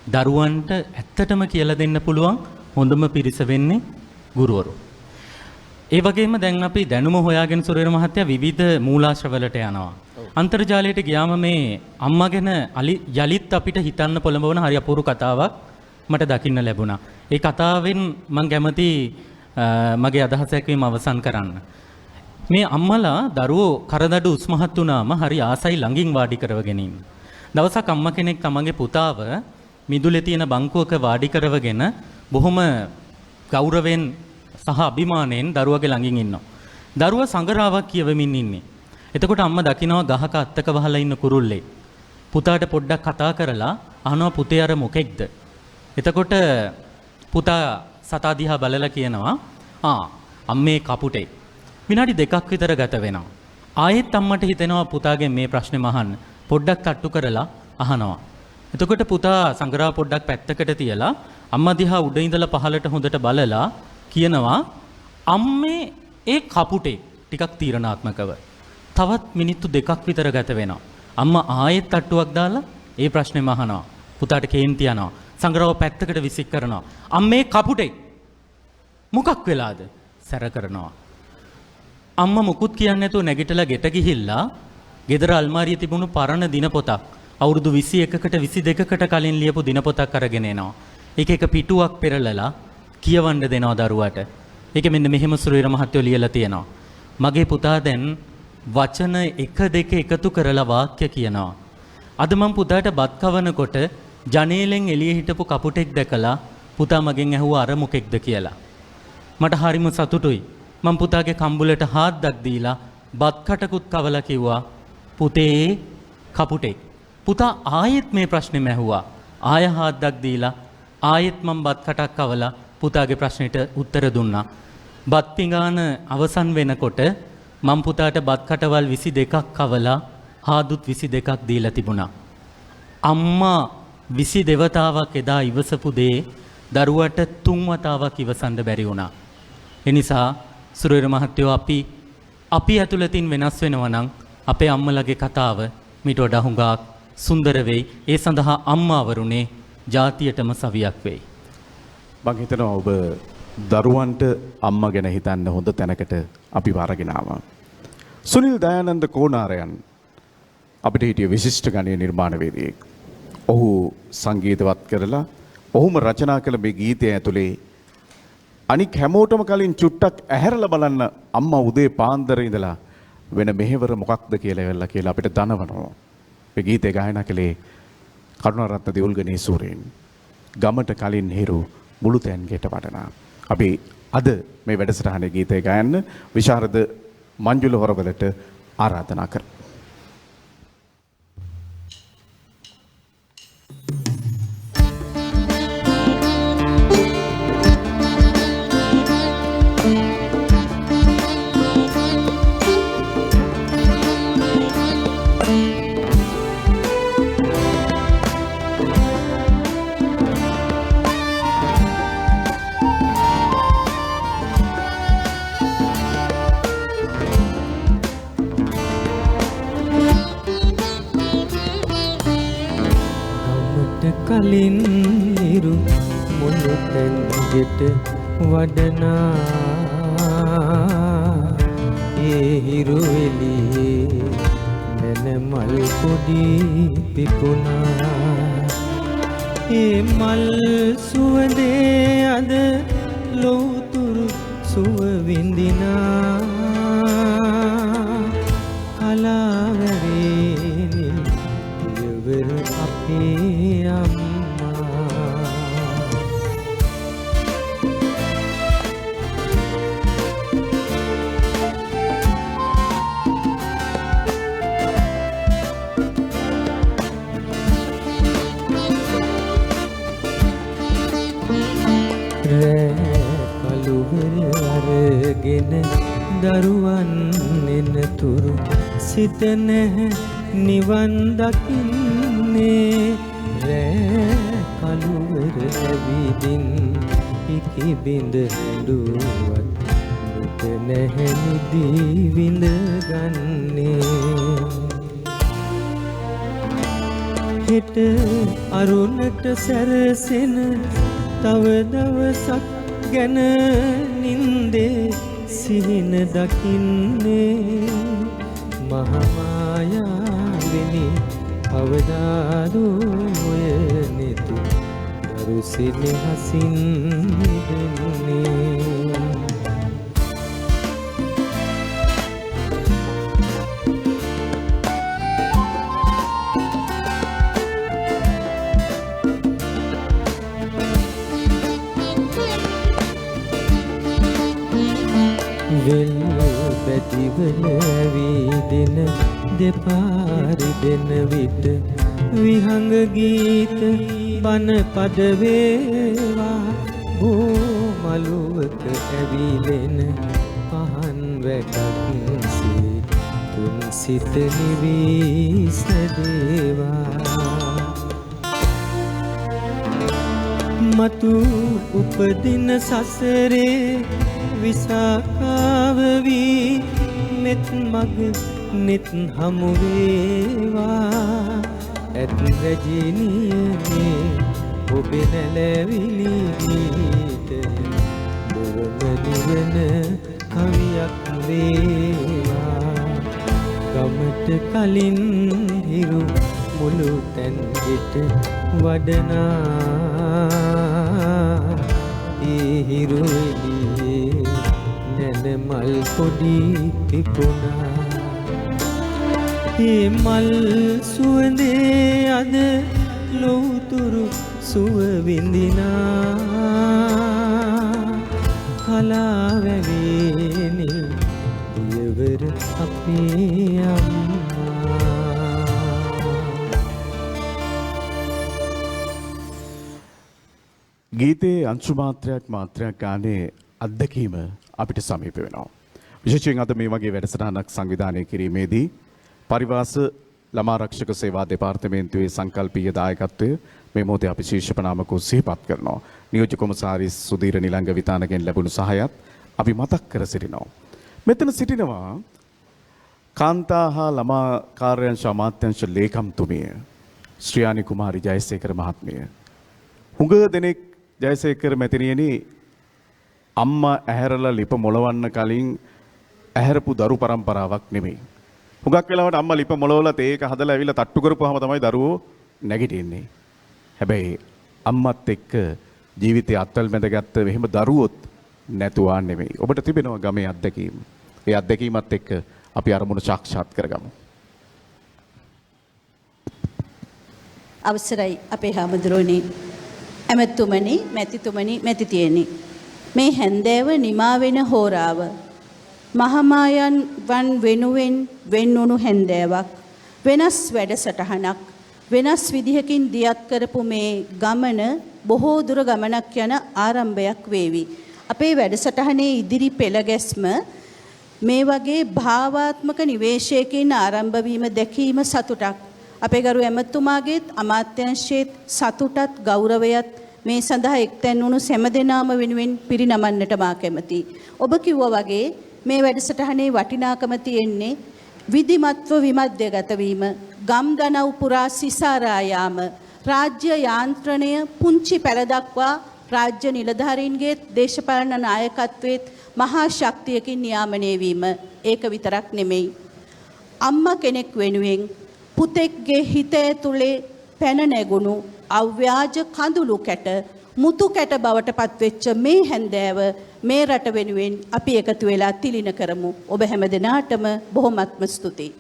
[SPEAKER 11] දරුවන්ට ඇත්තටම කියලා දෙන්න පුළුවන් හොඳම පිරිස වෙන්නේ ගුරුවරු. ඒ වගේම දැන් අපි දැනුම හොයාගෙන සුරේර මහත්තයා විවිධ මූලාශ්‍රවලට යනවා. අන්තර්ජාලයට ගියාම මේ අම්මා ගැන යලිත් අපිට හිතන්න පොළඹවන හරි අපූර්ව කතාවක් මට දකින්න ලැබුණා. ඒ කතාවෙන් මම කැමති මගේ අදහසක් වීම අවසන් කරන්න. මේ අම්මලා දරුවෝ කරදඩු උස්මහත් වුණාම හරි ආසයි ළඟින් වාඩි කරවගෙන ඉන්න. දවසක් අම්මා කෙනෙක් තමන්ගේ පුතාව මිදුලේ තියෙන බංකුවක වාඩි කරවගෙන බොහොම ගෞරවයෙන් සහ අභිමාණයෙන් දරුවගේ ළඟින් ඉන්නවා. දරුවා සංගරාවක් කියවමින් ඉන්නේ. එතකොට අම්මා දකිනවා ගහක අත්තක වහලා ඉන්න කුරුල්ලේ. පුතාට පොඩ්ඩක් කතා කරලා අහනවා පුතේ අර මොකෙක්ද? එතකොට පුතා සතා දිහා බලලා කියනවා අම්මේ කපුටේ. විනාඩි 2ක් විතර ගත වෙනවා. ආයෙත් අම්මට හිතෙනවා පුතාගෙන් මේ ප්‍රශ්නේ මහන්න. පොඩ්ඩක් තට්ටු කරලා අහනවා. එතකොට පුතා සංගරාව පොඩ්ඩක් පැත්තකට තියලා අම්මා දිහා උඩ ඉඳලා පහළට හොඳට බලලා කියනවා අම්මේ ඒ කපුටේ ටිකක් තීරණාත්මකව. තවත් මිනිත්තු 2ක් විතර ගත වෙනවා. අම්මා ආයෙත් තට්ටුවක් දාලා ඒ ප්‍රශ්නේම අහනවා. පුතාට කේන්ති යනවා. සංගරාව පැත්තකට විසික් කරනවා. අම්මේ කපුටේ මොකක් වෙලාද? සැර කරනවා. අම්මා මුකුත් කියන්නේ නැතුව නැගිටලා ගෙට ගිහිල්ලා ගෙදර අල්මාරියේ තිබුණු පරණ දිනපොතක් අවුරුදු 21කට 22කට කලින් ලියපු දිනපොතක් අරගෙන එනවා. ඒක එක පිටුවක් පෙරලලා කියවන්න දෙනවා දරුවාට. ඒක මෙන්න මෙහෙම සුරීර මහත්තයෝ ලියලා තියෙනවා. මගේ පුතා දැන් වචන 1 2 එකතු කරලා වාක්‍ය කියනවා. අද මම පුතාට බත් කවනකොට ජනේලෙන් එළියේ හිටපු කපුටෙක් දැකලා පුතා මගෙන් ඇහුවා අර මොකෙක්ද කියලා. මට හරිම සතුටුයි. මම පුතාගේ කම්බුලට හාද්දක් දීලා බත් කටකුත් කවලා කිව්වා පුතේ කපුටෙක්. පුතා ආයෙත් මේ ප්‍රශ්නේම ඇහුවා. ආය හාද්දක් දීලා ආයෙත් මම බත් කටක් කවලා පුතාගේ ප්‍රශ්නෙට උත්තර දුන්නා. බත් පිඟාන අවසන් වෙනකොට මම පුතාට බත් කටවල් 22ක් කවලා හාදුත් 22ක් දීලා තිබුණා. අම්මා 20 දෙවතාවක් එදා ඉවසපු දේ දරුවට 3 වතාවක් ඉවසන්න බැරි වුණා. ඒ නිසා සුරේර මහත්තයෝ අපි ඇතුළතින් වෙනස් වෙනවා නම් අපේ අම්මලගේ කතාව මිට වඩා හුඟක් සුන්දර වෙයි. ඒ සඳහා අම්මාවරුනේ ජාතියටම සවියක් වෙයි.
[SPEAKER 7] මං හිතනවා ඔබ දරුවන්ට අම්මා ගැන හිතන්න හොඳ තැනකට අපි වරගෙන ආවා. සුනිල් දයානන්ද කෝනාරයන් අපිට හිටිය විශිෂ්ට ගණයේ නිර්මාණවේදියෙක්. ඔහු සංගීතවත් කරලා ඔහුම රචනා කළ මේ ගීතය ඇතුලේ අනික් හැමෝටම කලින් චුට්ටක් ඇහැරලා බලන්න අම්මා උදේ පාන්දර ඉඳලා වෙන මෙහෙවර මොකක්ද කියලා අපිට දනවනවා. මේ ගීතය ගායනා කළේ කරුණාරත්න දෙවුල්ගනේ සූරේන්. ගමට කලින් හිරු මුළුතැන් ගෙට වටනා. අපි අද මේ වැඩසටහනේ ගීතය ගයන්න විශාරද මංජුල හොරවලට ආරාධනා කරමු.
[SPEAKER 12] කලින් හිරු මුළුතැන් ගෙට වඩනා ඒ හිරු එළියේ නැන මල් පොඩි පිපුණා ඒ මල් සුවඳේ අද ලෝතුරු සුව විඳිනා දරුවන් එනතුරු සිත නැහැ නිවන් දකින්නේ රෑ කළුවර ඇවිදින් ඉකිබිඳ හැඬුවත් මුත නැහැ නිදී විඳගන්නේ හෙට අරුණට සැරසෙන තව දවසක් ගැන නින්දේ සිහින දකින්නේ මහමායාවෙනි අවදාදෝ ඔය නෙතු දරුසිනි හසින් නිදන්නේ වෙල් පැතිවල ඇවිදින දෙපාරි දෙන විට විහංග ගීත බන පද වේවා බෝමලුවක ඇවිලෙන පහන් වැටක් සේ තුන් සිත නිවී සැදේවා මතු උපදින සසරේ විසාකාව වී මෙත් මග නෙත් හමු වේවා ඇත් රජිනියනේ ඔබේ නැලවිලි ගීත දුරම නිවන කවියක් වේවා ගමට කලින් හිරු මුළු තැන් ගෙට වඩනා ඒ හිරු මල් පොඩි පිපුණා ඒ මල් සුවඳේ අද ලෝතුරු සුව විඳිනා කලාවැවෙනි දියවර අපේ අම්මා
[SPEAKER 7] ගීතයේ අංශු මාත්‍රයක් ගානේ අත්දැකීම අපිට සමීප වෙනවා. විශේෂයෙන් අද මේ වගේ වැඩසටහනක් සංවිධානය කිරීමේදී පරිවාස ළමාරක්ෂක සේවා දෙපාර්තමේන්තුවේ සංකල්පීය දායකත්වය මේ මොහොතේ අපි ශීර්ෂපනාමකව සිහිපත් කරනවා. නියෝජ්‍ය කොමසාරිස් සුධීර නිලංග විතානගෙන් ලැබුණු සහායත් අපි මතක් කර සිටිනවා. මෙතන සිටිනවා කාන්තා හා ළමා කාර්යාංශ අමාත්‍යාංශ ලේකම්තුමිය ශ්‍රියානි කුමාරි ජයසේකර මහත්මිය. හුඟ දෙනෙක් ජයසේකර මැතිණියනි අම්මා ඇහැරලා ලිප මොලවන්න කලින් ඇහැරපු දරු පරම්පරාවක් නෙමෙයි. හුඟක් වෙලාවට අම්මා ලිප මොලවලා තේක හදලා ඇවිල්ලා තට්ටු කරපුවාම තමයි දරුවෝ නැගිටින්නේ. හැබැයි අම්මත් එක්ක ජීවිතේ අත්වල බැඳගත්ත මෙහෙම දරුවොත් නැතුවා නෙමෙයි. ඔබට තිබෙනවා ගමේ අත්දැකීම්. ඒ අත්දැකීමත් එක්ක අපි අරමුණ සාක්ෂාත් කරගමු.
[SPEAKER 9] අවසරයි අපේ හාමුදුරුවනේ ඇමතුමනි මැතිතුමනි මැතිතියනි මේ හැන්දෑව නිමා වෙන හෝරාව මහමායන් වන් වෙනුවෙන් වෙන්වුණු හැන්දෑවක් වෙනස් වැඩසටහනක් වෙනස් විදිහකින් දියත් කරපු මේ ගමන බොහෝ දුර ගමනක් යන ආරම්භයක් වේවි. අපේ වැඩසටහනේ ඉදිරි පෙළ ගැස්ම මේ වගේ භාවාත්මක නිවේශයකින් ආරම්භ වීම දැකීම සතුටක්. අපේ ගරු ඇමතුමාගේත් අමාත්‍යංශයේත් සතුටත් ගෞරවයත් මේ සඳහා එක්තැන් වුණු සෑම දෙනාම වෙනුවෙන් පිරිනමන්නට මා කැමැතියි. ඔබ කිව්වා වගේ මේ වැඩසටහනේ වටිනාකම තියෙන්නේ විධිමත්ව විමධ්‍යගත වීම, ගම් දනව් පුරා සිසාරා යාම, රාජ්‍ය යාන්ත්‍රණය පුංචි පැල දක්වා රාජ්‍ය නිලධාරීන්ගේ දේශපාලන නායකත්වයේ මහා ශක්තියකින් නියාමනය වීම. ඒක විතරක් නෙමෙයි. අම්මා කෙනෙක් වෙනුවෙන් පුතෙක්ගේ හිත ඇතුලේ පැන නැගුණු අව්‍යාජ කඳුළු කැට මුතු කැට බවට පත්වෙච්ච මේ හැන්දෑව මේ රට වෙනුවෙන් අපි එකතු වෙලා තිලින කරමු. ඔබ හැම දෙනාටම බොහොමත්ම ස්තුතියි.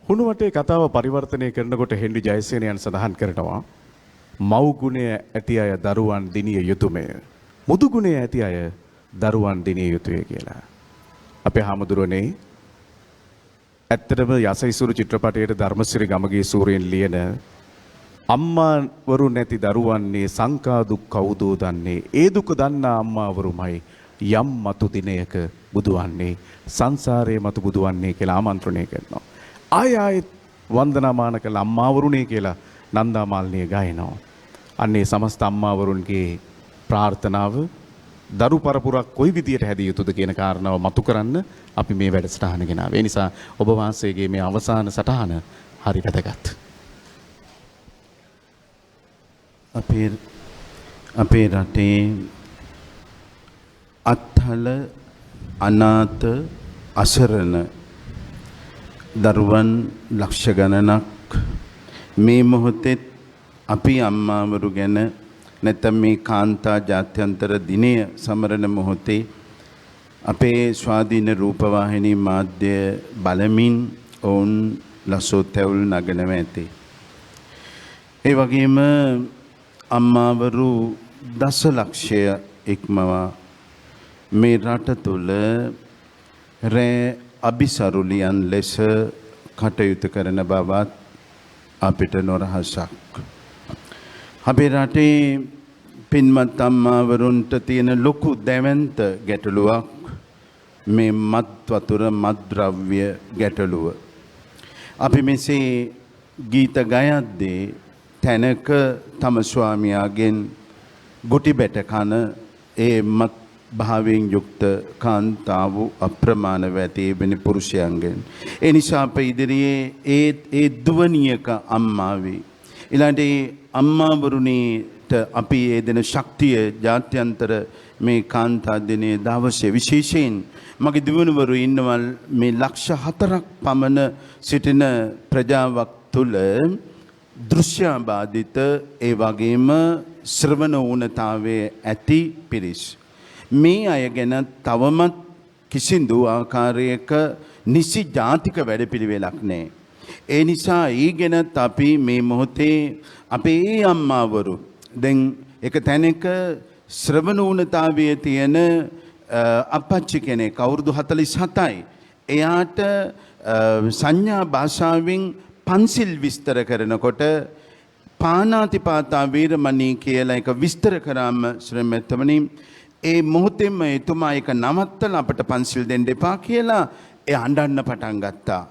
[SPEAKER 7] හුණුවටේ කතාව පරිවර්තනය කරනකොට හෙන්රි ජයසේනයන් සඳහන් කරනවා මව් ගුණය ඇති අය දරුවන් දිනිය යුතුයමය. මුදු ගුණය ඇති අය දරුවන් දිනිය යුතුය කියලා. අපේ හාමුදුරනේ ඇත්තටම යසයිසුරු චිත්‍රපටයේ ධර්මසිරි ගමගේ සූරයන් ලියන අම්මාවරු නැති දරුවන්නේ සංකා දුක් කවුදෝ දන්නේ ඒ දුක දන්නා අම්මාවරුමයි යම් මතු දිනයක බුදුවන්නේ සංසාරයේ මතු බුදුවන්නේ කියලා ආමන්ත්‍රණය කරනවා. ආයෙත් වන්දනාමාන කළ අම්මාවරුනේ කියලා නන්දා මාලිනිය ගායනවා. අන්නේ සමස්ත අම්මාවරුන්ගේ ප්‍රාර්ථනාව දරු පරපුරක් කොයි විදියට හැදිය යුතුද කියන කාරණාව මතු කරන්න අපි මේ වැඩසටහන ගෙනාවේ. ඒ නිසා ඔබ වහන්සේගේ මේ අවසාන සටහන හරි වැදගත්.
[SPEAKER 8] අපේ රටේ අත්හල අනාථ අසරණ දරුවන් ලක්ෂ ගණනක් මේ මොහොතේ අපි අම්මාවරු ගැන නැත්නම් මේ කාන්තා ජාත්‍යන්තර දිනය සමරන මොහොතේ අපේ ස්වාධීන රූපවාහිනී මාධ්‍ය බලමින් ඔවුන් ලසෝ තැවුල් නගනවා ඇති. ඒ වගේම අම්මාවරු දසලක්ෂය ඉක්මවා මේ රට තුළ රෑ අபிසරුලියන් ලෙස කටයුතු කරන බවත් අපිට නොරහසක්. අපේ රටේ පින්වත් අම්මාවරුන්ට තියෙන ලොකු දැවැන්ත ගැටලුවක් මේ මත් වතුර මත්ද්‍රව්‍ය ගැටලුව. අපි මෙසේ ගීත ගයද්දී තැනක තම ස්වාමියාගෙන් ගොටි බැට කන ඒ මත් භාවයෙන් යුක්ත කාන්තාව අප්‍රමාණව ඇති වෙන පුරුෂයන්ගෙන්. ඒ නිසා අප ඉදිරියේ ඒ දුවනියක අම්මාවේ ඊළඟට අම්මාවරුන්ට අපි ඒ දෙන ශක්තිය ජාත්‍යන්තර මේ කාන්තා දිනයේ දවසේ විශේෂයෙන් මගේ දිවුණුවරු ඉන්නවා මේ ලක්ෂ 4ක් පමණ සිටින ප්‍රජාවක් තුළ දෘශ්‍යබාධිත ඒ වගේම ශ්‍රවණ ඌනතාවයේ ඇති පිරිස්. මේ අය ගැන තවමත් කිසිදු ආකාරයක නිසි ජාතික වැඩපිළිවෙලක් නැහැ. ඒ නිසා ඒ ගැනත් අපි මේ මොහොතේ අපේ අම්මාවරු දැන් එක තැනක ශ්‍රවණ ඌනතාවයේ තියෙන අපච්චි කෙනෙක් අවුරුදු 47යි. එයාට සංඥා භාෂාවෙන් පන්සිල් විස්තර කරනකොට පාණාතිපාතා වීරමණී කියලා එක විස්තර කරාම ශ්‍රමෙත්තමනි ඒ මොහොතේම එතුමා එක නවත්තලා අපට පන්සිල් දෙන්න එපා කියලා ඒ අඬන්න පටන් ගත්තා.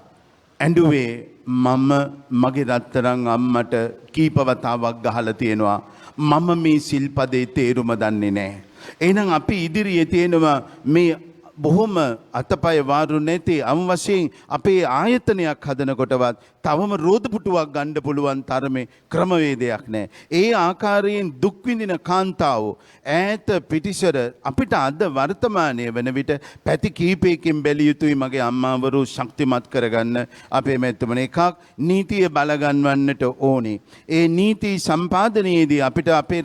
[SPEAKER 8] ඇඬුවේ මම මගේ රත්තරන් අම්මට කීපවතාවක් ගහලා තියෙනවා. මම මේ සිල්පදේ තේරුම දන්නේ නැහැ. එහෙනම් අපි ඉදිරියේ තියෙනවා මේ බොහොම අතපය වාරු නැති අවශ්‍යයෙන් අපේ ආයතනයක් හදනකොටවත් තවම රෝදපුටුවක් ගන්න පුළුවන් තරමේ ක්‍රමවේදයක් නැහැ. ඒ ආකාරයෙන් දුක් විඳින කාන්තාව ඈත පිටිසර අපිට අද වර්තමානයේ වෙන විට පැති කීපයකින් බැලිය යුතුයි මගේ අම්මාවරු ශක්තිමත් කරගන්න. අපේ මෙතුමන එකක් නීතිය බලගන්වන්නට ඕනේ. ඒ නීති සම්පාදනයේදී අපිට අපේ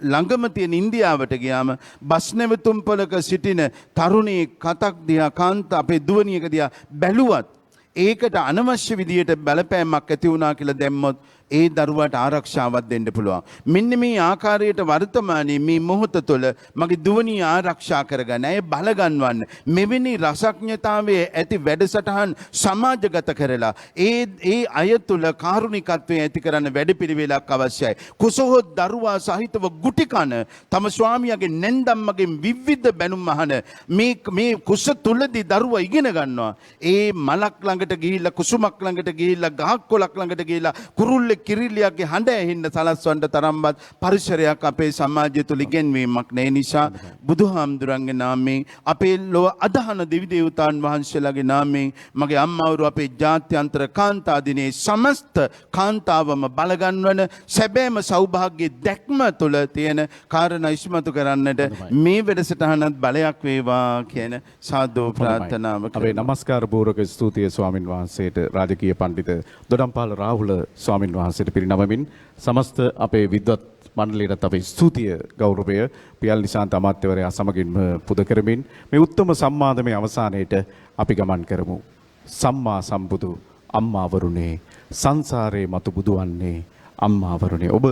[SPEAKER 8] ළඟම තියෙන ඉන්දියාවට ගියාම බස් නැවතුම්පලක සිටින තරුණී කතක් දිහා කාන්ත අපේ දුවනියක දිහා බැලුවත් ඒකට අනවශ්‍ය විදියට බලපෑමක් ඇති වුණා කියලා දැම්මොත් ඒ දරුවාට ආරක්ෂාවක් දෙන්න පුළුවන්. මෙන්න මේ ආකාරයට වර්තමානයේ මේ මොහොත තුළ මගේ දුවනිය ආරක්ෂා කරගන්න, ඇය බලගන්වන්න මෙවැනි රසඥතාවයේ ඇති වැඩසටහන් සමාජගත කරලා ඒ අය තුළ කාරුණිකත්වය ඇති කරන්න වැඩපිළිවෙලක් අවශ්‍යයි. කුසහොත් දරුවා සහිතව ගුටි කන තම ස්වාමියාගේ නැන්දම්මගෙන් විවිධ බැනුම් අහන මේ කුස තුලදී දරුවා ඉගෙන ගන්නවා. ඒ මලක් ළඟට ගිහිල්ලා කුසුමක් ළඟට ගිහිල්ලා ගහක් කොලක් ළඟට ගිහිල්ලා කුරුල්ලෙක් කිරිල්ලියගේ හඬ ඇහෙන්න සලස්වන්න තරම්වත් පරිසරයක් අපේ සමාජය තුළ ඉගෙනවීමක් නැහැ. නිසා බුදුහාමුදුරන්ගේ නාමයෙන් අපේ ලොව අදහන දෙවි දේවතාවුන් වහන්සේලාගේ නාමයෙන් මගේ අම්මාවරු අපේ ජාත්‍යන්තර කාන්තා දිනයේ සමස්ත කාන්තාවම බලගන්වන සැබෑම සෞභාග්‍යයේ දැක්ම තුළ තියෙන කාරණා ඉස්මතු කරන්නට මේ වැඩසටහනත් බලයක් වේවා කියන සාදු ප්‍රාර්ථනාව කරනවා.
[SPEAKER 7] අපේ නමස්කාර පූර්වක ස්තුතිය ස්වාමින් වහන්සේට රාජකීය පඬිත දොඩම්පාල රාහුල ස්වාමින් වහන්සේට පිරිනමමින් සමස්ත අපේ විද්වත් මණ්ඩලයට අපේ ස්තුතිය ගෞරවය පියල් නිශාන්ත අමාත්‍යවරයා සමගින්ම පුද කරමින් මේ උත්තම සම්මාදමේ අවසානයේට අපි ගමන් කරමු. සම්මා සම්බුදු අම්මාවරුනේ සංසාරේ මතු බුදුවන්නේ අම්මාවරුනේ ඔබ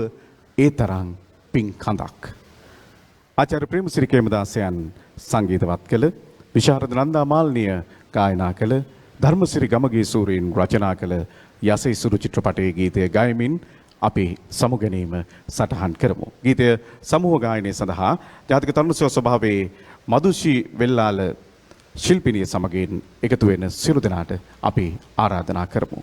[SPEAKER 7] ඒ තරම් පිං කඳක්. ආචාර්ය ප්‍රේමසිරි කේමදාසයන් සංගීතවත් කළ විශාරද නන්දා මාලිනිය ගායනා කළ ධර්මසිරි ගමගේ සූරීන් රචනා කළ යසයිසුරු චිත්‍රපටයේ ගීතය ගයමින් අපි සමුගැනීම සටහන් කරමු. ගීතය සමූහ ගායනය සඳහා ජාතික තරුණ සේවා සභාවේ මදුෂි වෙල්ලාල ශිල්පිනිය සමගින් එකතු වෙන සියලු දෙනාට අපි ආරාධනා කරමු.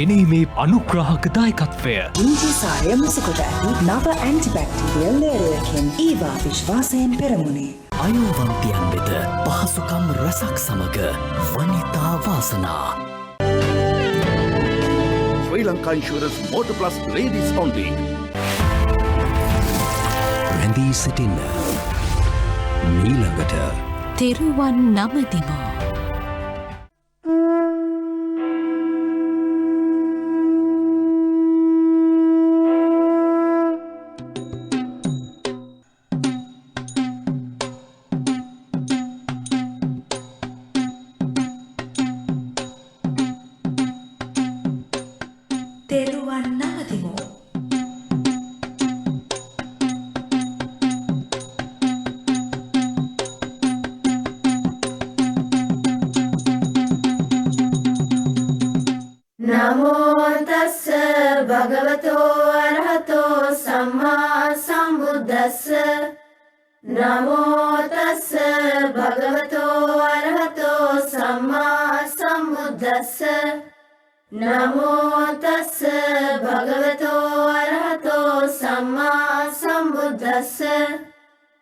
[SPEAKER 10] ගෙනීමේ අනුග්‍රාහක දායකත්වය
[SPEAKER 5] ඉන්ජිසාරය මුසකොට ඇති නව ඇන්ටිබැක්ටීරියල් ලේරයකින් ඒවා විශ්වාසයෙන් පෙරමුණේ.
[SPEAKER 2] අයෝවන්තියන් වෙත පහසුකම් රැසක් සමග වනිතා වාසනා.
[SPEAKER 4] Sri Lanka Insurance Motor Plus Ladies Only.
[SPEAKER 2] රැඳී සිටින්න මීළඟට
[SPEAKER 3] තෙරුවන් නමදිමු.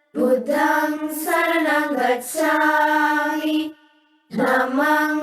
[SPEAKER 13] Buddhang saranang gacchami, dhammang